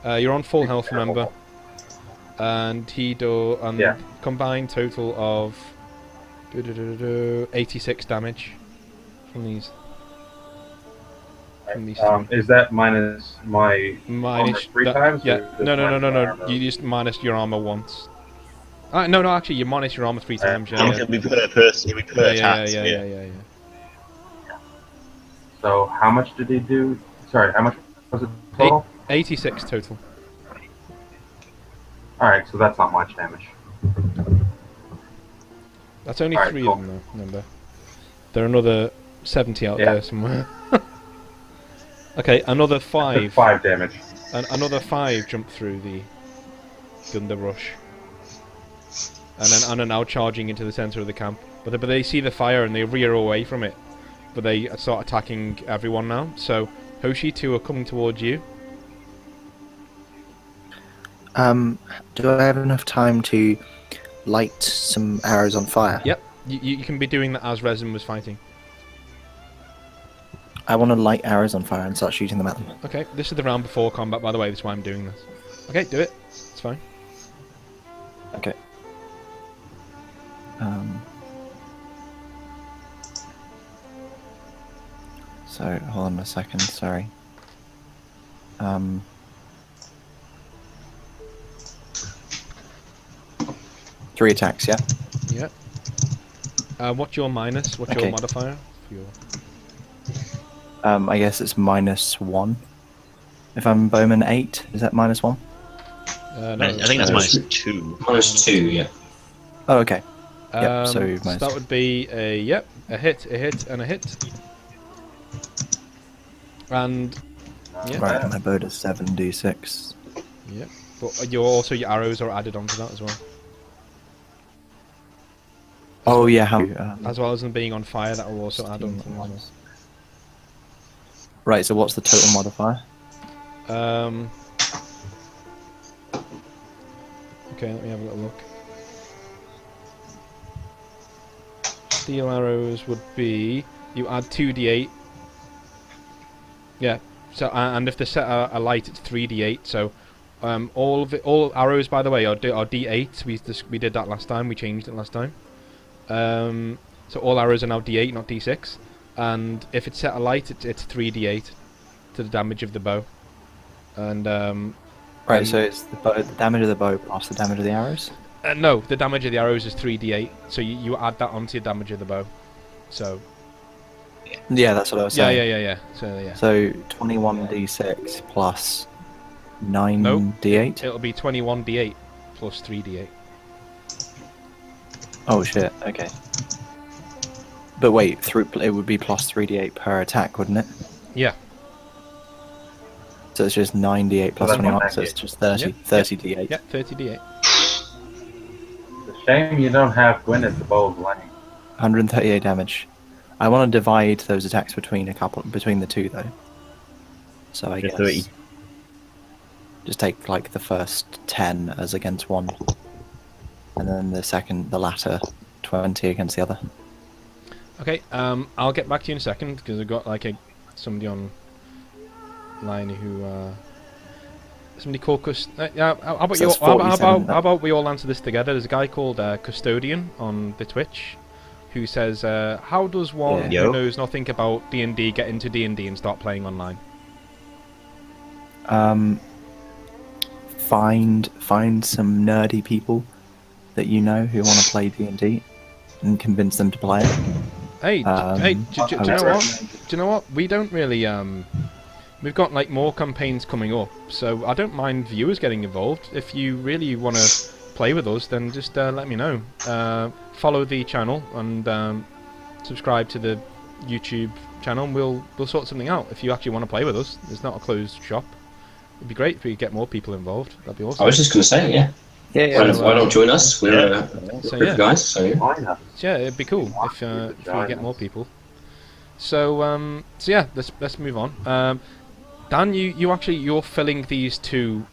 You're on full health, remember. And Yeah. combined total of 86 damage from these. is that minus my armor 3 times? Yeah. or just No. minus my armor? You just minus your armor once. No. Actually, you minus your armor 3 times. Yeah. It'll be per person. It'll be per attack. Yeah. So how much did he do? Sorry, how much was it total? 86 total. Alright, so that's not much damage. That's only Alright, 3 cool. of them, though. Remember, there are another 70 out Yeah. there somewhere. Okay, another 5. 5 damage. Another 5 jump through the Gunda Rush, and are now charging into the center of the camp. But they see the fire and they rear away from it. But they start attacking everyone now. So Hoshi 2 are coming towards you. Do I have enough time to light some arrows on fire? Yep, you can be doing that as Resin was fighting. I want to light arrows on fire and start shooting them at them. Okay, this is the round before combat, by the way. That's why I'm doing this. Okay, do it. It's fine. Okay. So, hold on a second, sorry. 3 attacks, yeah? Yeah. What's your minus? What's your Okay. modifier? For your... I guess it's -1. If I'm bowman 8, is that -1? No, I think that's Uh, minus 2. Minus 2, yeah. Oh, okay. Yep, so so minus that would be a hit, and a hit. And yeah, Right, my bow does 7d6. yeah. But your arrows are added onto that as well. Oh, yeah, how... As well as them being on fire, that will also add on. Right, so what's the total modifier? Okay, let me have a little look. Steel arrows would be you add 2d8. Yeah. So and if they set a light, it's 3d8. So all arrows, by the way, are d8. We did that last time. We changed it last time. So all arrows are now d8, not d6. And if it's set a light, it's 3d8 to the damage of the bow. And Right, so it's the damage of the bow plus the damage of the arrows? no, the damage of the arrows is 3d8. So you add that onto your damage of the bow. So Yeah, that's what I was saying. yeah. So yeah. So 21d6 plus 9d8? It'll be 21d8 plus 3d8. Oh shit, okay. But wait, it would be plus 3d8 per attack, wouldn't it? Yeah. So it's just 9d8 plus Well, then 21, so it's just 30, Yep. 30d8. Yeah, 30d8. It's a shame you don't have Gwyneth the Bold Lane. 138 damage. I want to divide those attacks between the two though. So I guess 30. just take like the first 10 as against one, and then the latter 20 against the other. Okay, I'll get back to you in a second because I've got like somebody on line who somebody called how about So you? it's 47, How about we all answer this together? There's a guy called Custodian on the Twitch who says, "How does one Yeah. who knows nothing about D&D get into D&D and start playing online?" Find some nerdy people that you know who want to play D&D and convince them to play it. Hey, do you know what? Do you know what? We don't really we've got like more campaigns coming up, so I don't mind viewers getting involved. If you really want to play with us, then just let me know. Follow the channel and subscribe to the YouTube channel, and we'll sort something out. If you actually want to play with us, it's not a closed shop. It'd be great if we could get more people involved. That'd be awesome. I was just going to say, yeah. Yeah, Why don't join us? We're So, group yeah. of guys, so yeah. Why not? Yeah, it'd be cool if we get more people. So yeah, let's move on. Dan, you're filling these two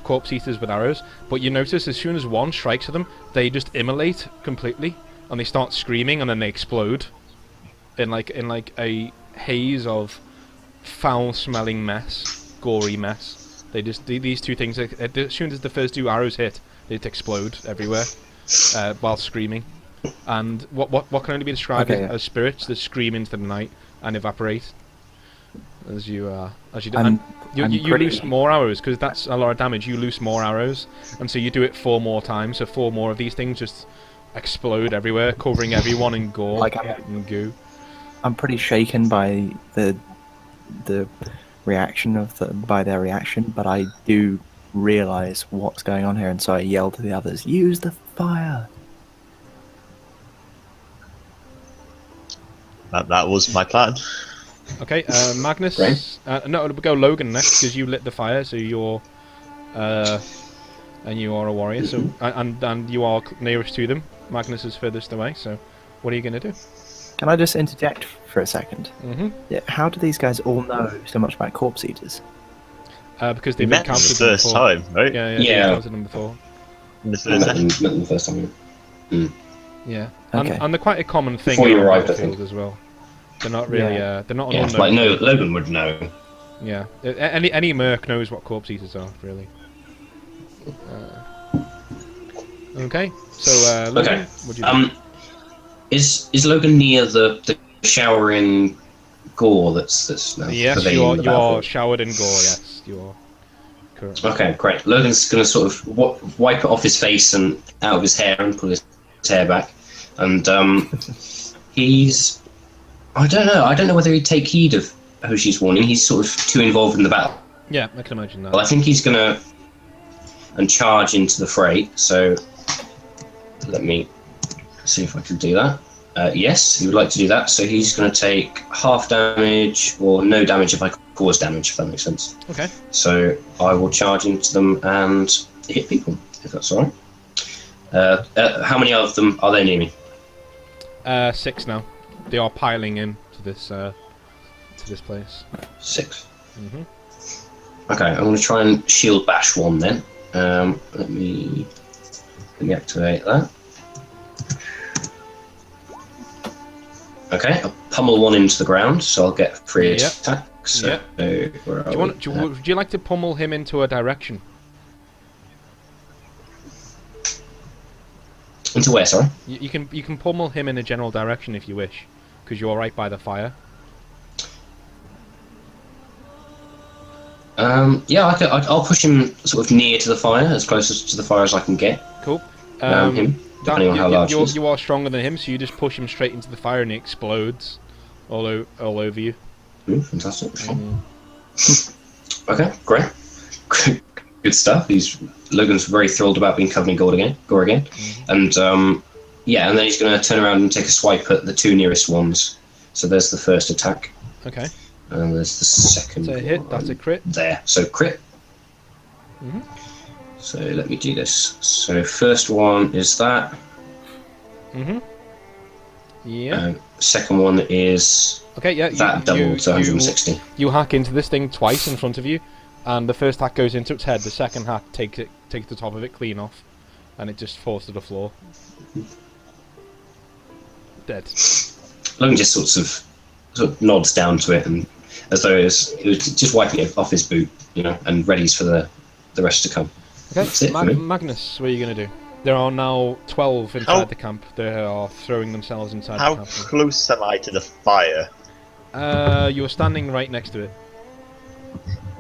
corpse eaters with arrows, but you notice as soon as one strikes at them, they just immolate completely, and they start screaming, and then they explode in like a haze of foul-smelling mess, gory mess. They just these two things. As soon as the first two arrows hit, they just explode everywhere while screaming. And what can only be described as spirits that scream into the night and evaporate as you do. And you lose more arrows because that's a lot of damage. You lose more arrows, and so you do it 4 more times. So 4 more of these things just explode everywhere, covering everyone in gore and goo. I'm pretty shaken by the reaction by their reaction, but I do realise what's going on here, and so I yell to the others, "Use the fire!" That was my plan. Okay, Magnus. Right. No, we'll go Logan next because you lit the fire, so you're and you are a warrior. So and you are nearest to them. Magnus is furthest away. So what are you going to do? Can I just interject for a second? Mm-hmm. Yeah, how do these guys all know so much about corpse eaters? Because We they've met them encountered the them first before. time, right? Yeah, Yeah. they've encountered them before. In the I first met session. them the first time. Yeah, Okay. and they're quite a common thing Before you around arrived, I Battlefield think. as well. They're not really. Yeah. They're not an Yeah, it's unknown. like Logan would know. Yeah, any merc knows what corpse eaters are, really. Okay, so Logan, Okay. what do you do? Is Logan near the showering gore that's now Yes, pervading you the are battlefield? showered in gore. Yes, you are. Currently. Okay, great. Logan's going to sort of wipe it off his face and out of his hair and pull his hair back. And he's... I don't know whether he'd take heed of Hoshi's warning. He's sort of too involved in the battle. Yeah, I can imagine that. Well, I think he's going to and charge into the fray. So let me see if I can do that. Yes, he would like to do that. So he's going to take half damage or no damage if I cause damage, if that makes sense. Okay. So I will charge into them and hit people, if that's all right. How many of them are there near me? 6 now. They are piling in to this place. 6. Mm-hmm. Okay, I'm going to try and shield bash one then. Let me activate that. Okay, I'll pummel one into the ground, so I'll get 3 Yep. attacks. So Yep. where are Would you like to pummel him into a direction? into where? Sorry. You can pummel him in a general direction if you wish, because you're right by the fire. Yeah, I'll push him sort of near to the fire, as close to the fire as I can get. Cool. Him, depending on how large he is. you are stronger than him, so you just push him straight into the fire and he explodes all over you. Ooh, fantastic. Okay. Okay, great. Good stuff. Logan's very thrilled about being covered in gore again. And yeah, and then he's going to turn around and take a swipe at the two nearest ones. So there's the first attack, Okay. and there's the second. So a hit. That's a crit. There. So crit. So let me do this. So first one is that. Yeah. Second one is Okay. Yeah. that double to 160. You hack into this thing twice in front of you, and the first hack goes into its head. The second hack takes the top of it clean off, and it just falls to the floor. Dead. Logan just sort of nods down to it, and as though it was just wiping it off his boot, and readies for the rest to come. Okay, That's it for me. Magnus, what are you going to do? There are now 12 inside the camp. They are throwing themselves inside How the camp. close am I to the fire? You're standing right next to it.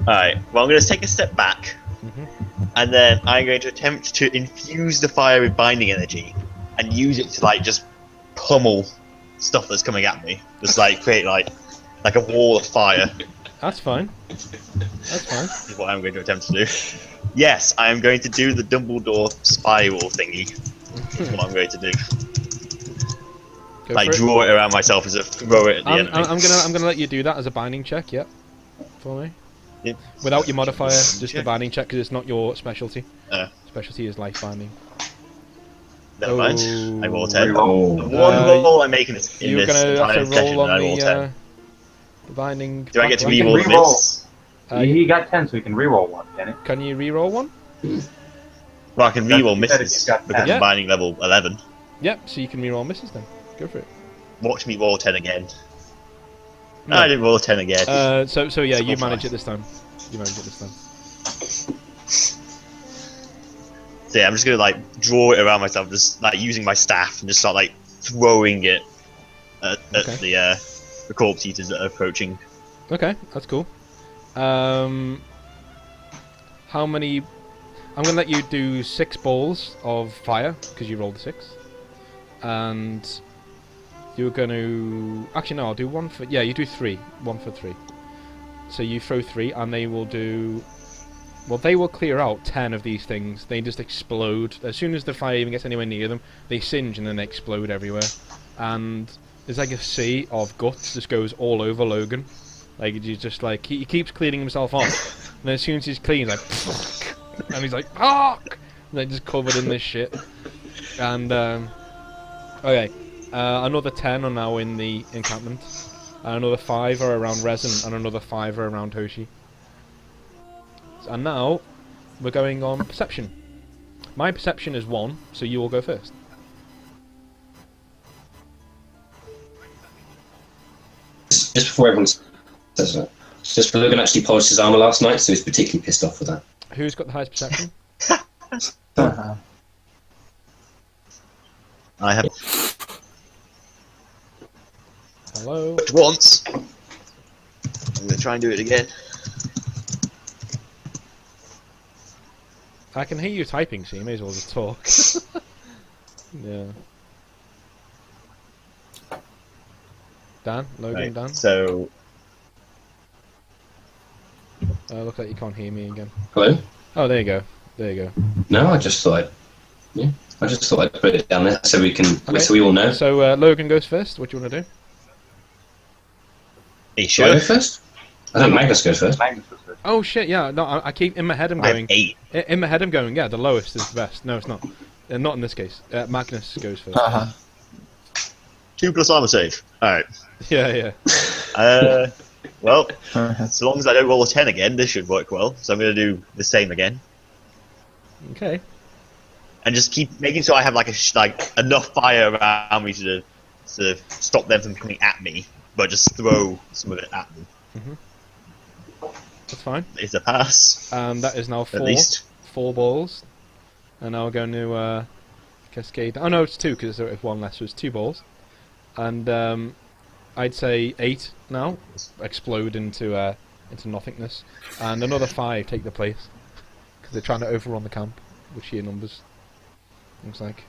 Alright, well, I'm going to take a step back, and then I'm going to attempt to infuse the fire with binding energy, and use it to, just pummel stuff that's coming at me. Just, create, like a wall of fire. That's fine. That's fine. Is what I'm going to attempt to do. Yes, I am going to do the Dumbledore spiral thingy. Is what I'm going to do. Go for it. Draw it around myself as a throw it at the enemy. I'm gonna let you do that as a binding check. Yep. For me. Yep. Without your modifier, just the binding check because it's not your specialty. Specialty is life binding. Never mind. I roll 10. Oh. The one roll I'm making is in You're this gonna have entire to session, roll and I on roll 10. the binding. Do I get to background. re-roll Re-roll. this? He got 10, so he can reroll one, can it? Can you re-roll one? Well, I can re-roll You said misses it's got because 10. Yeah. I'm binding level 11. Yep. So you can re-roll misses then. Go for it. Watch me roll 10 again. No. I didn't roll 10 again. So yeah, you It's manage fine. it this time. You manage it this time. So yeah, I'm just gonna draw it around myself, just using my staff and just start throwing it at the corpse eaters that are approaching. Okay, that's cool. How many? I'm gonna let you do 6 balls of fire because you rolled a 6, and you're gonna. Actually, no, I'll do 1 for. Yeah, you do 3. 1 for 3. So you throw 3, and they will do. Well, they will clear out 10 of these things. They just explode as soon as the fire even gets anywhere near them. They singe and then they explode everywhere, and there's a sea of guts just goes all over Logan. You just he keeps cleaning himself off, and then as soon as he's clean, he's and he's like, fuck! And they're just covered in this shit. And okay, another 10 are now in the encampment, and another 5 are around Resin, and another 5 are around Hoshi. And now we're going on perception. My perception is 1, so you will go first. Just before everyone says that, just for Logan actually polished his armor last night, so he's particularly pissed off with that. Who's got the highest perception? I have Hello? once. I'm gonna try and do it again. I can hear you typing, so you may as well just talk. Yeah. Dan? Logan, Right, Dan? so Looks like you can't hear me again. Hello? Oh, there you go. There you go. No, I just thought I'd put it down there so we can, Okay. so we all know. So Logan goes first. What do you want to do? are you Should I sure? go first? I think Magnus goes first. Magnus was first. Oh shit! Yeah. No, I keep in my head. I'm I have going. 8. In my head, I'm going. Yeah, the lowest is the best. No, it's not. Not in this case. Magnus goes first. 2 plus armor save. Alright. Yeah. Well, so long as I don't roll a 10 again, this should work well. So I'm going to do the same again. Okay. And just keep making sure I have enough fire around me to stop them from coming at me, but just throw some of it at me. That's fine. It's a pass, And that is now 4. at least. 4 balls. And now we're going to cascade. Oh no, it's 2 because it's 1 less, so it's 2 balls. And I'd say 8 now explode into nothingness, and another 5 take the place because they're trying to overrun the camp with sheer numbers. Looks like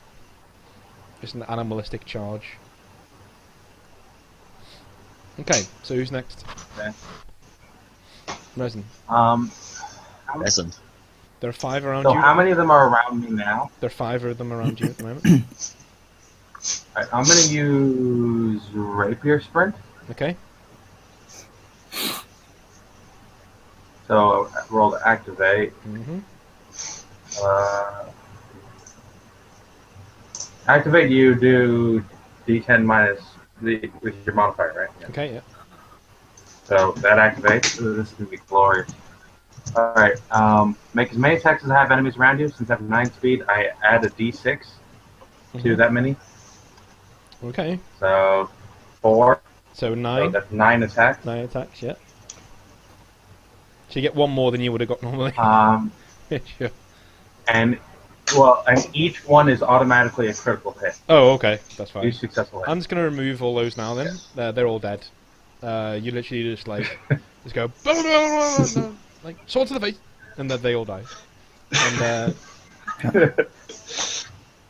it's an animalistic charge. Okay, so who's next? Okay. Resin. Listen. There are 5 around So you. how many of them are around me now? There are 5 of them around you at the moment. Alright, I'm gonna use Rapier Sprint. Okay. So roll to activate. Mm-hmm. Activate, you do D10 minus the with your modifier, right? Yeah. Okay, yeah. So that activates. Ooh, this is gonna be glorious. All right. Make as many attacks as I have enemies around you. Since I have 9 speed, I add a D6 to that many. Okay. So 4. So So 9. that's 9 attacks. 9 attacks, yeah. So you get 1 more than you would have got normally. Yeah, sure. And each one is automatically a critical hit. Oh, okay. That's fine. Each successful hit. I'm just going to remove all those now then. They're all dead. You literally just like, just go, like, sword to the face, and then they all die.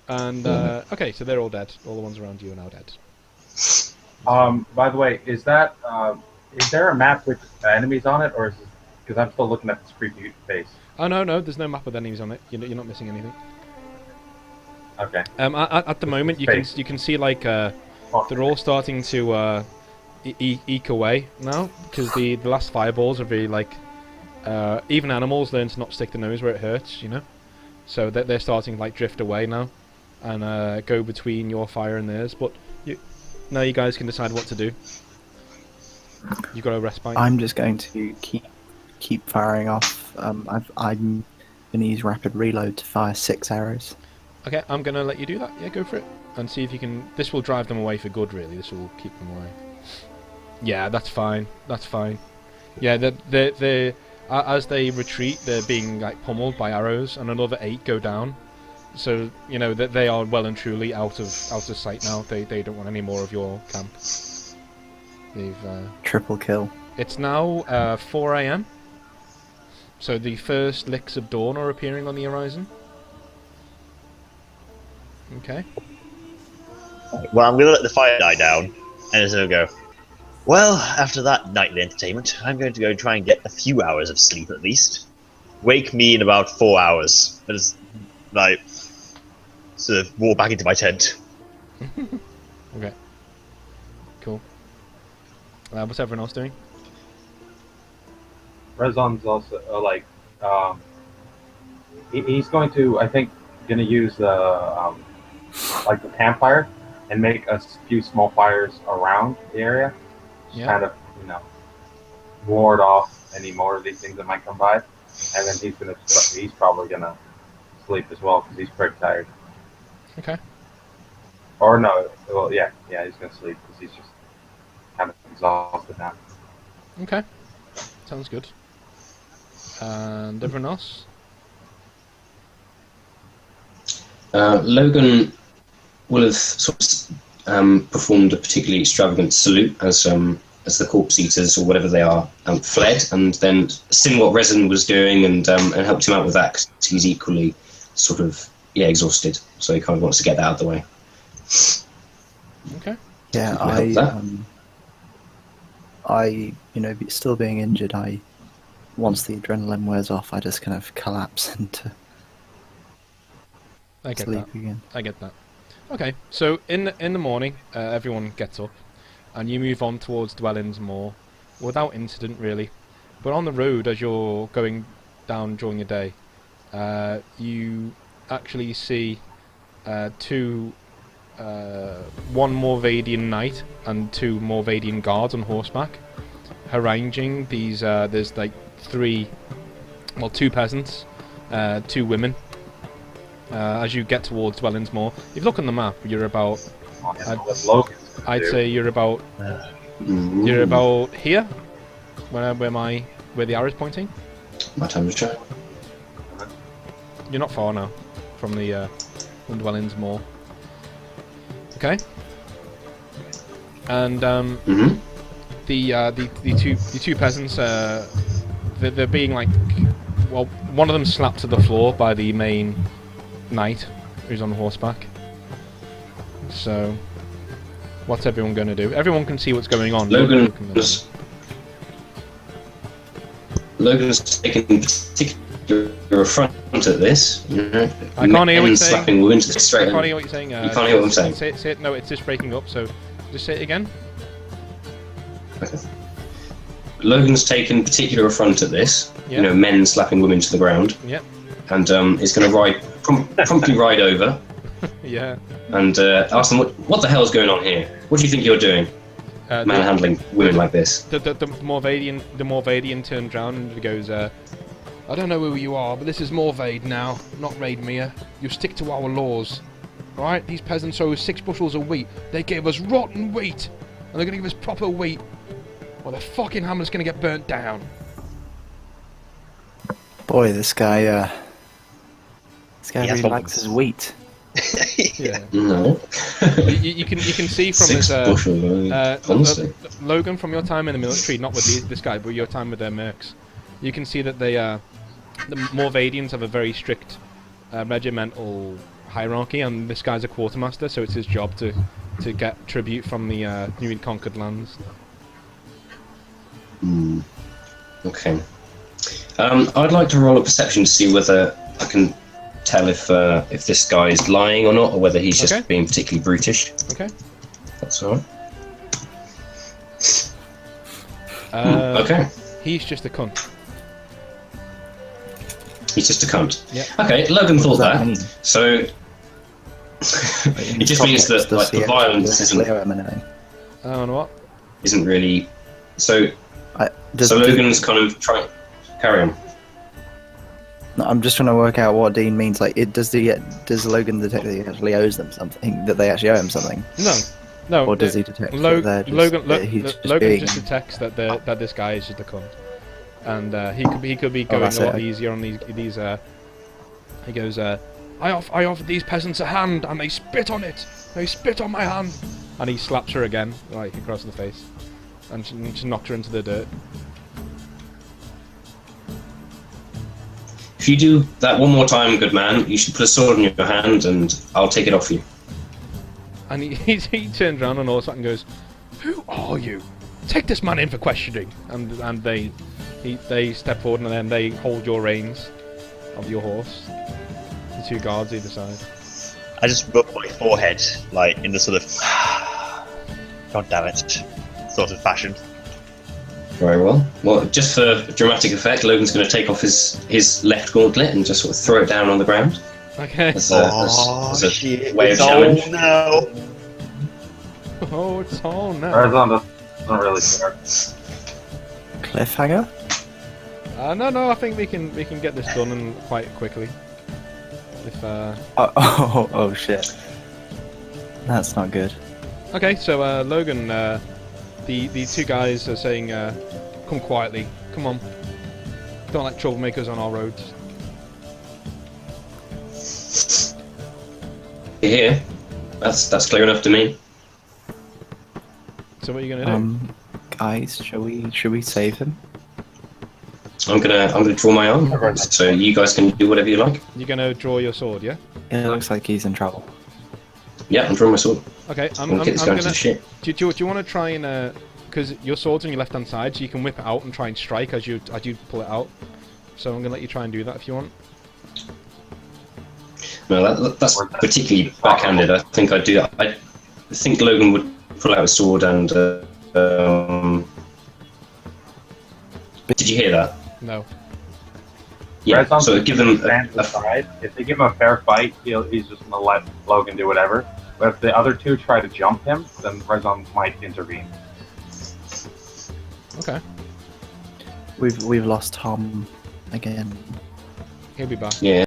And, okay, so they're all dead. All the ones around you are now dead. By the way, is there a map with enemies on it, or is it, because I'm still looking at this creepy face? Oh, no, there's no map with enemies on it. You're not missing anything. Okay. At the moment, you can see, like, they're all starting to, eke away now, because the last fireballs are really, like, even animals learn to not stick the nose where it hurts, you know? So they're starting to, like, drift away now, and go between your fire and theirs, but now you guys can decide what to do. You've got a respite. I'm just going to keep firing off. I'm going to use rapid reload to fire 6 arrows. Okay, I'm going to let you do that. Yeah, go for it. And see if you can... This will drive them away for good, really. This will keep them away. Yeah, that's fine. That's fine. Yeah, they're as they retreat, they're being, like, pummeled by arrows, and another 8 go down. So, you know, that they are well and truly out of sight now. They don't want any more of your camp. They've... Triple kill. It's now 4 AM. So the first licks of dawn are appearing on the horizon. Okay. Well, I'm going to let the fire die down, and so go, well, after that nightly entertainment, I'm going to go try and get a few hours of sleep at least. Wake me in about 4 hours. I just, like, sort of walk back into my tent. Okay. Cool. What's everyone else doing? Rezon's also he's going to, I think, use the like the campfire and make a few small fires around the area, just kind of, you know, ward off any more of these things that might come by, and then he's probably gonna sleep as well because he's pretty tired. Okay. Or no, well, yeah, he's gonna sleep because he's just kind of exhausted now. Okay. Sounds good. And everyone else? Logan will have sort of performed a particularly extravagant salute as the corpse eaters, or whatever they are, fled, and then seen what Resin was doing and helped him out with that, 'cause he's equally sort of exhausted, so he kind of wants to get that out of the way. Okay. Yeah, I still being injured, once the adrenaline wears off, I just kind of collapse into sleep again. I get that. Okay, so in the morning, everyone gets up, and you move on towards Dwellings Moor, without incident really. But on the road, as you're going down during the day, you actually see one Morvadian knight and 2 Morvadian guards on horseback, haranguing these. There's like 2 peasants, 2 women. As you get towards Dwellings Moor, if you look on the map, you're about. I'd say you're about. You're about here, where the arrow's pointing. My time to try. You're not far now from the from Dwellings Moor. Okay. And the two peasants, they're being like, well, one of them slapped to the floor by the main knight who's on horseback. So, what's everyone going to do? Everyone can see what's going on. Logan Logan's taken particular affront at this. You know, I can't hear what you're saying. slapping women to the straight. I can't hear what you're saying. You can't hear what I'm saying. Say it. No, it's just breaking up. So just say it again. Okay. Logan's taken particular affront at this. Yeah. You know, men slapping women to the ground. Yep. And is going to promptly ride over Yeah. and ask them what the hell's going on here. What do you think you're doing, manhandling women like this? The Morvadian turns around and goes, I don't know who you are, but this is Morvade now, not Raidmere. You stick to our laws. Alright? These peasants owe us 6 bushels of wheat. They gave us rotten wheat. And they're going to give us proper wheat. Or their fucking hammer's going to get burnt down. Boy, this guy He has really likes his wheat. Yeah. No. you can see from 6 his honestly. Logan, from your time in the military, not with this guy, but your time with their mercs, you can see that they the Morvadians have a very strict regimental hierarchy, and this guy's a quartermaster, so it's his job to get tribute from the newly conquered lands. Okay. I'd like to roll a perception to see whether I can tell if this guy is lying or not, or whether he's just Okay. being particularly brutish. Okay. That's all right. Okay. He's just a cunt. He's just a cunt. Yeah. Okay, Logan thought does that that. mean? So it just means that like the violence And what? isn't really. So Does, so Logan's kind of trying. Carry on. I'm just trying to work out what Dean means. Like, does Logan detect that he actually owes them something? That they actually owe him something? No. Or does he detect Logan that he's just Logan being... just detects that that this guy is just a cunt, and he could be going a lot easier on these. He goes, I offered these peasants a hand, and they spit on it. They spit on my hand, and he slaps her again, like across the face, and just knocks her into the dirt. If you do that one more time, good man, you should put a sword in your hand, and I'll take it off you. And he turns around and all of a sudden goes, "Who are you? Take this man in for questioning." And they step forward and then they hold your reins of your horse. The 2 guards either side. I just rub my forehead, like in the sort of God damn it sort of fashion. Very well. Well, just for dramatic effect, Logan's going to take off his left gauntlet and just sort of throw it down on the ground. Okay. As a Shit, way of it's challenge. all now. Oh, it's all now. Tarzan doesn't really care. Cliffhanger? No, I think we can get this done and quite quickly. If Oh shit. That's not good. Okay, so Logan, the 2 guys are saying, "Come quietly, come on. Don't let troublemakers on our roads." Here, that's clear enough to me. So what are you gonna do? Guys, should we save him? I'm gonna draw my arm, so you guys can do whatever you like. You're gonna draw your sword, yeah? It looks like he's in trouble. Yeah, I'm drawing my sword. Okay, I'm Get this guy into gonna. the shit. Do you want to try and because your sword's on your left hand side, so you can whip it out and try and strike as you pull it out. So I'm gonna let you try and do that if you want. No, that's particularly backhanded. I think I'd do that. I think Logan would pull out a sword and. Did you hear that? No. Yeah. Tarzan So give them stands aside. If they give him a fair fight, he's just gonna let Logan do whatever. But if the other 2 try to jump him, then Tarzan might intervene. Okay. We've lost Tom again. He'll be back. Yeah.